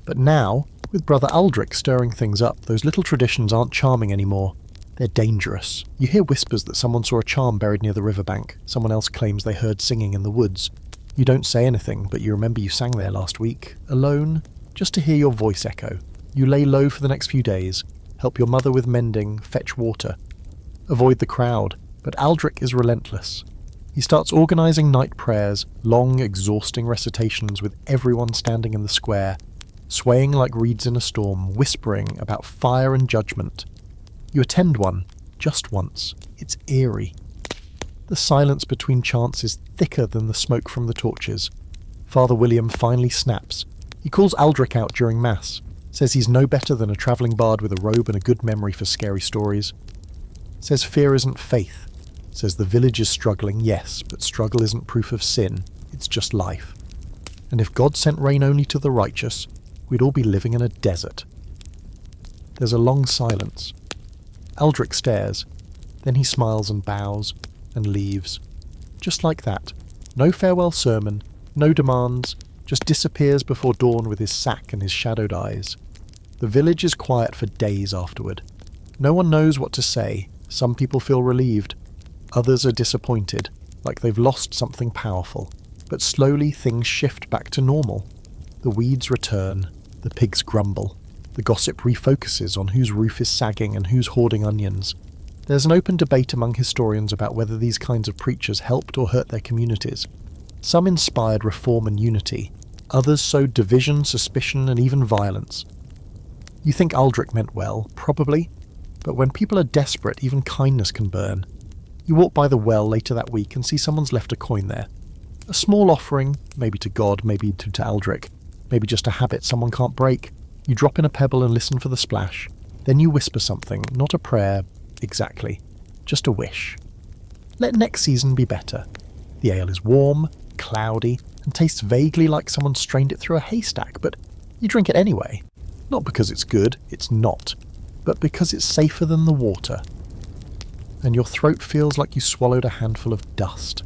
But now, with Brother Aldrich stirring things up, those little traditions aren't charming anymore. They're dangerous. You hear whispers that someone saw a charm buried near the riverbank. Someone else claims they heard singing in the woods. You don't say anything, but you remember you sang there last week, alone, just to hear your voice echo. You lay low for the next few days, help your mother with mending, fetch water. Avoid the crowd, but Aldrich is relentless. He starts organising night prayers, long, exhausting recitations with everyone standing in the square, swaying like reeds in a storm, whispering about fire and judgment. You attend one, just once. It's eerie. The silence between chants is thicker than the smoke from the torches. Father William finally snaps. He calls Aldrich out during Mass, says he's no better than a travelling bard with a robe and a good memory for scary stories. Says fear isn't faith. Says the village is struggling, yes, but struggle isn't proof of sin, it's just life. And if God sent rain only to the righteous, we'd all be living in a desert. There's a long silence. Aldrich stares, then he smiles and bows, and leaves. Just like that. No farewell sermon, no demands, just disappears before dawn with his sack and his shadowed eyes. The village is quiet for days afterward. No one knows what to say. Some people feel relieved. Others are disappointed, like they've lost something powerful. But slowly things shift back to normal. The weeds return, the pigs grumble. The gossip refocuses on whose roof is sagging and who's hoarding onions. There's an open debate among historians about whether these kinds of preachers helped or hurt their communities. Some inspired reform and unity. Others sowed division, suspicion, and even violence. You think Aldrich meant well, probably, but when people are desperate, even kindness can burn. You walk by the well later that week and see someone's left a coin there. A small offering, maybe to God, maybe to Aldrich, maybe just a habit someone can't break. You drop in a pebble and listen for the splash. Then you whisper something, not a prayer, exactly, just a wish. Let next season be better. The ale is warm, cloudy, and tastes vaguely like someone strained it through a haystack, but you drink it anyway. Not because it's good, it's not, but because it's safer than the water. And your throat feels like you swallowed a handful of dust.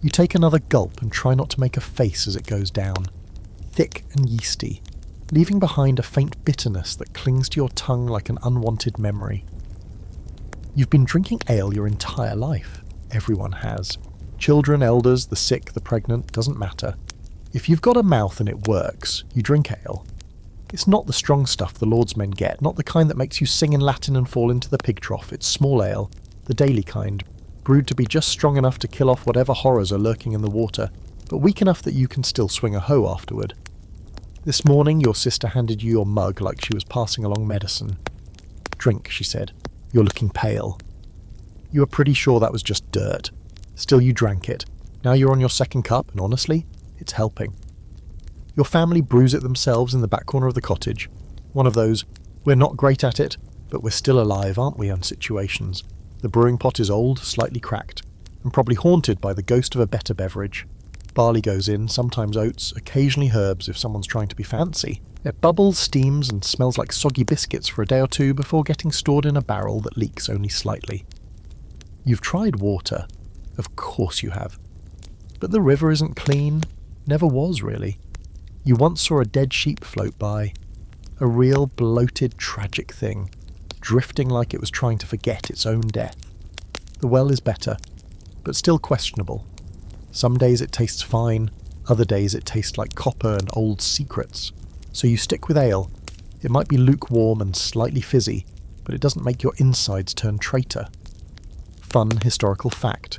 You take another gulp and try not to make a face as it goes down, thick and yeasty, leaving behind a faint bitterness that clings to your tongue like an unwanted memory. You've been drinking ale your entire life. Everyone has. Children, elders, the sick, the pregnant, doesn't matter. If you've got a mouth and it works, you drink ale. It's not the strong stuff the Lord's men get, not the kind that makes you sing in Latin and fall into the pig trough. It's small ale, the daily kind, brewed to be just strong enough to kill off whatever horrors are lurking in the water, but weak enough that you can still swing a hoe afterward. This morning your sister handed you your mug like she was passing along medicine. "Drink," she said. "You're looking pale." You were pretty sure that was just dirt. Still you drank it. Now you're on your second cup, and honestly, it's helping. Your family brews it themselves in the back corner of the cottage. One of those, we're not great at it, but we're still alive, aren't we, situations. The brewing pot is old, slightly cracked, and probably haunted by the ghost of a better beverage. Barley goes in, sometimes oats, occasionally herbs if someone's trying to be fancy. It bubbles, steams, and smells like soggy biscuits for a day or two before getting stored in a barrel that leaks only slightly. You've tried water. Of course you have. But the river isn't clean. Never was, really. You once saw a dead sheep float by. A real bloated, tragic thing, drifting like it was trying to forget its own death. The well is better, but still questionable. Some days it tastes fine, other days it tastes like copper and old secrets. So you stick with ale. It might be lukewarm and slightly fizzy, but it doesn't make your insides turn traitor. Fun historical fact.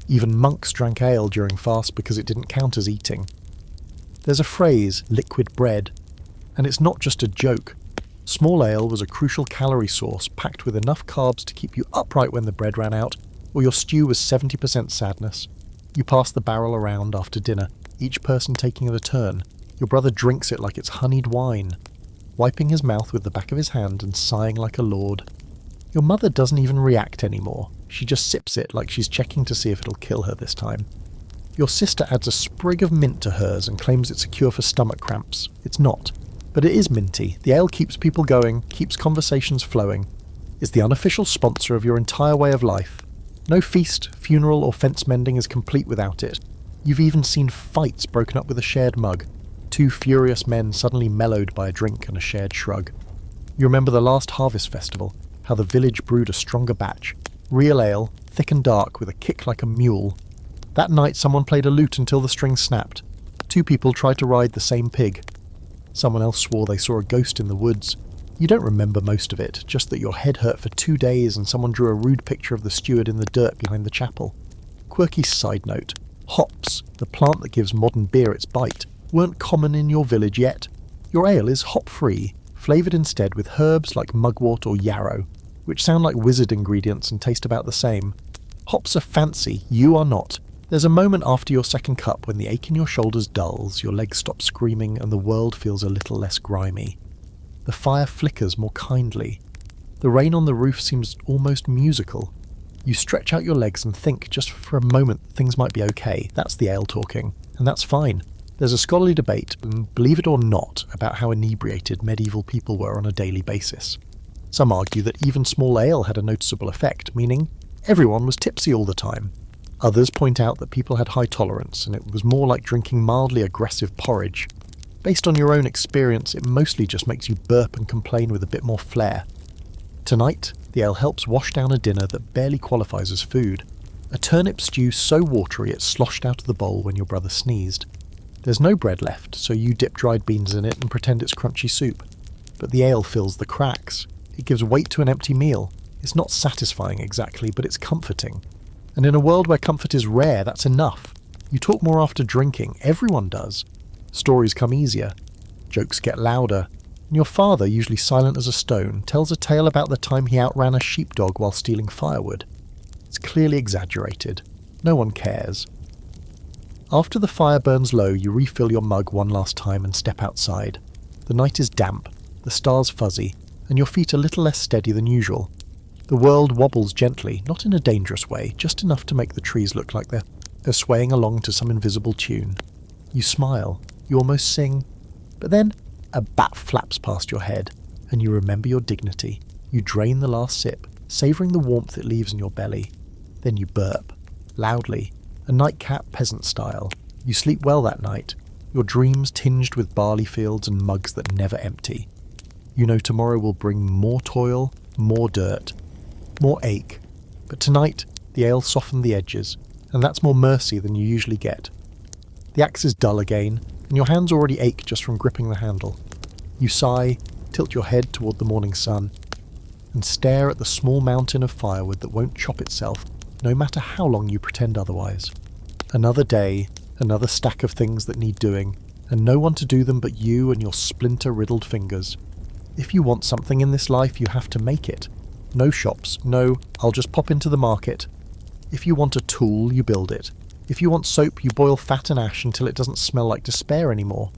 Even monks drank ale during fast because it didn't count as eating. There's a phrase, liquid bread, and it's not just a joke. Small ale was a crucial calorie source packed with enough carbs to keep you upright when the bread ran out, or your stew was 70% sadness. You pass the barrel around after dinner, each person taking it a turn. Your brother drinks it like it's honeyed wine, wiping his mouth with the back of his hand and sighing like a lord. Your mother doesn't even react anymore. She just sips it like she's checking to see if it'll kill her this time. Your sister adds a sprig of mint to hers and claims it's a cure for stomach cramps. It's not. But it is minty. The ale keeps people going, keeps conversations flowing. It's the unofficial sponsor of your entire way of life. No feast, funeral or fence mending is complete without it. You've even seen fights broken up with a shared mug. Two furious men suddenly mellowed by a drink and a shared shrug. You remember the last harvest festival, how the village brewed a stronger batch. Real ale, thick and dark with a kick like a mule. That night someone played a lute until the string snapped. Two people tried to ride the same pig. Someone else swore they saw a ghost in the woods. You don't remember most of it, just that your head hurt for 2 days and someone drew a rude picture of the steward in the dirt behind the chapel. Quirky side note. Hops, the plant that gives modern beer its bite, weren't common in your village yet. Your ale is hop-free, flavoured instead with herbs like mugwort or yarrow, which sound like wizard ingredients and taste about the same. Hops are fancy, you are not. There's a moment after your second cup when the ache in your shoulders dulls, your legs stop screaming and the world feels a little less grimy. The fire flickers more kindly. The rain on the roof seems almost musical. You stretch out your legs and think just for a moment things might be okay. That's the ale talking, and that's fine. There's a scholarly debate, and believe it or not, about how inebriated medieval people were on a daily basis. Some argue that even small ale had a noticeable effect, meaning everyone was tipsy all the time. Others point out that people had high tolerance, and it was more like drinking mildly aggressive porridge. Based on your own experience, it mostly just makes you burp and complain with a bit more flair. Tonight, the ale helps wash down a dinner that barely qualifies as food. A turnip stew so watery it sloshed out of the bowl when your brother sneezed. There's no bread left, so you dip dried beans in it and pretend it's crunchy soup. But the ale fills the cracks. It gives weight to an empty meal. It's not satisfying exactly, but it's comforting. And in a world where comfort is rare, that's enough. You talk more after drinking. Everyone does. Stories come easier. Jokes get louder. And your father, usually silent as a stone, tells a tale about the time he outran a sheepdog while stealing firewood. It's clearly exaggerated. No one cares. After the fire burns low, you refill your mug one last time and step outside. The night is damp, the stars fuzzy, and your feet a little less steady than usual. The world wobbles gently, not in a dangerous way, just enough to make the trees look like they're swaying along to some invisible tune. You smile, you almost sing, but then a bat flaps past your head, and you remember your dignity. You drain the last sip, savouring the warmth it leaves in your belly. Then you burp, loudly, a nightcap peasant style. You sleep well that night, your dreams tinged with barley fields and mugs that never empty. You know tomorrow will bring more toil, more dirt, more ache. But tonight, the ale softened the edges, and that's more mercy than you usually get. The axe is dull again, and your hands already ache just from gripping the handle. You sigh, tilt your head toward the morning sun, and stare at the small mountain of firewood that won't chop itself, no matter how long you pretend otherwise. Another day, another stack of things that need doing, and no one to do them but you and your splinter-riddled fingers. If you want something in this life, you have to make it. No shops, no, I'll just pop into the market. If you want a tool, you build it. If you want soap, you boil fat and ash until it doesn't smell like despair anymore.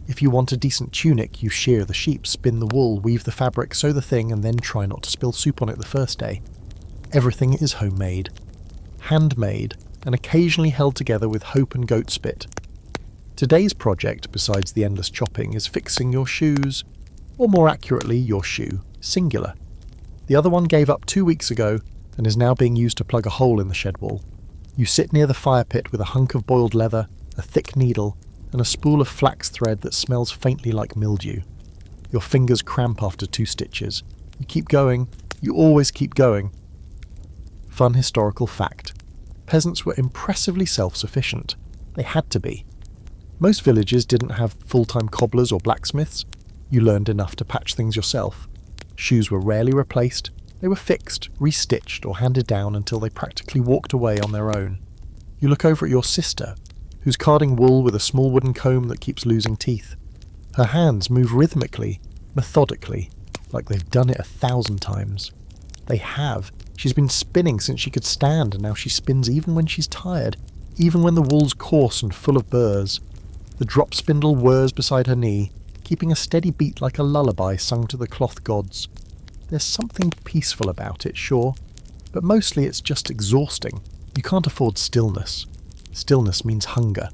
If you want a decent tunic, you shear the sheep, spin the wool, weave the fabric, sew the thing, and then try not to spill soup on it the first day. Everything is homemade. Handmade, and occasionally held together with hope and goat spit. Today's project, besides the endless chopping, is fixing your shoes. Or more accurately, your shoe, singular. The other one gave up 2 weeks ago, and is now being used to plug a hole in the shed wall. You sit near the fire pit with a hunk of boiled leather, a thick needle, and a spool of flax thread that smells faintly like mildew. Your fingers cramp after 2 stitches. You keep going. You always keep going. Fun historical fact. Peasants were impressively self-sufficient. They had to be. Most villages didn't have full-time cobblers or blacksmiths. You learned enough to patch things yourself. Shoes were rarely replaced, they were fixed, restitched, or handed down until they practically walked away on their own. You look over at your sister, who's carding wool with a small wooden comb that keeps losing teeth. Her hands move rhythmically, methodically, like they've done it 1,000 times. They have. She's been spinning since she could stand, and now she spins even when she's tired, even when the wool's coarse and full of burrs. The drop spindle whirs beside her knee, keeping a steady beat like a lullaby sung to the cloth gods. There's something peaceful about it, sure, but mostly it's just exhausting. You can't afford stillness. Stillness means hunger,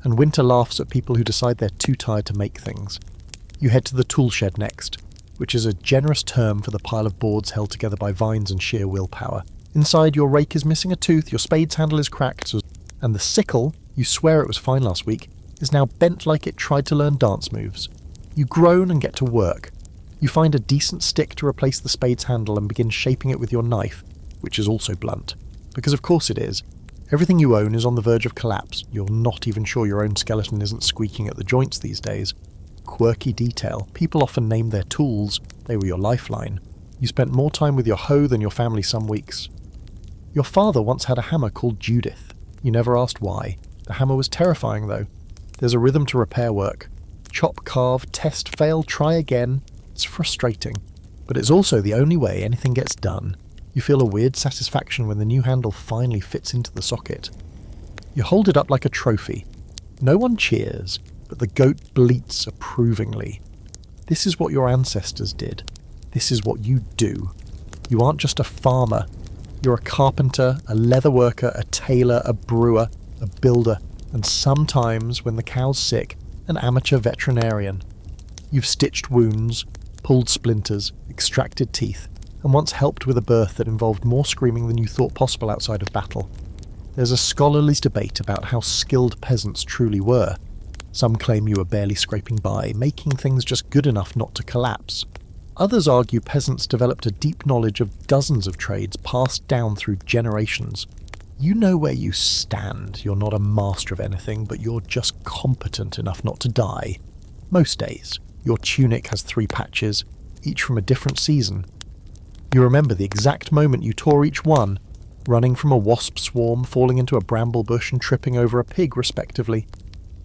and winter laughs at people who decide they're too tired to make things. You head to the tool shed next, which is a generous term for the pile of boards held together by vines and sheer willpower. Inside, your rake is missing a tooth, your spade's handle is cracked, and the sickle, you swear it was fine last week, is now bent like it tried to learn dance moves. You groan and get to work. You find a decent stick to replace the spade's handle and begin shaping it with your knife, which is also blunt. Because of course it is. Everything you own is on the verge of collapse. You're not even sure your own skeleton isn't squeaking at the joints these days. Quirky detail. People often name their tools. They were your lifeline. You spent more time with your hoe than your family some weeks. Your father once had a hammer called Judith. You never asked why. The hammer was terrifying though. There's a rhythm to repair work. Chop, carve, test, fail, try again. It's frustrating. But it's also the only way anything gets done. You feel a weird satisfaction when the new handle finally fits into the socket. You hold it up like a trophy. No one cheers, but the goat bleats approvingly. This is what your ancestors did. This is what you do. You aren't just a farmer. You're a carpenter, a leather worker, a tailor, a brewer, a builder, and sometimes, when the cow's sick, an amateur veterinarian. You've stitched wounds, pulled splinters, extracted teeth, and once helped with a birth that involved more screaming than you thought possible outside of battle. There's a scholarly debate about how skilled peasants truly were. Some claim you were barely scraping by, making things just good enough not to collapse. Others argue peasants developed a deep knowledge of dozens of trades passed down through generations. You know where you stand. You're not a master of anything, but you're just competent enough not to die. Most days. Your tunic has 3 patches, each from a different season. You remember the exact moment you tore each one, running from a wasp swarm, falling into a bramble bush and tripping over a pig, respectively.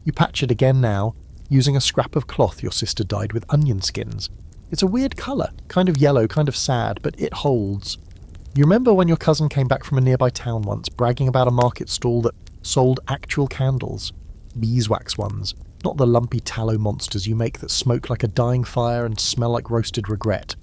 You patch it again now, using a scrap of cloth your sister dyed with onion skins. It's a weird colour, kind of yellow, kind of sad, but it holds. You remember when your cousin came back from a nearby town once, bragging about a market stall that sold actual candles? Beeswax ones, not the lumpy tallow monsters you make that smoke like a dying fire and smell like roasted regret.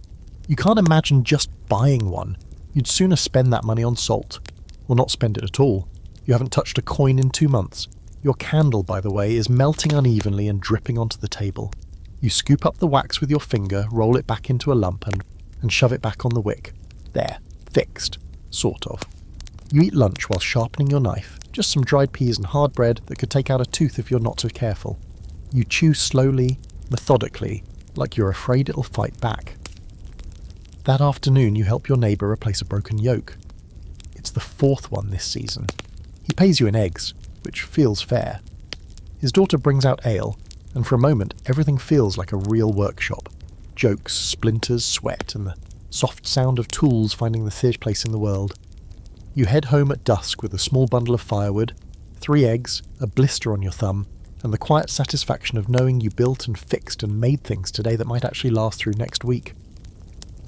You can't imagine just buying one. You'd sooner spend that money on salt. Or not spend it at all. You haven't touched a coin in 2 months. Your candle, by the way, is melting unevenly and dripping onto the table. You scoop up the wax with your finger, roll it back into a lump and shove it back on the wick. There. Fixed. Sort of. You eat lunch while sharpening your knife. Just some dried peas and hard bread that could take out a tooth if you're not so careful. You chew slowly, methodically, like you're afraid it'll fight back. That afternoon you help your neighbour replace a broken yoke. It's the 4th one this season. He pays you in eggs, which feels fair. His daughter brings out ale, and for a moment everything feels like a real workshop. Jokes, splinters, sweat, and the soft sound of tools finding the third place in the world. You head home at dusk with a small bundle of firewood, 3 eggs, a blister on your thumb, and the quiet satisfaction of knowing you built and fixed and made things today that might actually last through next week.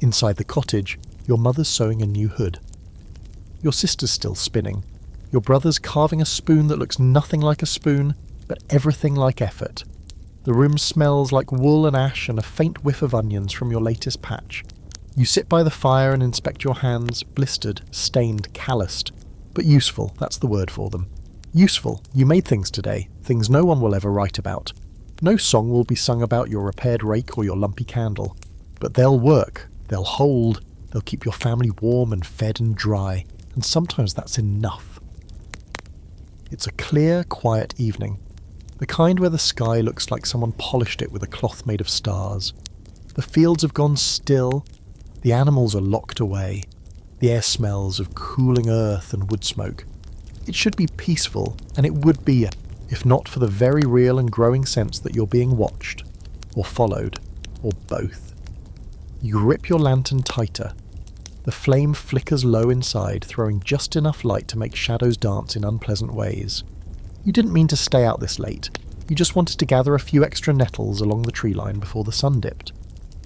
Inside the cottage, your mother's sewing a new hood. Your sister's still spinning. Your brother's carving a spoon that looks nothing like a spoon, but everything like effort. The room smells like wool and ash and a faint whiff of onions from your latest patch. You sit by the fire and inspect your hands, blistered, stained, calloused. But useful, that's the word for them. Useful, you made things today, things no one will ever write about. No song will be sung about your repaired rake or your lumpy candle. But they'll work, they'll hold, they'll keep your family warm and fed and dry, and sometimes that's enough. It's a clear, quiet evening. The kind where the sky looks like someone polished it with a cloth made of stars. The fields have gone still. The animals are locked away. The air smells of cooling earth and wood smoke. It should be peaceful, and it would be, if not for the very real and growing sense that you're being watched, or followed, or both. You grip your lantern tighter. The flame flickers low inside, throwing just enough light to make shadows dance in unpleasant ways. You didn't mean to stay out this late. You just wanted to gather a few extra nettles along the tree line before the sun dipped.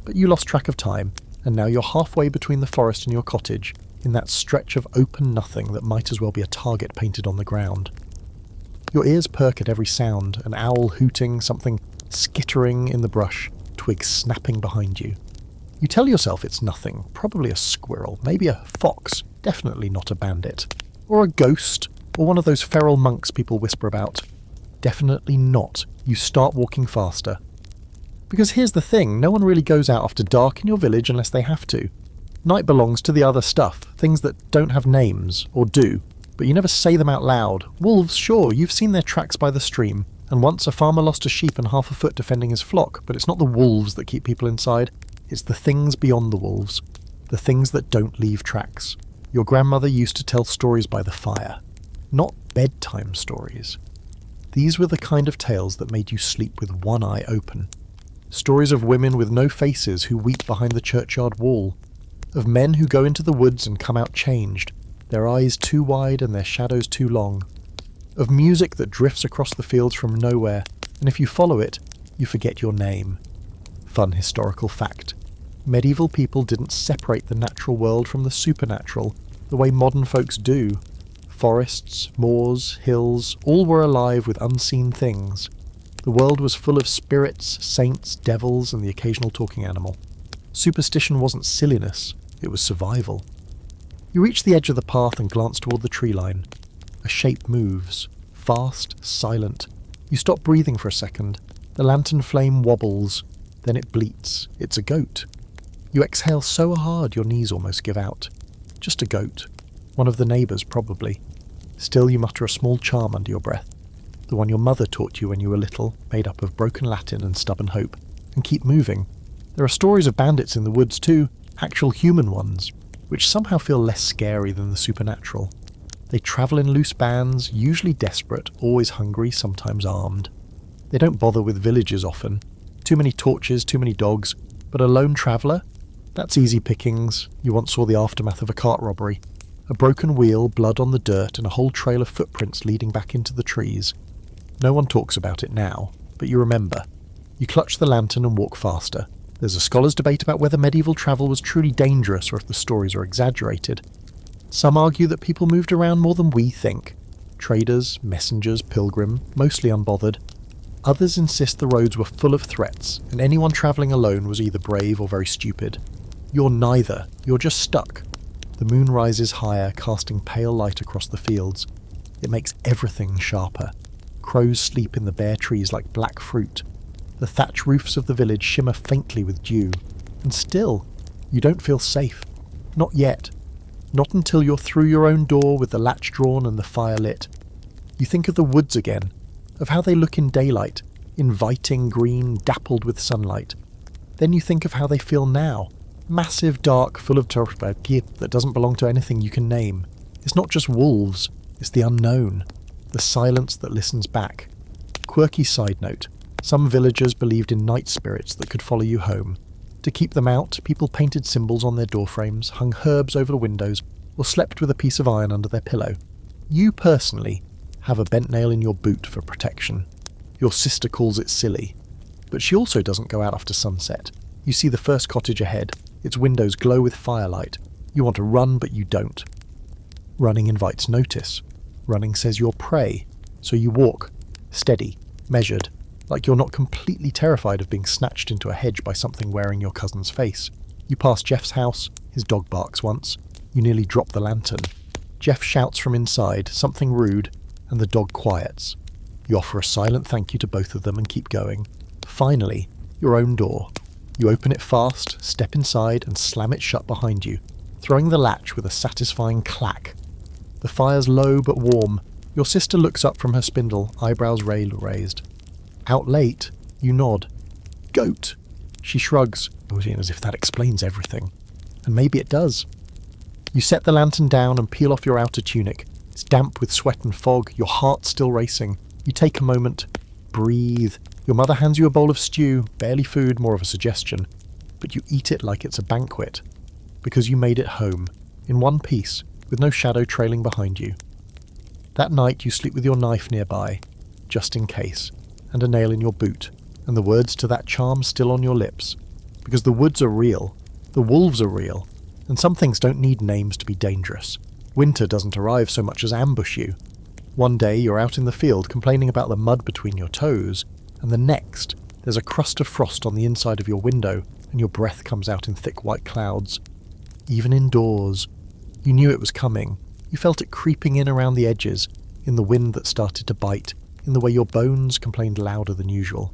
But you lost track of time, and now you're halfway between the forest and your cottage, in that stretch of open nothing that might as well be a target painted on the ground. Your ears perk at every sound, an owl hooting, something skittering in the brush, twigs snapping behind you. You tell yourself it's nothing, probably a squirrel, maybe a fox, definitely not a bandit. Or a ghost, or one of those feral monks people whisper about. Definitely not. You start walking faster. Because here's the thing, no one really goes out after dark in your village unless they have to. Night belongs to the other stuff, things that don't have names, or do, but you never say them out loud. Wolves, sure, you've seen their tracks by the stream, and once a farmer lost a sheep and half a foot defending his flock, but it's not the wolves that keep people inside, it's the things beyond the wolves, the things that don't leave tracks. Your grandmother used to tell stories by the fire, not bedtime stories. These were the kind of tales that made you sleep with one eye open. Stories of women with no faces who weep behind the churchyard wall, of men who go into the woods and come out changed, their eyes too wide and their shadows too long, of music that drifts across the fields from nowhere, and if you follow it, you forget your name. Fun historical fact. Medieval people didn't separate the natural world from the supernatural the way modern folks do. Forests, moors, hills, all were alive with unseen things. The world was full of spirits, saints, devils, and the occasional talking animal. Superstition wasn't silliness, it was survival. You reach the edge of the path and glance toward the tree line. A shape moves, fast, silent. You stop breathing for a second. The lantern flame wobbles, then it bleats. It's a goat. You exhale so hard your knees almost give out. Just a goat. One of the neighbours, probably. Still you mutter a small charm under your breath. The one your mother taught you when you were little, made up of broken Latin and stubborn hope. And keep moving. There are stories of bandits in the woods too, actual human ones, which somehow feel less scary than the supernatural. They travel in loose bands, usually desperate, always hungry, sometimes armed. They don't bother with villages often. Too many torches, too many dogs. But a lone traveller? That's easy pickings. You once saw the aftermath of a cart robbery. A broken wheel, blood on the dirt, and a whole trail of footprints leading back into the trees. No one talks about it now, but you remember. You clutch the lantern and walk faster. There's a scholar's debate about whether medieval travel was truly dangerous or if the stories are exaggerated. Some argue that people moved around more than we think. Traders, messengers, pilgrim, mostly unbothered. Others insist the roads were full of threats, and anyone travelling alone was either brave or very stupid. You're neither. You're just stuck. The moon rises higher, casting pale light across the fields. It makes everything sharper. Crows sleep in the bare trees like black fruit. The thatch roofs of the village shimmer faintly with dew. And still, you don't feel safe. Not yet. Not until you're through your own door with the latch drawn and the fire lit. You think of the woods again, of how they look in daylight, inviting green, dappled with sunlight. Then you think of how they feel now. Massive, dark, full of that doesn't belong to anything you can name. It's not just wolves, it's the unknown. The silence that listens back. Quirky side note. Some villagers believed in night spirits that could follow you home. To keep them out, people painted symbols on their doorframes, hung herbs over the windows, or slept with a piece of iron under their pillow. You personally have a bent nail in your boot for protection. Your sister calls it silly. But she also doesn't go out after sunset. You see the first cottage ahead. Its windows glow with firelight. You want to run, but you don't. Running invites notice. Running says you're prey. So you walk, steady, measured, like you're not completely terrified of being snatched into a hedge by something wearing your cousin's face. You pass Jeff's house. His dog barks once. You nearly drop the lantern. Jeff shouts from inside, something rude, and the dog quiets. You offer a silent thank you to both of them and keep going. Finally, your own door. You open it fast, step inside, and slam it shut behind you, throwing the latch with a satisfying clack. The fire's low but warm. Your sister looks up from her spindle, eyebrows raised. Out late, you nod. Goat! She shrugs, as if that explains everything. And maybe it does. You set the lantern down and peel off your outer tunic. It's damp with sweat and fog, your heart still racing. You take a moment. Breathe. Your mother hands you a bowl of stew, barely food, more of a suggestion. but you eat it like it's a banquet, because you made it home, in one piece, with no shadow trailing behind you. That night you sleep with your knife nearby, just in case, and a nail in your boot, and the words to that charm still on your lips, because the woods are real, the wolves are real, and some things don't need names to be dangerous. Winter doesn't arrive so much as ambush you. One day you're out in the field complaining about the mud between your toes, and the next there's a crust of frost on the inside of your window, and your breath comes out in thick white clouds. Even indoors, you knew it was coming. You felt it creeping in around the edges, in the wind that started to bite, in the way your bones complained louder than usual.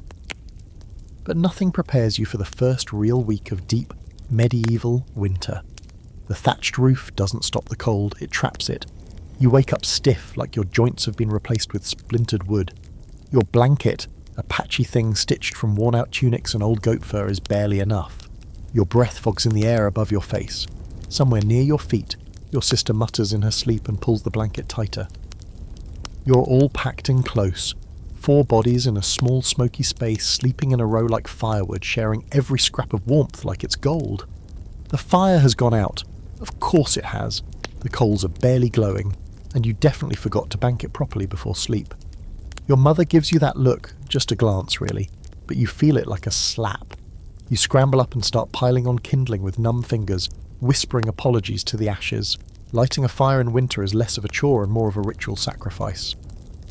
But nothing prepares you for the first real week of deep, medieval winter. The thatched roof doesn't stop the cold, it traps it. You wake up stiff, like your joints have been replaced with splintered wood. Your blanket, a patchy thing stitched from worn-out tunics and old goat fur, is barely enough. Your breath fogs in the air above your face. Somewhere near your feet, your sister mutters in her sleep and pulls the blanket tighter. You're all packed in close, 4 bodies in a small smoky space, sleeping in a row like firewood, sharing every scrap of warmth like it's gold. The fire has gone out. Of course it has. The coals are barely glowing, and you definitely forgot to bank it properly before sleep. Your mother gives you that look, just a glance really, but you feel it like a slap. You scramble up and start piling on kindling with numb fingers, whispering apologies to the ashes. Lighting a fire in winter is less of a chore and more of a ritual sacrifice.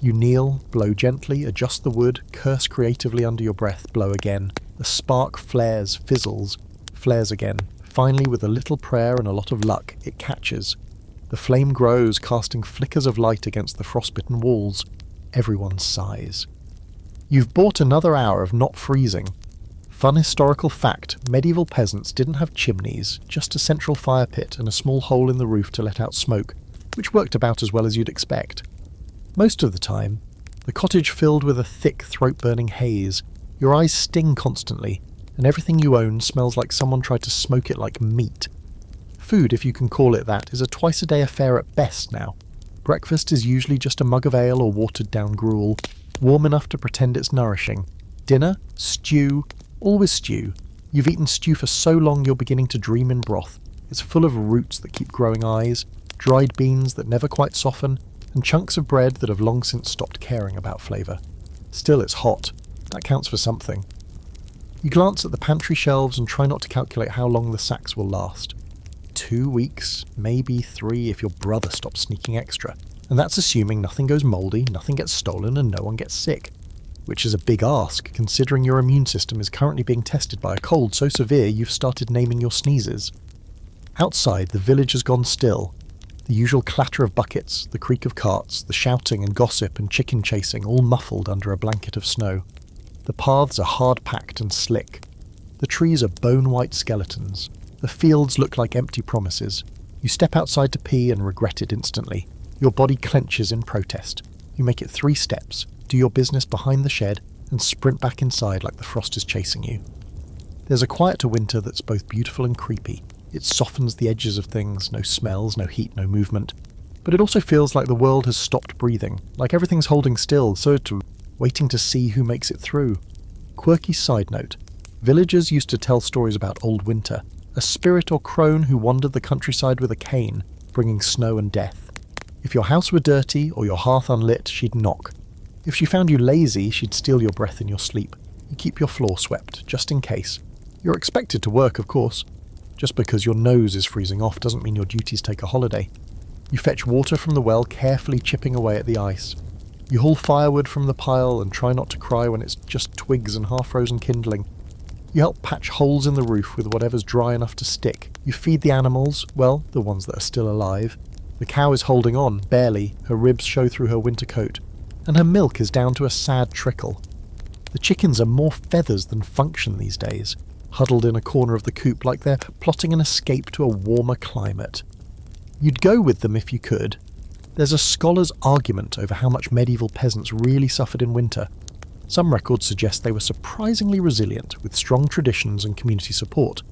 You kneel, blow gently, adjust the wood, curse creatively under your breath, blow again. The spark flares, fizzles, flares again. Finally, with a little prayer and a lot of luck, it catches. The flame grows, casting flickers of light against the frostbitten walls. Everyone sighs. You've bought another hour of not freezing. Fun historical fact, medieval peasants didn't have chimneys, just a central fire pit and a small hole in the roof to let out smoke, which worked about as well as you'd expect. Most of the time, the cottage filled with a thick, throat-burning haze. Your eyes sting constantly, and everything you own smells like someone tried to smoke it like meat. Food, if you can call it that, is a twice-a-day affair at best now. Breakfast is usually just a mug of ale or watered-down gruel, warm enough to pretend it's nourishing. Dinner? Stew. Always stew. You've eaten stew for so long you're beginning to dream in broth. It's full of roots that keep growing eyes, dried beans that never quite soften, and chunks of bread that have long since stopped caring about flavour. Still, it's hot. That counts for something. You glance at the pantry shelves and try not to calculate how long the sacks will last. 2 weeks, maybe 3 if your brother stops sneaking extra. And that's assuming nothing goes mouldy, nothing gets stolen, and no one gets sick. Which is a big ask, considering your immune system is currently being tested by a cold so severe you've started naming your sneezes. Outside, the village has gone still. The usual clatter of buckets, the creak of carts, the shouting and gossip and chicken chasing all muffled under a blanket of snow. The paths are hard-packed and slick. The trees are bone-white skeletons. The fields look like empty promises. You step outside to pee and regret it instantly. Your body clenches in protest. You make it 3 steps, do your business behind the shed, and sprint back inside like the frost is chasing you. There's a quiet to winter that's both beautiful and creepy. It softens the edges of things, no smells, no heat, no movement. But it also feels like the world has stopped breathing, like everything's holding still, waiting to see who makes it through. Quirky side note. Villagers used to tell stories about old winter, a spirit or crone who wandered the countryside with a cane, bringing snow and death. If your house were dirty or your hearth unlit, she'd knock. If she found you lazy, she'd steal your breath in your sleep. You keep your floor swept, just in case. You're expected to work, of course. Just because your nose is freezing off doesn't mean your duties take a holiday. You fetch water from the well, carefully chipping away at the ice. You haul firewood from the pile and try not to cry when it's just twigs and half-frozen kindling. You help patch holes in the roof with whatever's dry enough to stick. You feed the animals, well, the ones that are still alive. The cow is holding on, barely, her ribs show through her winter coat, and her milk is down to a sad trickle. The chickens are more feathers than function these days, huddled in a corner of the coop like they're plotting an escape to a warmer climate. You'd go with them if you could. There's a scholar's argument over how much medieval peasants really suffered in winter. Some records suggest they were surprisingly resilient, with strong traditions and community support.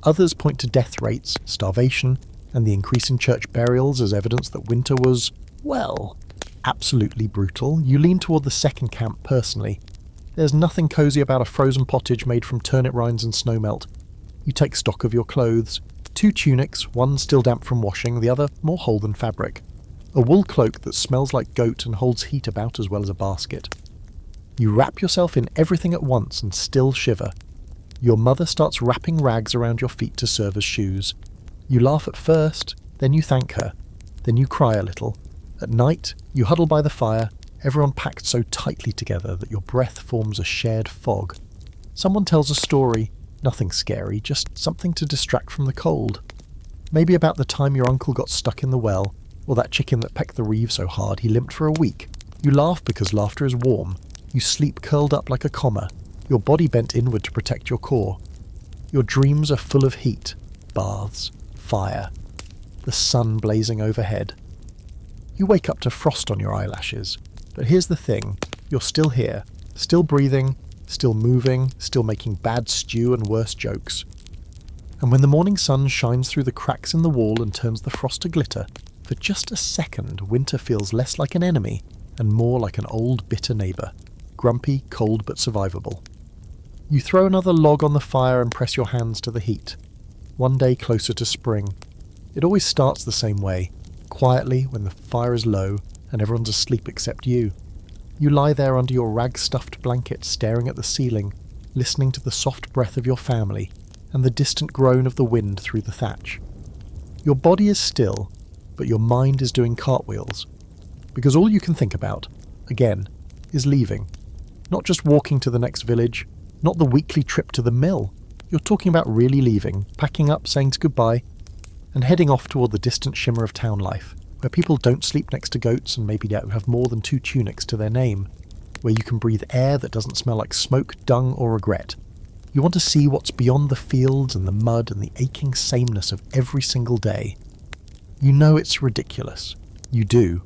Others point to death rates, starvation, and the increase in church burials as evidence that winter was, well, absolutely brutal. You lean toward the second camp personally. There's nothing cosy about a frozen pottage made from turnip rinds and snowmelt. You take stock of your clothes. 2 tunics, one still damp from washing, the other more whole than fabric. A wool cloak that smells like goat and holds heat about as well as a basket. You wrap yourself in everything at once and still shiver. Your mother starts wrapping rags around your feet to serve as shoes. You laugh at first, then you thank her. Then you cry a little. At night, you huddle by the fire, everyone packed so tightly together that your breath forms a shared fog. Someone tells a story, nothing scary, just something to distract from the cold. Maybe about the time your uncle got stuck in the well, or that chicken that pecked the reeve so hard he limped for a week. You laugh because laughter is warm. You sleep curled up like a comma, your body bent inward to protect your core. Your dreams are full of heat, baths, fire, the sun blazing overhead. You wake up to frost on your eyelashes, but here's the thing, you're still here, still breathing, still moving, still making bad stew and worse jokes. And when the morning sun shines through the cracks in the wall and turns the frost to glitter, for just a second winter feels less like an enemy and more like an old bitter neighbour, grumpy, cold but survivable. You throw another log on the fire and press your hands to the heat. One day closer to spring. It always starts the same way, quietly when the fire is low and everyone's asleep except you. You lie there under your rag-stuffed blanket staring at the ceiling, listening to the soft breath of your family and the distant groan of the wind through the thatch. Your body is still, but your mind is doing cartwheels. Because all you can think about, again, is leaving. Not just walking to the next village, not the weekly trip to the mill. You're talking about really leaving, packing up, saying goodbye, and heading off toward the distant shimmer of town life, where people don't sleep next to goats and maybe don't have more than 2 tunics to their name, where you can breathe air that doesn't smell like smoke, dung, or regret. You want to see what's beyond the fields and the mud and the aching sameness of every single day. You know it's ridiculous. You do.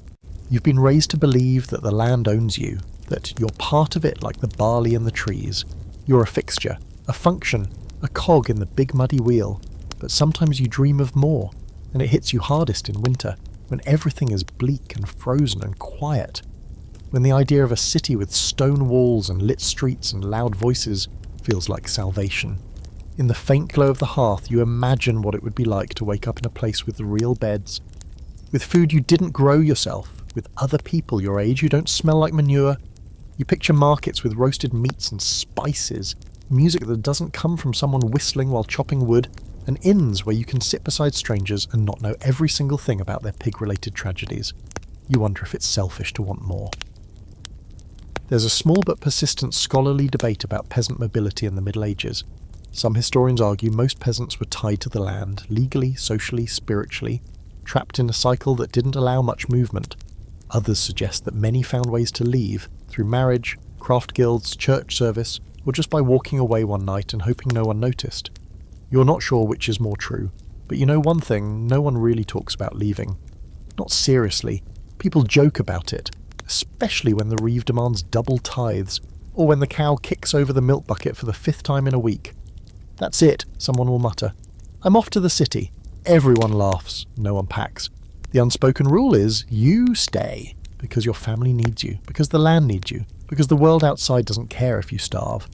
You've been raised to believe that the land owns you, that you're part of it like the barley and the trees. You're a fixture, a function, a cog in the big muddy wheel. But sometimes you dream of more, and it hits you hardest in winter, when everything is bleak and frozen and quiet. When the idea of a city with stone walls and lit streets and loud voices feels like salvation. In the faint glow of the hearth, you imagine what it would be like to wake up in a place with real beds, with food you didn't grow yourself, with other people your age who don't smell like manure. You picture markets with roasted meats and spices, music that doesn't come from someone whistling while chopping wood, and inns where you can sit beside strangers and not know every single thing about their pig-related tragedies. You wonder if it's selfish to want more. There's a small but persistent scholarly debate about peasant mobility in the Middle Ages. Some historians argue most peasants were tied to the land, legally, socially, spiritually, trapped in a cycle that didn't allow much movement. Others suggest that many found ways to leave, through marriage, craft guilds, church service, or just by walking away one night and hoping no one noticed. You're not sure which is more true, but you know one thing, no one really talks about leaving. Not seriously. People joke about it, especially when the reeve demands double tithes, or when the cow kicks over the milk bucket for the 5th time in a week. That's it, someone will mutter. I'm off to the city. Everyone laughs, no one packs. The unspoken rule is, you stay, because your family needs you, because the land needs you, because the world outside doesn't care if you starve.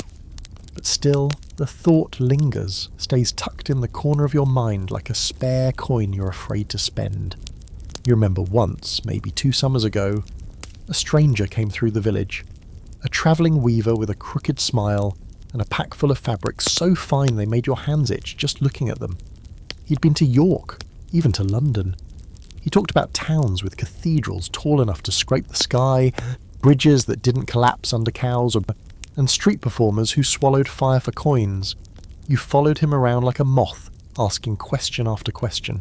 But still, the thought lingers, stays tucked in the corner of your mind like a spare coin you're afraid to spend. You remember once, maybe 2 summers ago, a stranger came through the village. A travelling weaver with a crooked smile and a pack full of fabrics so fine they made your hands itch just looking at them. He'd been to York, even to London. He talked about towns with cathedrals tall enough to scrape the sky, bridges that didn't collapse under cows, and street performers who swallowed fire for coins. You followed him around like a moth, asking question after question.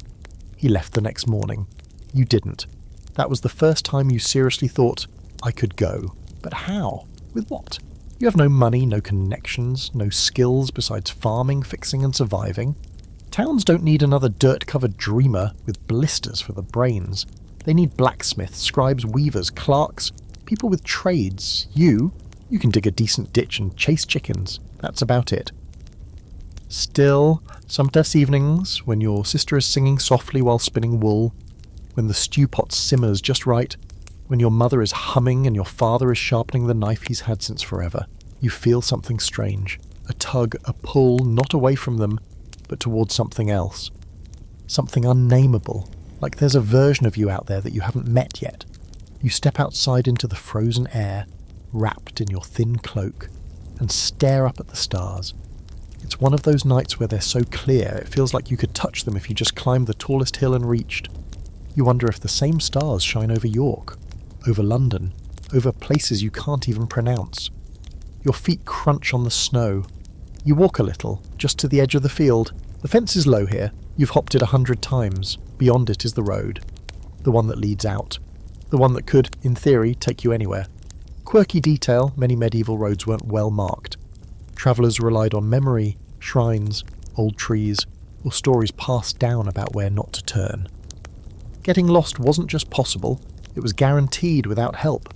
He left the next morning. You didn't. That was the first time you seriously thought, I could go. But how? With what? You have no money, no connections, no skills besides farming, fixing and surviving. Towns don't need another dirt-covered dreamer with blisters for the brains. They need blacksmiths, scribes, weavers, clerks, people with trades. You can dig a decent ditch and chase chickens. That's about it. Still, some test evenings, when your sister is singing softly while spinning wool, when the stew pot simmers just right, when your mother is humming and your father is sharpening the knife he's had since forever, you feel something strange. A tug, a pull, not away from them, but towards something else. Something unnameable, like there's a version of you out there that you haven't met yet. You step outside into the frozen air, wrapped in your thin cloak, and stare up at the stars. It's one of those nights where they're so clear it feels like you could touch them if you just climbed the tallest hill and reached. You wonder if the same stars shine over York, over London, over places you can't even pronounce. Your feet crunch on the snow. You walk a little, just to the edge of the field. The fence is low here. You've hopped it 100 times. Beyond it is the road. The one that leads out. The one that could, in theory, take you anywhere. Quirky detail, many medieval roads weren't well marked. Travellers relied on memory, shrines, old trees, or stories passed down about where not to turn. Getting lost wasn't just possible, it was guaranteed without help.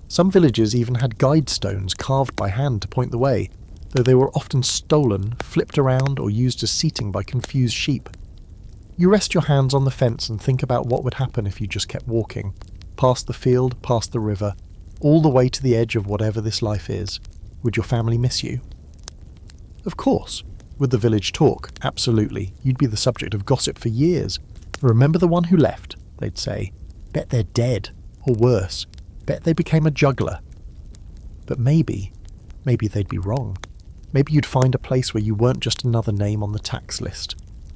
Some villages even had guide stones carved by hand to point the way, though they were often stolen, flipped around, or used as seating by confused sheep. You rest your hands on the fence and think about what would happen if you just kept walking, past the field, past the river, all the way to the edge of whatever this life is. Would your family miss you? Of course. Would the village talk? Absolutely. You'd be the subject of gossip for years. Remember the one who left? They'd say. Bet they're dead. Or worse. Bet they became a juggler. But maybe they'd be wrong. Maybe you'd find a place where you weren't just another name on the tax list.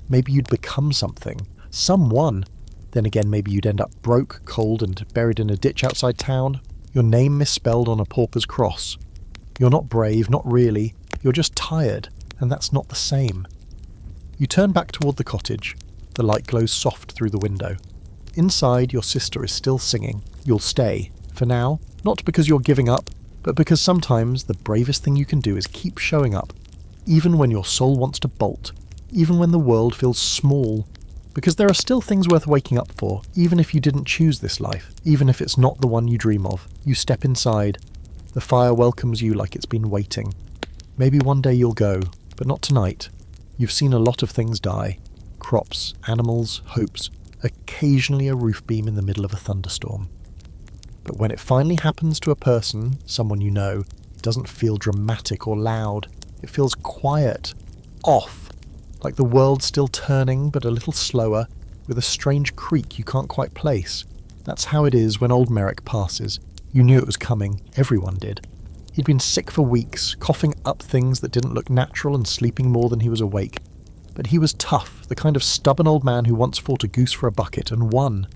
Maybe you'd become something. Someone. Then again, maybe you'd end up broke, cold, and buried in a ditch outside town. Your name misspelled on a pauper's cross. You're not brave, not really. You're just tired, and that's not the same. You turn back toward the cottage. The light glows soft through the window. Inside, your sister is still singing. You'll stay. For now, not because you're giving up, but because sometimes the bravest thing you can do is keep showing up, even when your soul wants to bolt, even when the world feels small. Because there are still things worth waking up for, even if you didn't choose this life, even if it's not the one you dream of. You step inside. The fire welcomes you like it's been waiting. Maybe one day you'll go, but not tonight. You've seen a lot of things die. Crops, animals, hopes, occasionally a roof beam in the middle of a thunderstorm. But when it finally happens to a person, someone you know, it doesn't feel dramatic or loud. It feels quiet, off, like the world's still turning but a little slower, with a strange creak you can't quite place. That's how it is when old Merrick passes. You knew it was coming, everyone did. He'd been sick for weeks, coughing up things that didn't look natural and sleeping more than he was awake. But he was tough, the kind of stubborn old man who once fought a goose for a bucket and won.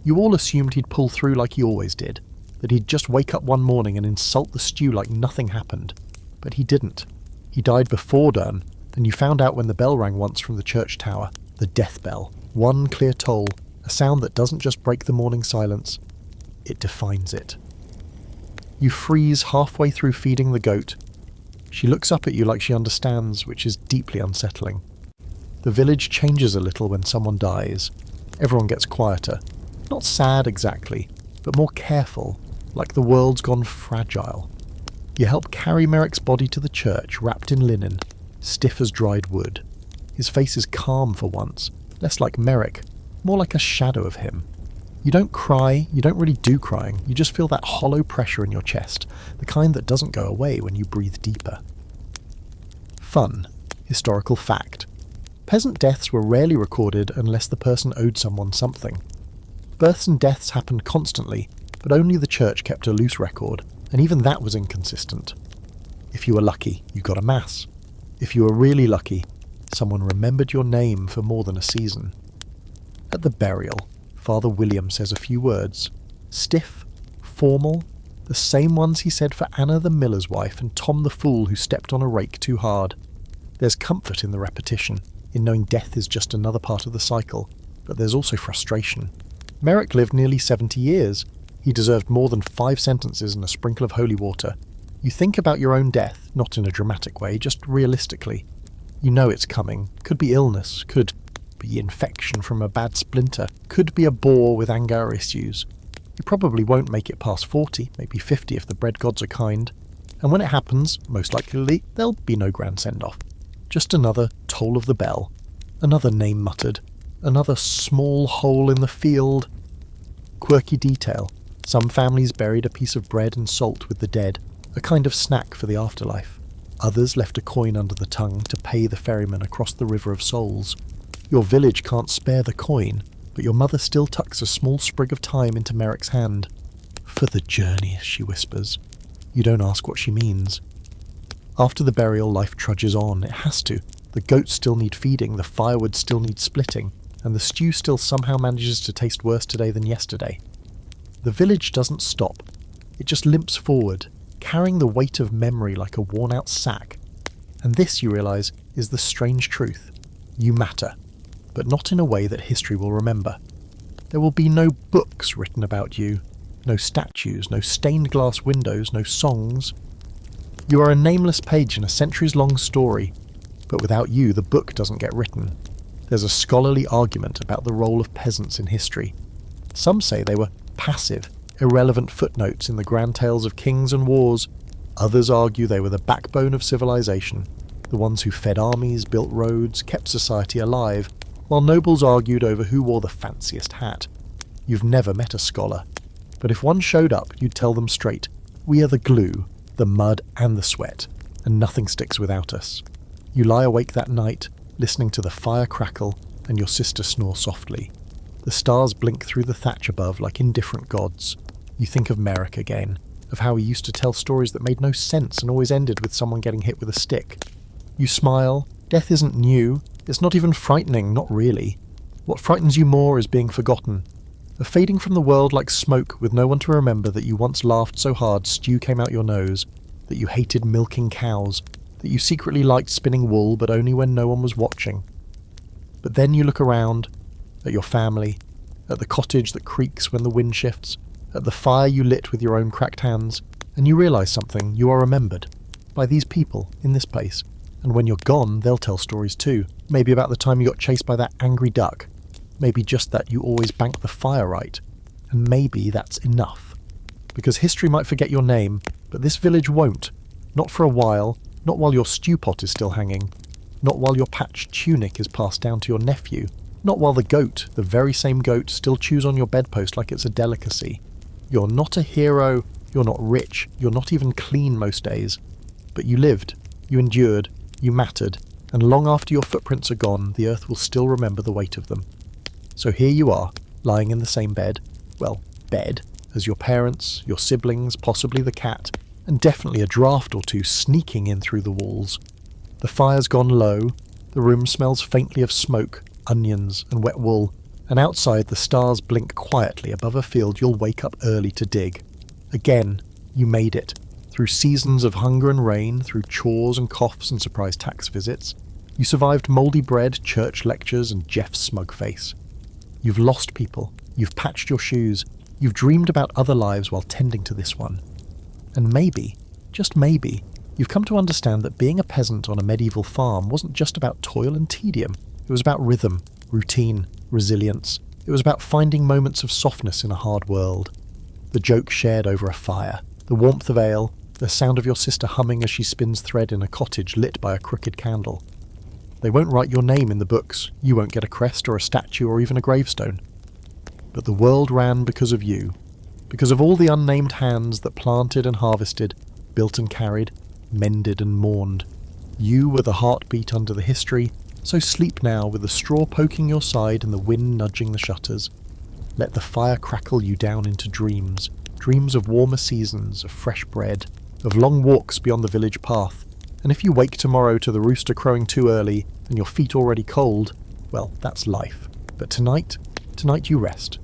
You all assumed he'd pull through like he always did, that he'd just wake up one morning and insult the stew like nothing happened. But he didn't. He died before dawn, and you found out when the bell rang once from the church tower, the death bell. One clear toll, a sound that doesn't just break the morning silence, it defines it. You freeze halfway through feeding the goat. She looks up at you like she understands, which is deeply unsettling. The village changes a little when someone dies. Everyone gets quieter. Not sad exactly, but more careful, like the world's gone fragile. You help carry Merrick's body to the church, wrapped in linen, stiff as dried wood. His face is calm for once, less like Merrick, more like a shadow of him. You don't cry, you don't really do crying, you just feel that hollow pressure in your chest, the kind that doesn't go away when you breathe deeper. Fun. Historical fact. Peasant deaths were rarely recorded unless the person owed someone something. Births and deaths happened constantly, but only the church kept a loose record, and even that was inconsistent. If you were lucky, you got a mass. If you were really lucky, someone remembered your name for more than a season. At the burial, Father William says a few words. Stiff, formal, the same ones he said for Anna the miller's wife and Tom the fool who stepped on a rake too hard. There's comfort in the repetition, in knowing death is just another part of the cycle, but there's also frustration. Merrick lived nearly 70 years. He deserved more than 5 sentences and a sprinkle of holy water. You think about your own death, not in a dramatic way, just realistically. You know it's coming. Could be illness, could be infection from a bad splinter, could be a boar with anger issues. You probably won't make it past 40, maybe 50 if the bread gods are kind. And when it happens, most likely, there'll be no grand send-off. Just another toll of the bell, another name muttered, another small hole in the field. Quirky detail. Some families buried a piece of bread and salt with the dead, a kind of snack for the afterlife. Others left a coin under the tongue to pay the ferryman across the river of souls. Your village can't spare the coin, but your mother still tucks a small sprig of thyme into Merrick's hand. "For the journey," she whispers. You don't ask what she means. After the burial, life trudges on. It has to. The goats still need feeding, the firewood still needs splitting, and the stew still somehow manages to taste worse today than yesterday. The village doesn't stop. It just limps forward, carrying the weight of memory like a worn-out sack. And this, you realise, is the strange truth. You matter, but not in a way that history will remember. There will be no books written about you, no statues, no stained glass windows, no songs. You are a nameless page in a centuries-long story, but without you, the book doesn't get written. There's a scholarly argument about the role of peasants in history. Some say they were passive, irrelevant footnotes in the grand tales of kings and wars. Others argue they were the backbone of civilization, the ones who fed armies, built roads, kept society alive, while nobles argued over who wore the fanciest hat. You've never met a scholar, but if one showed up, you'd tell them straight, "We are the glue, the mud and the sweat, and nothing sticks without us." You lie awake that night, listening to the fire crackle and your sister snore softly. The stars blink through the thatch above like indifferent gods. You think of Merrick again, of how he used to tell stories that made no sense and always ended with someone getting hit with a stick. You smile. Death isn't new. It's not even frightening, not really. What frightens you more is being forgotten. A fading from the world like smoke with no one to remember that you once laughed so hard stew came out your nose, that you hated milking cows, that you secretly liked spinning wool but only when no one was watching. But then you look around, at your family, at the cottage that creaks when the wind shifts, at the fire you lit with your own cracked hands, and you realise something. You are remembered by these people in this place, and when you're gone they'll tell stories too, maybe about the time you got chased by that angry duck, maybe just that you always banked the fire right, and maybe that's enough. Because history might forget your name, but this village won't, not for a while, not while your stew pot is still hanging, not while your patched tunic is passed down to your nephew, not while the goat, the very same goat, still chews on your bedpost like it's a delicacy. You're not a hero, you're not rich, you're not even clean most days. But you lived, you endured, you mattered, and long after your footprints are gone, the earth will still remember the weight of them. So here you are, lying in the same bed, well, bed, as your parents, your siblings, possibly the cat, and definitely a draft or two sneaking in through the walls. The fire's gone low, the room smells faintly of smoke, onions, and wet wool, and outside the stars blink quietly above a field you'll wake up early to dig. Again, you made it. Through seasons of hunger and rain, through chores and coughs and surprise tax visits, you survived mouldy bread, church lectures, and Jeff's smug face. You've lost people, you've patched your shoes, you've dreamed about other lives while tending to this one. And maybe, just maybe, you've come to understand that being a peasant on a medieval farm wasn't just about toil and tedium. It was about rhythm, routine, resilience. It was about finding moments of softness in a hard world. The joke shared over a fire, the warmth of ale, the sound of your sister humming as she spins thread in a cottage lit by a crooked candle. They won't write your name in the books, you won't get a crest or a statue or even a gravestone. But the world ran because of you, because of all the unnamed hands that planted and harvested, built and carried, mended and mourned. You were the heartbeat under the history, so sleep now with the straw poking your side and the wind nudging the shutters. Let the fire crackle you down into dreams, dreams of warmer seasons, of fresh bread, of long walks beyond the village path. And if you wake tomorrow to the rooster crowing too early and your feet already cold, well, that's life. But tonight you rest.